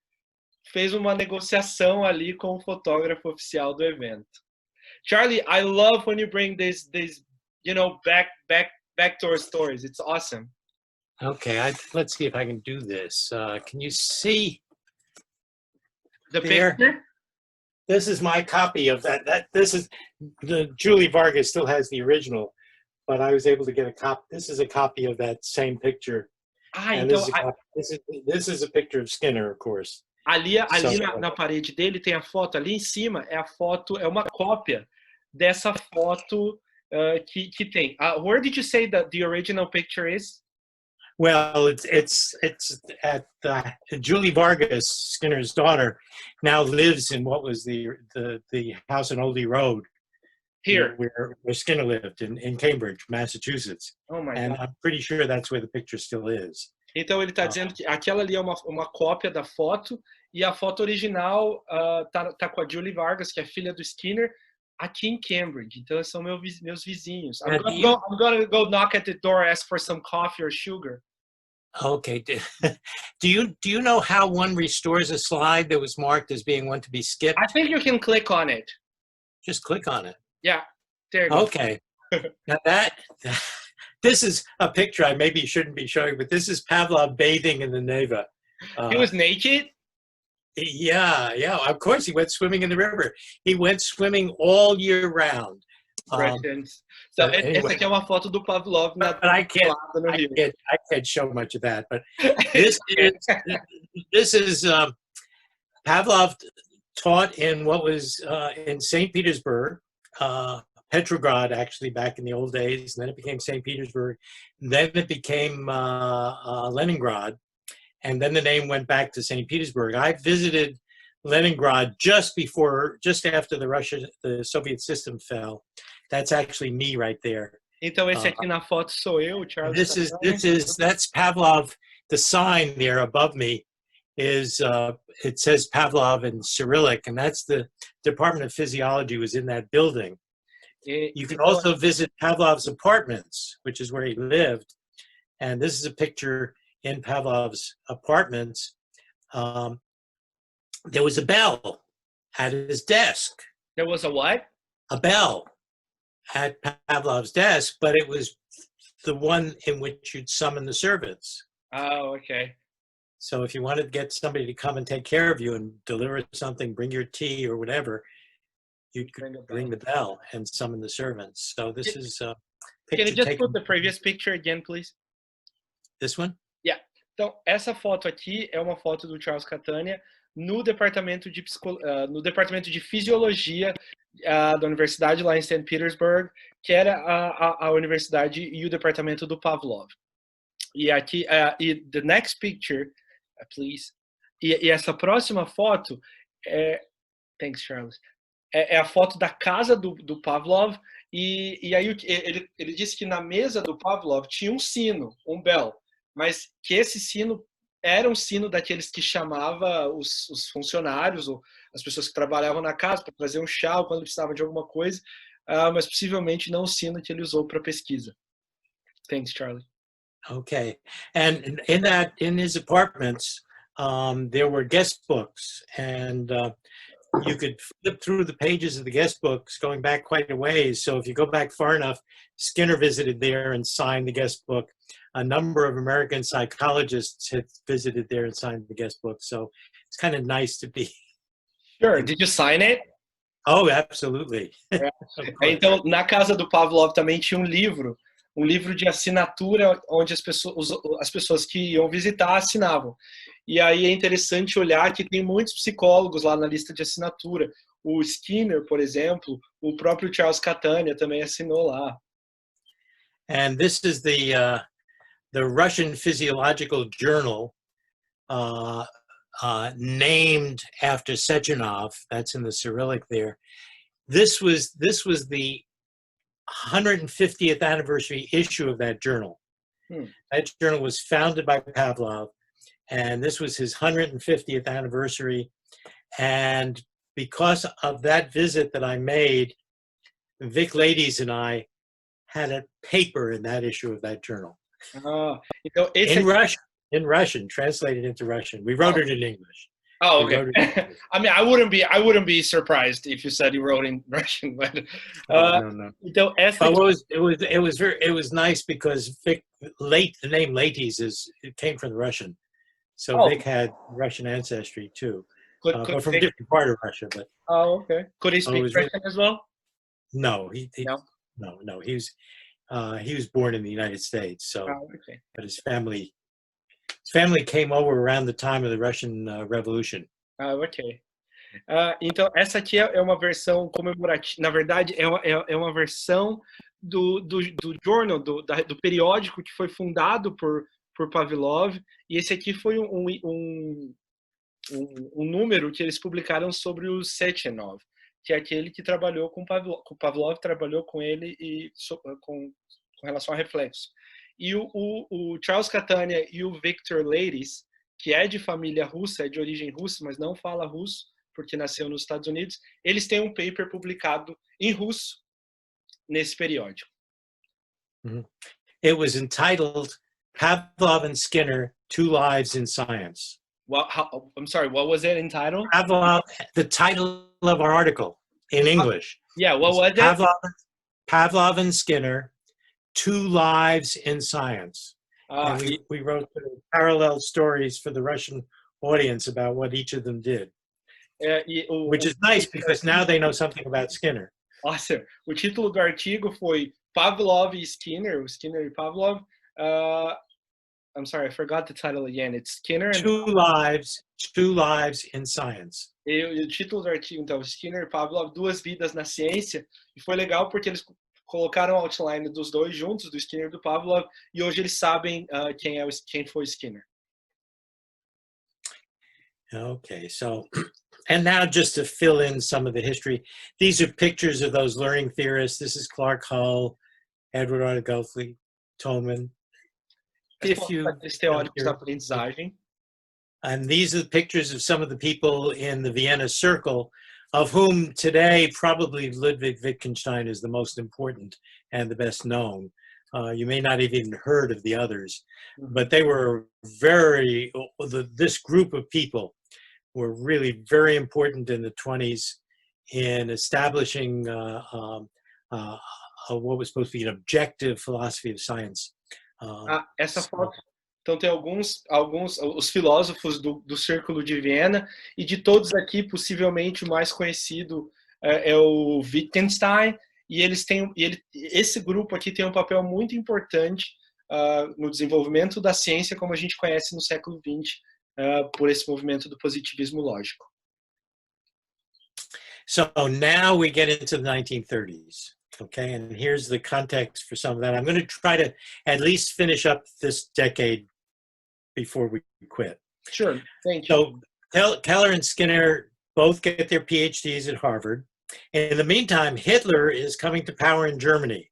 fez uma negociação ali com o fotógrafo oficial do evento. Charlie, I love when you bring these backdoor stories. It's awesome. Okay, let's see if I can do this. Can you see the there? Picture? This is my copy of that. This is the Julie Vargas still has the original, but I was able to get a copy. This is a copy of that same picture. And Então, this is a picture of Skinner, of course. Ali na parede dele tem a foto, ali em cima é uma cópia dessa foto que tem. Where did you say that the original picture is? Well, it's at Julie Vargas, Skinner's daughter, now lives in what was the house on Oldie Road. Here. Where Skinner lived, in Cambridge, Massachusetts. Oh my and God. I'm pretty sure that's where the picture still is. Então ele está dizendo que aquela ali é uma cópia da foto e a foto original tá com a Julie Vargas, que é filha do Skinner, aqui em Cambridge. Então são meus vizinhos. I'm gonna go knock at the door, ask for some coffee or sugar. Okay. Do you know how one restores a slide that was marked as being one to be skipped? I think you can click on it. Just click on it. Yeah. There you go. Okay. Now this is a picture I maybe shouldn't be showing, but this is Pavlov bathing in the Neva. He was naked? Yeah. Of course, he went swimming in the river. He went swimming all year round. Então, essa aqui é uma foto do Pavlov but I can't show much of that. But this is Pavlov taught in what was in St. Petersburg, Petrograd, actually, back in the old days. And then it became St. Petersburg. Then it became Leningrad. And then the name went back to St. Petersburg. I visited Leningrad just after the Soviet system fell. That's actually me right there. Então esse aqui na foto sou eu, Charles. That's Pavlov. The sign there above me is it says Pavlov in Cyrillic, and that's the Department of Physiology was in that building. You can also visit Pavlov's apartments, which is where he lived. And this is a picture in Pavlov's apartments. There was a bell at his desk. There was a what? A bell at Pavlov's desk, but it was the one in which you'd summon the servants. Oh, okay. So if you wanted to get somebody to come and take care of you and deliver something, bring your tea or whatever, you'd ring the bell and summon the servants. So this is a picture. Can you just put the previous picture again, please? This one? Yeah. Então, essa foto aqui é uma foto do Charles Catania no departamento de fisiologia da universidade lá em St. Petersburg, que era a universidade e o departamento do Pavlov. E aqui, the next picture, please. E essa próxima foto thanks, Charles. É a foto da casa do Pavlov. E aí ele disse que na mesa do Pavlov tinha um sino, um bell, mas que esse sino era um sino daqueles que chamava os funcionários ou as pessoas que trabalhavam na casa para trazer um chá ou quando precisava de alguma coisa, mas possivelmente não o sino que ele usou para pesquisa. Thanks, Charlie. Okay, and in his apartments, there were guest books, and you could flip through the pages of the guest books going back quite a ways. So if you go back far enough, Skinner visited there and signed the guest book. A number of American psychologists had visited there and signed the guest book. So it's kind of nice to be. Sure. Did you sign it? Oh, absolutely. Então, na casa do Pavlov também tinha um livro um livro de assinatura onde as pessoas que iam visitar assinavam. E aí é interessante olhar que tem muitos psicólogos lá na lista de assinatura. O Skinner, por exemplo, o próprio Charles Catania também assinou lá. And this is the Russian Physiological Journal, named after Sechenov. That's in the Cyrillic there. This was the 150th anniversary issue of that journal. That journal was founded by Pavlov, and this was his 150th anniversary. And because of that visit that I made, Vic Ladies and I had a paper in that issue of that journal. Então esse In Russian, translated into Russian. We wrote it in English. Oh, okay. I mean, I wouldn't be surprised if you said you wrote in Russian, but no. Então essa it was nice because Vic, the name Ladies it came from the Russian, so Vic had Russian ancestry too, but from a different part of Russia. But okay. Could he speak Russian as well? No, no. He was born in the United States, so okay. But his family came over around the time of the Russian Revolution. Ok. Então, essa aqui é uma versão comemorativa. Na verdade, é uma versão do journal, do periódico que foi fundado por Pavlov. E esse aqui foi um número que eles publicaram sobre o Sechenov, que é aquele que trabalhou com Pavlov, trabalhou com ele e com relação a reflexos. E o Charles Catania e o Victor Ladies, que é de família russa, é de origem russa, mas não fala russo, porque nasceu nos Estados Unidos, eles têm um paper publicado em russo nesse periódico. It was entitled Pavlov and Skinner, Two Lives in Science. I'm sorry, what was it entitled? Pavlov, the title of our article in English. Yeah, what was it? Pavlov and Skinner, Two Lives in Science. And we wrote parallel stories for the Russian audience about what each of them did, which is nice because now they know something about Skinner. Awesome. O título do artigo foi Pavlov e Skinner, o Skinner e Pavlov. I'm sorry, I forgot the title again. It's Skinner and Two Lives in Science. E o título do artigo, então, Skinner e Pavlov, Duas Vidas na Ciência. E foi legal porque eles colocaram o outline dos dois juntos, do Skinner e do Pavlov, e hoje eles sabem quem foi Skinner. Okay, so, and now just to fill in some of the history, these are pictures of those learning theorists. This is Clark Hull, Edward R. Guthrie, Tolman. Teóricos da aprendizagem. And these are the pictures of some of the people in the Vienna Circle, of whom today probably Ludwig Wittgenstein is the most important and the best known. You may not have even heard of the others, but they were this group of people were really very important in the 20s in establishing what was supposed to be an objective philosophy of science. Essa foto, então tem alguns os filósofos do Círculo de Viena, e de todos aqui, possivelmente o mais conhecido é o Wittgenstein, e esse grupo aqui tem um papel muito importante no desenvolvimento da ciência como a gente conhece no século XX, por esse movimento do positivismo lógico. So now we get into the 1930s. Okay, and here's the context for some of that. I'm going to try to at least finish up this decade before we quit. Sure, thank you. So Keller and Skinner both get their PhDs at Harvard. In the meantime, Hitler is coming to power in Germany,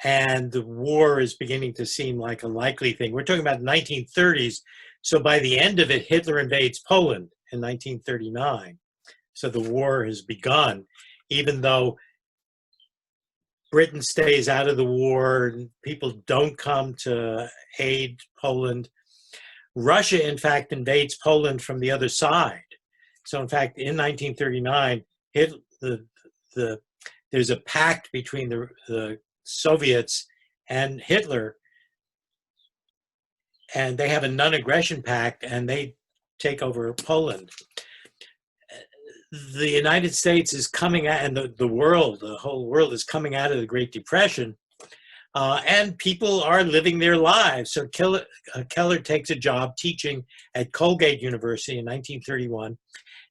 and the war is beginning to seem like a likely thing. We're talking about 1930s, so by the end of it, Hitler invades Poland in 1939. So the war has begun, even though Britain stays out of the war, and people don't come to aid Poland. Russia, in fact, invades Poland from the other side. So, in fact, in 1939, there's a pact between the Soviets and Hitler, and they have a non-aggression pact, and they take over Poland. The United States is coming out, and the whole world is coming out of the Great Depression, And people are living their lives. So Keller takes a job teaching at Colgate University in 1931.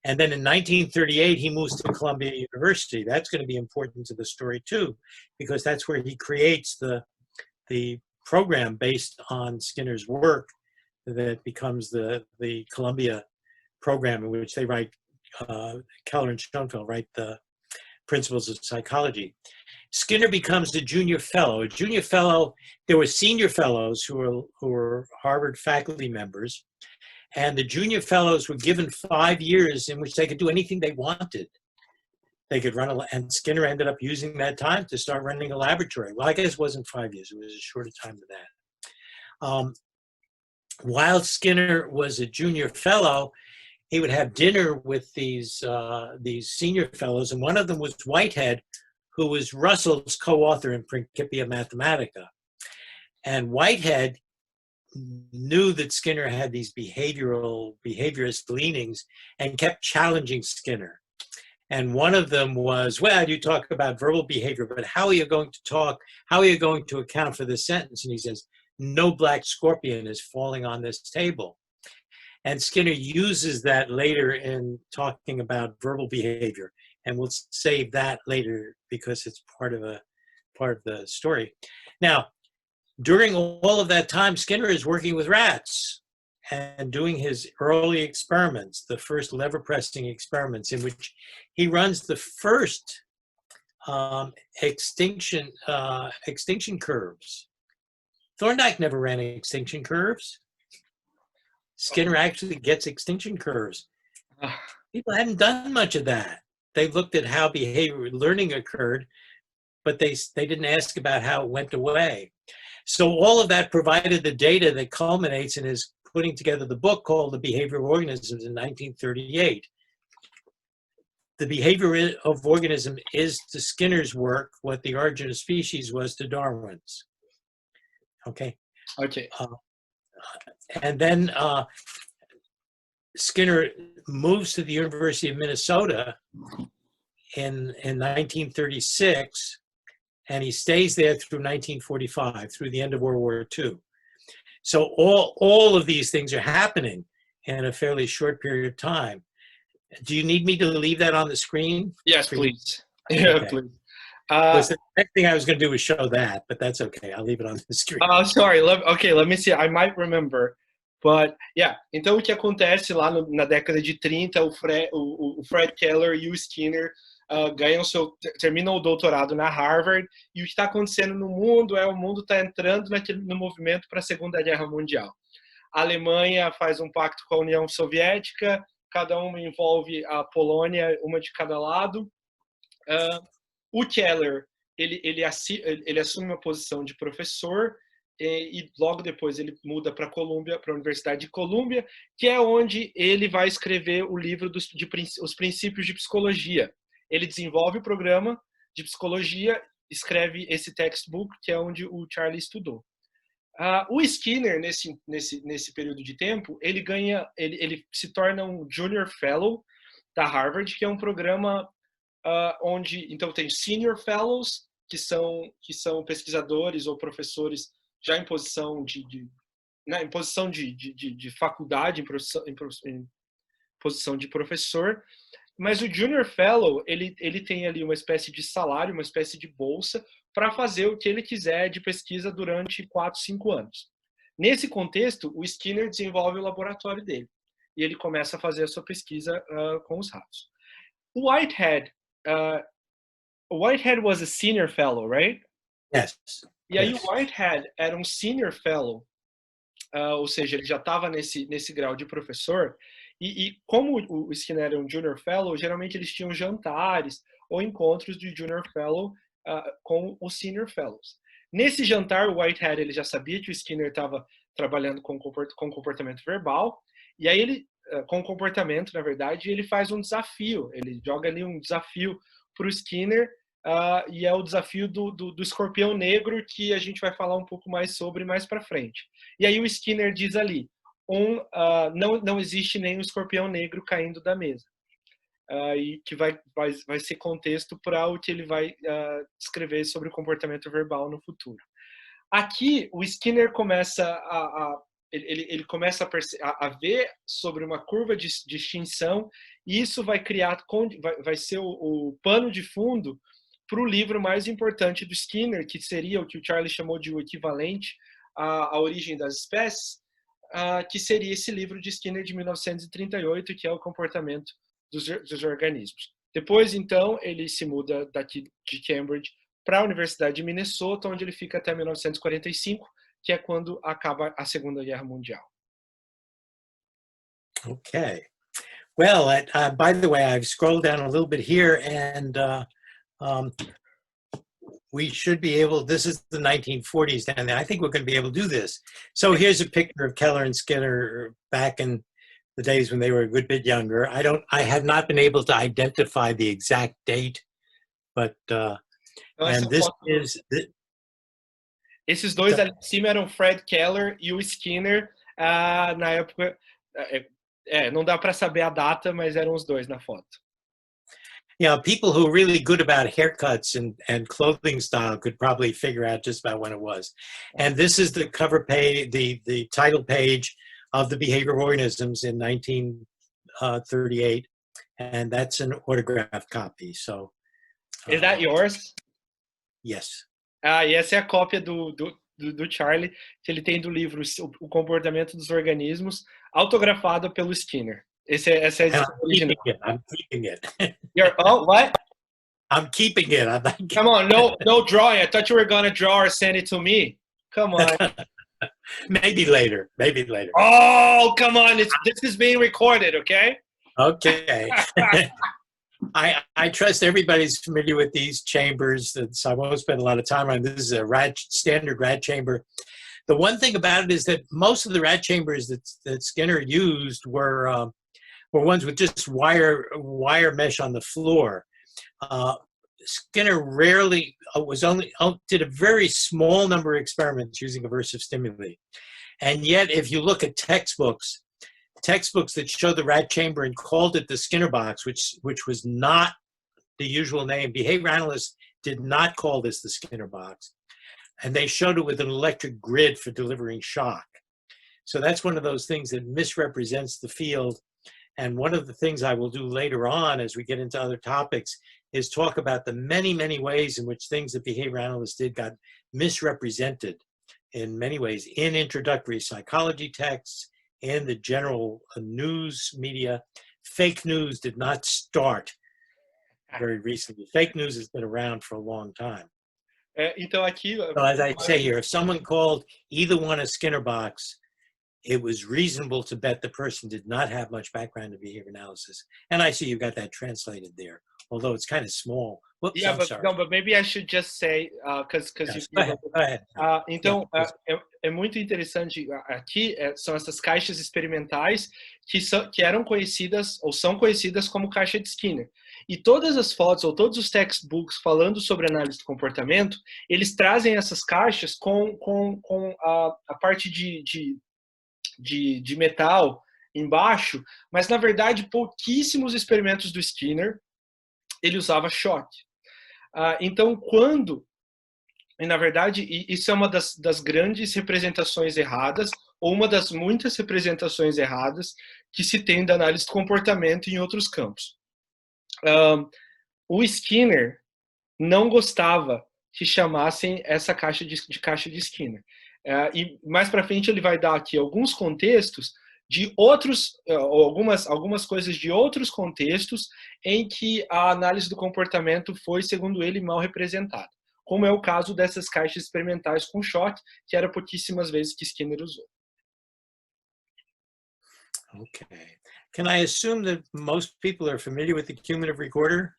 And then in 1938, he moves to Columbia University. That's going to be important to the story too, because that's where he creates the program based on Skinner's work that becomes the Columbia program, in which they write, Keller and Schoenfeld write the principles of psychology. Skinner becomes a junior fellow. A junior fellow, there were senior fellows who were Harvard faculty members, and the junior fellows were given 5 years in which they could do anything they wanted. They could run, and Skinner ended up using that time to start running a laboratory. Well, I guess it wasn't 5 years, it was a shorter time than that. While Skinner was a junior fellow, he would have dinner with these senior fellows, and one of them was Whitehead, who was Russell's co-author in Principia Mathematica. And Whitehead knew that Skinner had these behaviorist leanings and kept challenging Skinner. And one of them was, well, you talk about verbal behavior, but how are you going to account for this sentence? And he says, no black scorpion is falling on this table. And Skinner uses that later in talking about verbal behavior. And we'll save that later because it's part of the story. Now, during all of that time, Skinner is working with rats and doing his early experiments, the first lever pressing experiments, in which he runs the first extinction curves. Thorndike never ran extinction curves. Skinner actually gets extinction curves. People hadn't done much of that. They looked at how behavior learning occurred, but they didn't ask about how it went away. So all of that provided the data that culminates in his putting together the book called The Behavior of Organisms in 1938. The behavior of organism is to Skinner's work what the origin of species was to Darwin's. Okay. Okay. And then Skinner moves to the University of Minnesota in 1936, and he stays there through 1945, through the end of World War II. So all of these things are happening in a fairly short period of time. Do you need me to leave that on the screen? Yes, please. Okay. Yeah, please. The next thing I was going to do was show that, but that's okay. I'll leave it on the screen. Sorry. Let me see. I might remember. But, yeah. Então, o que acontece lá na década de 30, o Fred Keller e o Skinner terminam o doutorado na Harvard, e o que está acontecendo no mundo o mundo está entrando no movimento para a Segunda Guerra Mundial. A Alemanha faz um pacto com a União Soviética, cada uma envolve a Polônia, uma de cada lado. O Keller, ele assume uma posição de professor, e logo depois ele muda para a Universidade de Colômbia, que é onde ele vai escrever o livro Os Princípios de Psicologia. Ele desenvolve o programa de psicologia, escreve esse textbook, que é onde o Charlie estudou. O Skinner, nesse período de tempo, ele se torna um Junior Fellow da Harvard, que é um programa onde, então, tem Senior Fellows, que são pesquisadores ou professores já em posição de faculdade, em posição de professor. Mas o Junior Fellow, ele tem ali uma espécie de salário, uma espécie de bolsa, para fazer o que ele quiser de pesquisa durante 4, 5 anos. Nesse contexto, o Skinner desenvolve o laboratório dele. E ele começa a fazer a sua pesquisa com os ratos. O Whitehead was a senior fellow, right? Yes. E aí o Whitehead era um senior fellow, ou seja, ele já estava nesse grau de professor. E como o Skinner era um Junior Fellow, geralmente eles tinham jantares ou encontros de Junior Fellow com os Senior Fellows. Nesse jantar, o Whitehead ele já sabia que o Skinner estava trabalhando com comportamento verbal, e aí ele, com comportamento, na verdade, ele faz um desafio. Ele joga ali um desafio para o Skinner, e é o desafio do escorpião negro, que a gente vai falar um pouco mais sobre mais para frente. E aí o Skinner diz ali, não existe nenhum escorpião negro caindo da mesa. e que vai ser contexto para o que ele vai escrever sobre o comportamento verbal no futuro. Aqui, o Skinner começa ele começa a ver sobre uma curva de extinção, e isso vai criar, vai ser o pano de fundo para o livro mais importante do Skinner, que seria o que o Charlie chamou de o equivalente à origem das espécies, que seria esse livro de Skinner de 1938, que é o comportamento dos organismos. Depois, então, ele se muda daqui de Cambridge para a Universidade de Minnesota, onde ele fica até 1945, que é quando acaba a Segunda Guerra Mundial. Okay. Well, by the way, I've scrolled down a little bit here, and we should be able, this is the 1940s down there. I think we're going to be able to do this. So here's a picture of Keller and Skinner back in the days when they were a good bit younger. I have not been able to identify the exact date, but and this is esses dois ali em cima eram Fred Keller e o Skinner. Na época, não dá para saber a data, mas eram os dois na foto. Yeah, people who are really good about haircuts and clothing style could probably figure out just about when it was. And this is the cover page, the title page of the Behavioral Organisms in 1938, and that's an autographed copy. So, is that yours? Yes. E essa é a cópia do Charlie, que ele tem do livro O Comportamento dos Organismos, autografado pelo Skinner. Essa é a edição original. I'm keeping it. Oh, what? I'm keeping it. Come on, no drawing. I thought you were going to draw or send it to me. Come on. Maybe later. Oh, come on. This is being recorded, okay? Okay. I trust everybody's familiar with these chambers, so I won't spend a lot of time on this. This is a standard rat chamber. The one thing about it is that most of the rat chambers that Skinner used were ones with just wire mesh on the floor. Skinner rarely did a very small number of experiments using aversive stimuli. And yet, if you look at textbooks that show the rat chamber and called it the Skinner box, which was not the usual name. Behavior analysts did not call this the Skinner box. And they showed it with an electric grid for delivering shock. So that's one of those things that misrepresents the field. And one of the things I will do later on as we get into other topics is talk about the many, many ways in which things that behavior analysts did got misrepresented in many ways in introductory psychology texts, in the general news media. Fake news did not start very recently. Fake news has been around for a long time. Então aqui, so as I say here, if someone called either one a Skinner box, it was reasonable to bet the person did not have much background in behavior analysis. And I see you got that translated there, although it's kind of small. Whoops, yeah, I'm sorry. No, but maybe I should just say, because yes, go ahead. Então, é muito interessante aqui, são essas caixas experimentais que eram conhecidas, ou são conhecidas como caixa de Skinner. E todas as fotos, ou todos os textbooks falando sobre análise do comportamento, eles trazem essas caixas com a parte de metal embaixo, mas, na verdade, pouquíssimos experimentos do Skinner, ele usava choque. Então, e na verdade, isso é uma das grandes representações erradas, ou uma das muitas representações erradas que se tem da análise do comportamento em outros campos. O Skinner não gostava que chamassem essa caixa de Skinner. E mais para frente ele vai dar aqui alguns contextos de outros, algumas coisas de outros contextos em que a análise do comportamento foi, segundo ele, mal representada. Como é o caso dessas caixas experimentais com choque, que era pouquíssimas vezes que Skinner usou. Okay. Can I assume that most people are familiar with the cumulative recorder?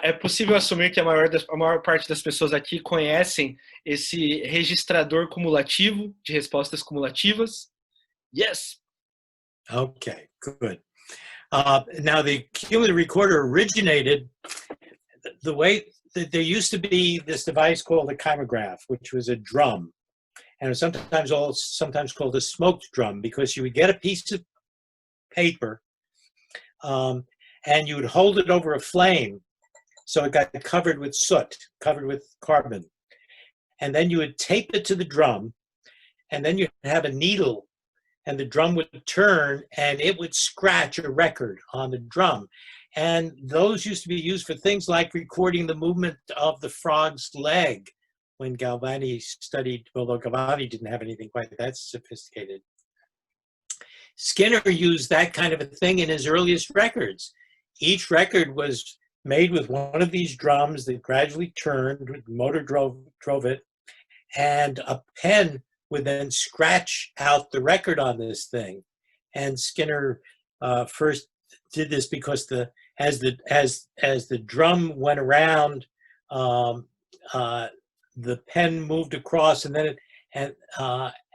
É possível assumir que a maior parte das pessoas aqui conhecem esse registrador cumulativo de respostas cumulativas. Yes. Okay, good. Now the cumulative recorder originated the way that there used to be this device called a chimograph, which was a drum, and it was sometimes called a smoked drum, because you would get a piece of paper, and you would hold it over a flame so it got covered with soot, covered with carbon. And then you would tape it to the drum, and then you'd have a needle, and the drum would turn, and it would scratch a record on the drum. And those used to be used for things like recording the movement of the frog's leg when Galvani studied, although Galvani didn't have anything quite that sophisticated. Skinner used that kind of a thing in his earliest records. Each record was made with one of these drums that gradually turned, the motor drove it, and a pen would then scratch out the record on this thing. And Skinner first did this because as the drum went around, the pen moved across, and then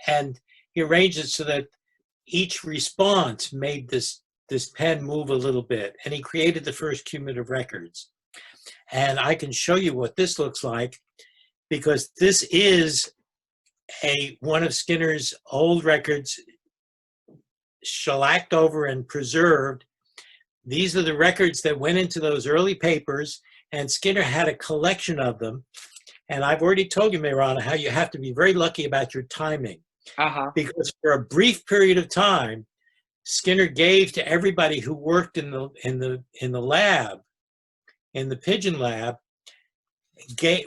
and he arranged it so that each response made this pen move a little bit, and he created the first cumulative records. And I can show you what this looks like, because this is one of Skinner's old records, shellacked over and preserved. These are the records that went into those early papers, and Skinner had a collection of them. And I've already told you, Meirana, how you have to be very lucky about your timing. Because for a brief period of time, Skinner gave to everybody who worked in the lab, in the pigeon lab,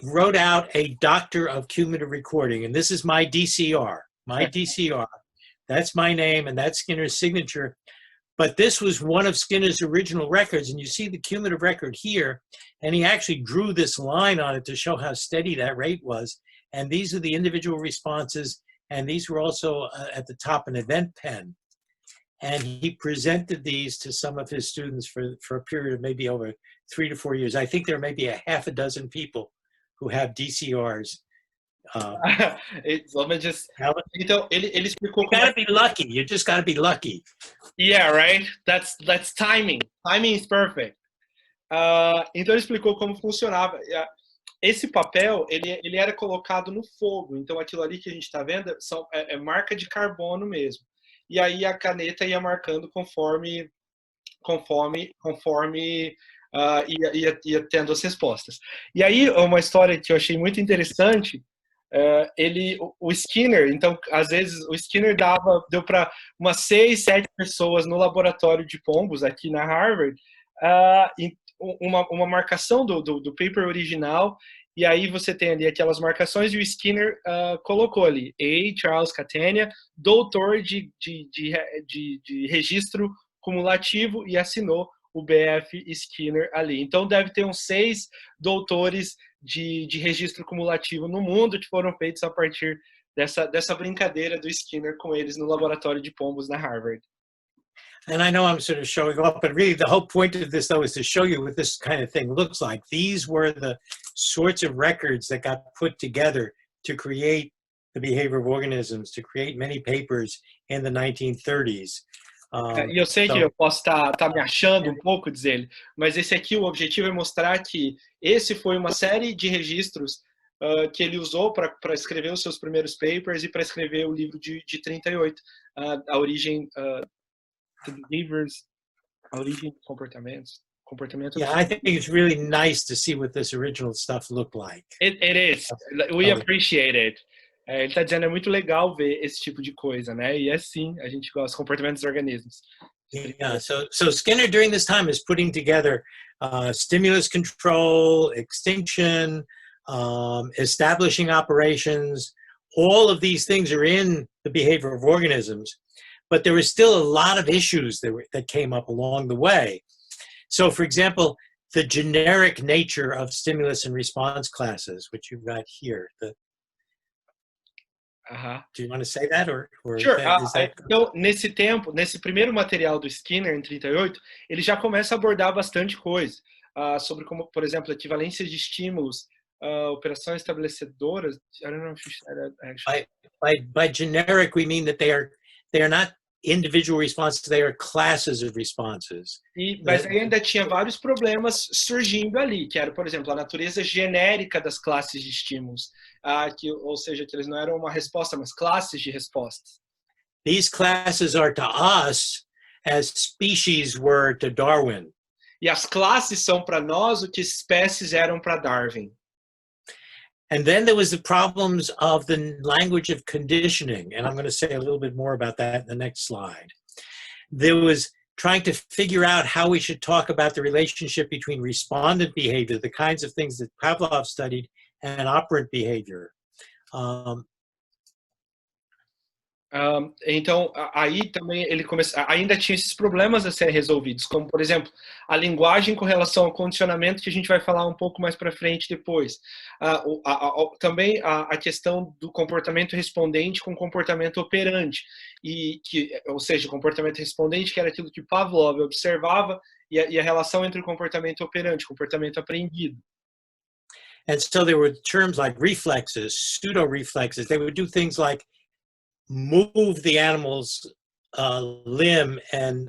wrote out a doctor of cumulative recording. And this is my DCR. That's my name, and that's Skinner's signature. But this was one of Skinner's original records, and you see the cumulative record here, and he actually drew this line on it to show how steady that rate was. And these are the individual responses, and these were also at the top an event pen. And he presented these to some of his students for a period of maybe over 3 to 4 years. I think there may be a half a dozen people who have DCRs. Let me just... Então, ele explicou... You gotta be lucky. You just gotta be lucky. Yeah, right? That's timing. Timing is perfect. Então ele explicou como funcionava. Esse papel, ele era colocado no fogo. Então aquilo ali que a gente está vendo é marca de carbono mesmo. E aí a caneta ia marcando conforme ia tendo as respostas. E aí uma história que eu achei muito interessante, o Skinner, então às vezes o Skinner deu para umas 6, 7 pessoas no laboratório de pombos aqui na Harvard, uma marcação do paper original. E aí você tem ali aquelas marcações, e o Skinner colocou ali, Charles Catania, doutor de registro cumulativo, e assinou o BF Skinner ali. Então deve ter uns 6 doutores de registro cumulativo no mundo que foram feitos a partir dessa brincadeira do Skinner com eles no laboratório de pombos na Harvard. And I know I'm sort of showing off, but really the whole point of this, though, is to show you what this kind of thing looks like. These were the sorts of records that got put together to create the behavior of organisms, to create many papers in the 1930s. E eu sei que eu posso estar me achando um pouco, diz ele, mas esse aqui, o objetivo é mostrar que esse foi uma série de registros que ele usou para escrever os seus primeiros papers e para escrever o livro de 38, a origem... Behaviors, a origem de comportamentos. Yeah, I think it's really nice to see what this original stuff looked like. It is. We appreciate it. Ele está dizendo, é muito legal ver esse tipo de coisa, né? E sim, a gente gosta, comportamentos dos organismos. Yeah, so Skinner during this time is putting together stimulus control, extinction, establishing operations. All of these things are in the behavior of organisms. But there were still a lot of issues that came up along the way. So, for example, the generic nature of stimulus and response classes, which you've got here. Do you want to say that? Or sure. Então, nesse primeiro material do Skinner, em 38, ele já começa a abordar bastante coisa sobre como, por exemplo, equivalência de estímulos, operações estabelecedoras. I don't know if you said that actually. By generic, we mean that they are not individual responses, they are classes of responses. Mas ainda tinha vários problemas surgindo ali, que era, por exemplo, a natureza genérica das classes de estímulos, ou seja, que eles não eram uma resposta, mas classes de respostas. These classes are to us as species were to Darwin. E as classes são para nós o que espécies eram para Darwin. And then there was the problems of the language of conditioning, and I'm going to say a little bit more about that in the next slide. There was trying to figure out how we should talk about the relationship between respondent behavior, the kinds of things that Pavlov studied, and operant behavior. Então, aí também ele ainda tinha esses problemas a serem resolvidos, como, por exemplo, a linguagem com relação ao condicionamento, que a gente vai falar um pouco mais para frente depois. Também a questão do comportamento respondente com comportamento operante, ou seja, o comportamento respondente, que era aquilo que Pavlov observava, e a relação entre o comportamento operante, o comportamento aprendido. And so there were terms like reflexes, pseudo-reflexes. They would do things like move the animal's limb and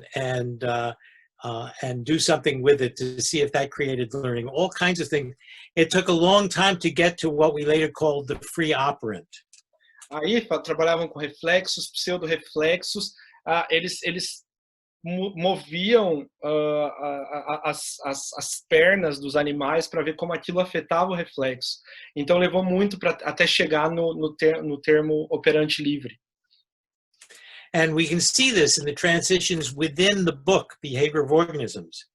do something with it to see if that created learning, all kinds of things. It took a long time to get to what we later called the free operant. Aí trabalhavam com reflexos, pseudo-reflexos, eles moviam as pernas dos animais para ver como aquilo afetava o reflexo. Então levou muito para até chegar no termo operante livre. And we can see this in the transitions within the book, Behavior of Organisms.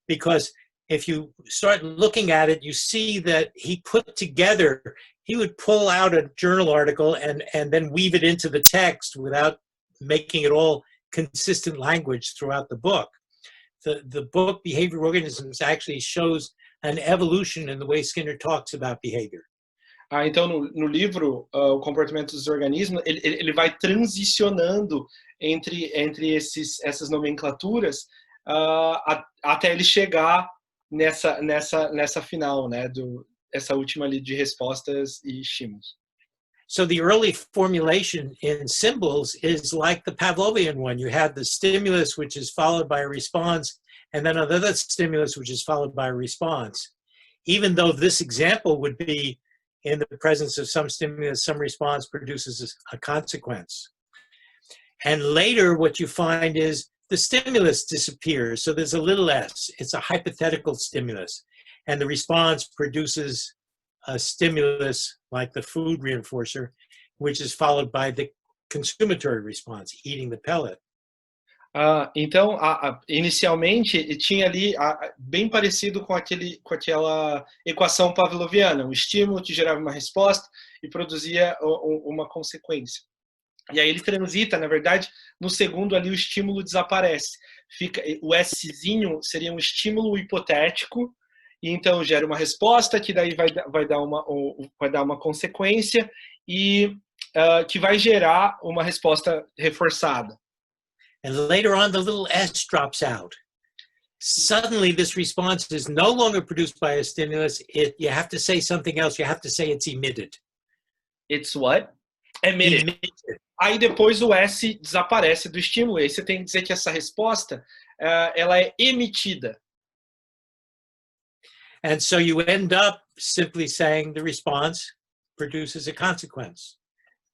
Because if you start looking at it, you see that he put together, he would pull out a journal article and then weave it into the text without making it all consistent language throughout the book. The book, Behavior of Organisms, actually shows an evolution in the way Skinner talks about behavior. Então, no livro, O Comportamento dos Organismos, ele vai transicionando entre essas nomenclaturas até ele chegar nessa final, né, essa última ali de respostas e estímulos. So the early formulation in symbols is like the Pavlovian one. You have the stimulus, which is followed by a response, and then another stimulus, which is followed by a response. Even though this example would be in the presence of some stimulus, some response produces a consequence. And later, what you find is the stimulus disappears. So there's a little s. It's a hypothetical stimulus. And the response produces a stimulus like the food reinforcer, which is followed by the consumatory response, eating the pellet. Então, inicialmente, tinha ali bem parecido com aquela equação pavloviana, um estímulo que gerava uma resposta e produzia uma consequência. E aí ele transita, na verdade, no segundo ali o estímulo desaparece. O Szinho seria um estímulo hipotético, e então gera uma resposta que daí vai dar uma consequência e que vai gerar uma resposta reforçada. And later on, the little s drops out. Suddenly, this response is no longer produced by a stimulus. You have to say something else. You have to say it's emitted. It's what? Emitted. Aí depois o S desaparece do estímulo. Aí você tem que dizer que essa resposta ela é emitida. And so you end up simply saying the response produces a consequence.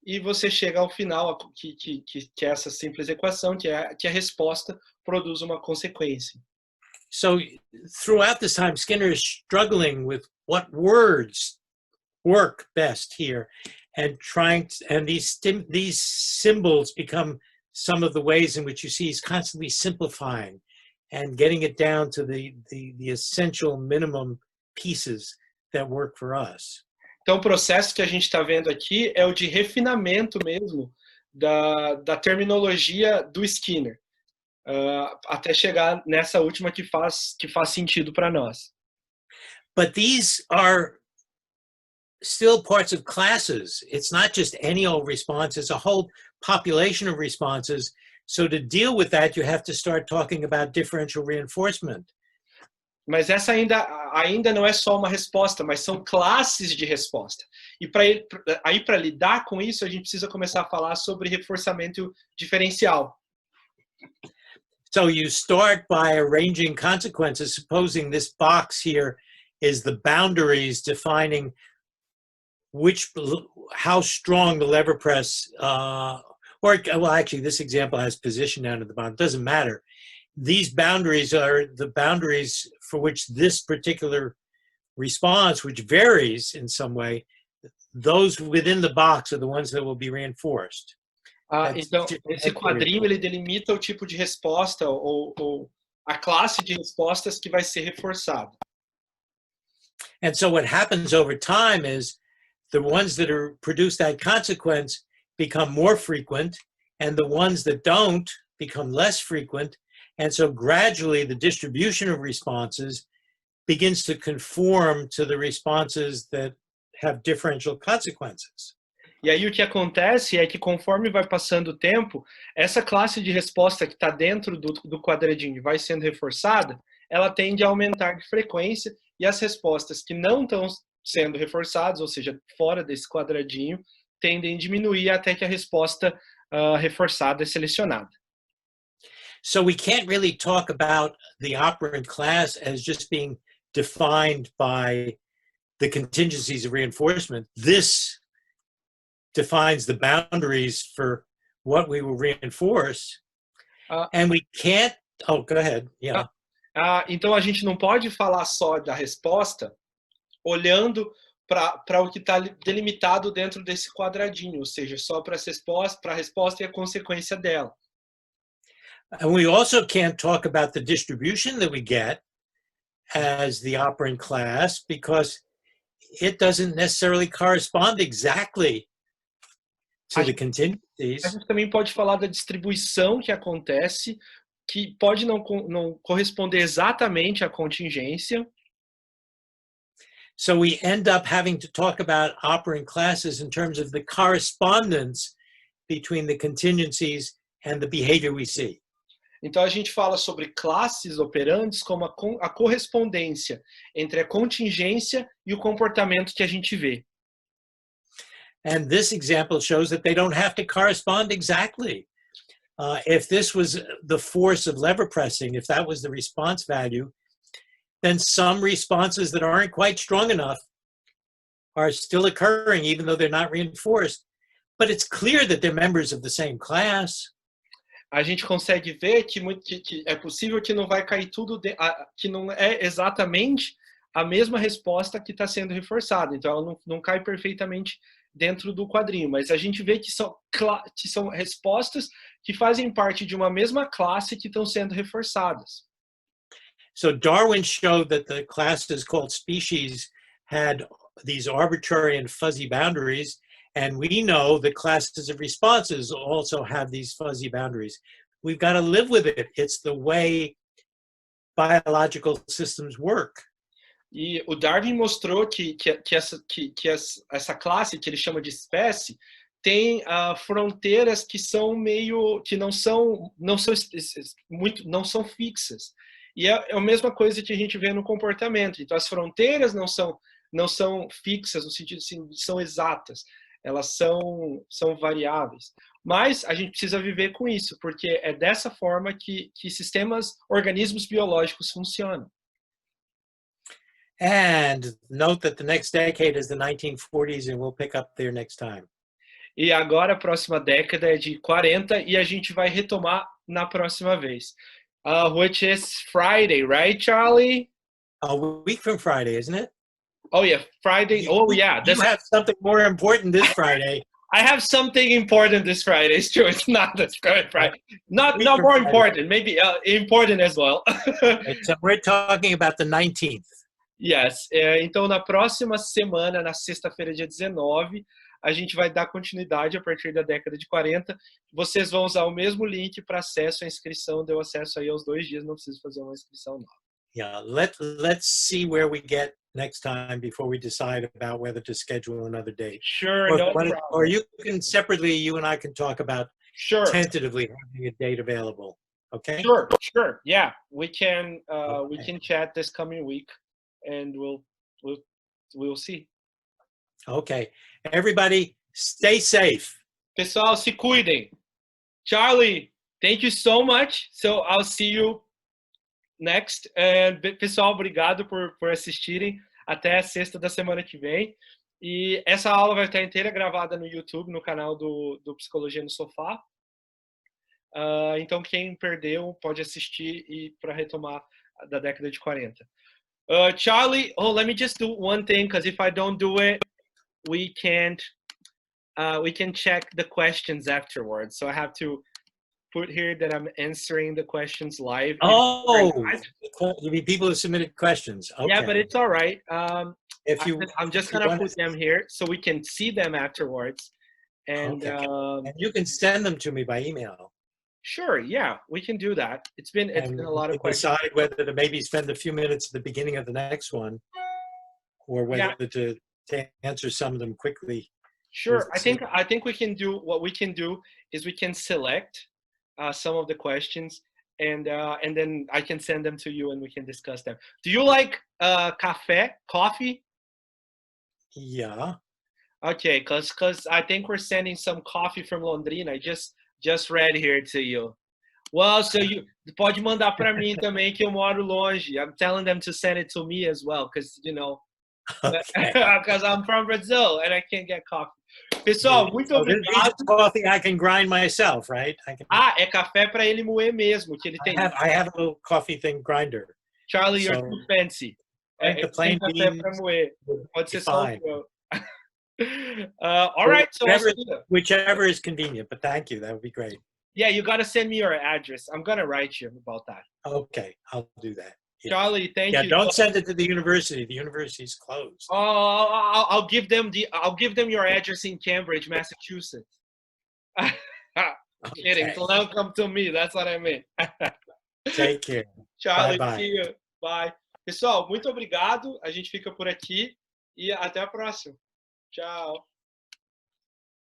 E você chega ao final que é essa simples equação, que a resposta produz uma consequência. So throughout this time, Skinner is struggling with what words work best here, and these symbols become some of the ways in which you see he's constantly simplifying and getting it down to the essential minimum pieces that work for us. Então, o processo que a gente está vendo aqui é o de refinamento mesmo da terminologia do Skinner, até chegar nessa última que faz sentido para nós. But these are still parts of classes. It's not just any old response. It's a whole population of responses. So to deal with that, you have to start talking about differential reinforcement. Mas essa ainda não é só uma resposta, mas são classes de resposta. E para lidar com isso, a gente precisa começar a falar sobre reforçamento diferencial. So you start by arranging consequences, supposing this box here is the boundaries defining how strong the lever press, well, actually, this example has position down at the bottom. It doesn't matter. these boundaries are the boundaries for which this particular response, which varies in some way, those within the box are the ones that will be reinforced. Então, esse quadrinho ele delimita o tipo de resposta ou a classe de respostas que vai ser reforçada. And so what happens over time is the ones that are produce that consequence become more frequent, and the ones that don't become less frequent. And so gradually the distribution of responses begins to conform to the responses that have differential consequences. E aí o que acontece é que conforme vai passando o tempo, essa classe de resposta que está dentro do quadradinho vai sendo reforçada, ela tende a aumentar de frequência, e as respostas que não estão sendo reforçadas, ou seja, fora desse quadradinho, tendem a diminuir até que a resposta reforçada é selecionada. So we can't really talk about the operant class as just being defined by the contingencies of reinforcement. This defines the boundaries for what we will reinforce. And we can't, oh, go ahead, yeah. Então a gente não pode falar só da resposta olhando para o que está delimitado dentro desse quadradinho, ou seja, só para a resposta e a consequência dela. And we also can't talk about the distribution that we get as the operant class because it doesn't necessarily correspond exactly to the contingencies. A gente também pode falar da distribuição que acontece, que pode não corresponder exatamente à contingência. So we end up having to talk about operant classes in terms of the correspondence between the contingencies and the behavior we see. Então a gente fala sobre classes operantes como a correspondência entre a contingência e o comportamento que a gente vê. And this example shows that they don't have to correspond exactly. If this was the force of lever pressing, if that was the response value, then some responses that aren't quite strong enough are still occurring, even though they're not reinforced. But it's clear that they're members of the same class. A gente consegue ver que é possível que não vai cair tudo, que não é exatamente a mesma resposta que está sendo reforçada. Então, ela não cai perfeitamente dentro do quadrinho, mas a gente vê que são respostas que fazem parte de uma mesma classe que estão sendo reforçadas. So Darwin showed that the classes called species had these arbitrary and fuzzy boundaries, and we know the classes of responses also have these fuzzy boundaries. We've got to live with it. It's the way biological systems work. E o Darwin mostrou que essa classe, que ele chama de espécie, tem fronteiras que são que não são fixas. E é a mesma coisa que a gente vê no comportamento. Então as fronteiras não são fixas no sentido assim, são exatas. Elas são variáveis. Mas a gente precisa viver com isso, porque é dessa forma que organismos biológicos funcionam. And note that the next decade is the 1940s, and we'll pick up there next time. E agora a próxima década é de 40 e a gente vai retomar na próxima vez. Which is Friday, right, Charlie? A week from Friday, isn't it? Oh yeah, Friday. Oh yeah. You have something more important this Friday. I have something important this Friday. It's true. It's not this Friday. Not more important. Maybe important as well. So we're talking about the 19th. Yes. Então, na próxima semana, na sexta-feira, dia 19, a gente vai dar continuidade a partir da década de 40. Vocês vão usar o mesmo link para acesso à inscrição. Deu acesso aí aos 2 dias, não preciso fazer uma inscrição nova. Yeah, let's see where we get next time before we decide about whether to schedule another date. Sure, no problem. Or you can separately, you and I can talk about tentatively having a date available. Okay? Sure. Yeah, we can chat this coming week, and we'll see. Okay. Everybody, stay safe. Pessoal, se cuidem. Charlie, thank you so much. So I'll see you next. Pessoal, obrigado por assistirem. Até a sexta da semana que vem. E essa aula vai estar inteira gravada no YouTube, no canal do Psicologia no Sofá. Então, quem perdeu pode assistir e para retomar da década de 40. Charlie, let me just do one thing, because if I don't do it, we can check the questions afterwards. So I have to put here that I'm answering the questions live. Oh, you mean people who submitted questions? Okay. Yeah, but it's all right. I'm just gonna put them here so we can see them afterwards. And, okay. And you can send them to me by email. Sure, yeah, we can do that. It's been a lot of questions. Decide whether to maybe spend a few minutes at the beginning of the next one, or whether to answer some of them quickly. Sure, I think we can do what we can do is we can select some of the questions, and then I can send them to you and we can discuss them. Do you like coffee? Yeah. Okay, cause I think we're sending some coffee from Londrina. I just read here to you. Well, so you pode mandar para mim também, que eu moro longe. I'm telling them to send it to me as well, because because I'm from Brazil and I can't get coffee. Pessoal, muito obrigado. This is coffee I can grind myself, right? É café para ele moer mesmo, que ele tem. I have a little coffee thing grinder. Charlie, you're too fancy. The plain beans para moer. Pode ser fine. só all right, so whichever is convenient, but thank you. That would be great. Yeah, you got to send me your address. I'm going to write you about that. Okay, I'll do that. Yeah. Charlie, thank you. Yeah, don't send it to the university. The university's closed. Oh, I'll give them your address in Cambridge, Massachusetts. Kidding. So they'll come to me. That's what I mean. Take care. Charlie, bye. See you. Bye. Pessoal, muito obrigado. A gente fica por aqui e até a próxima. Tchau.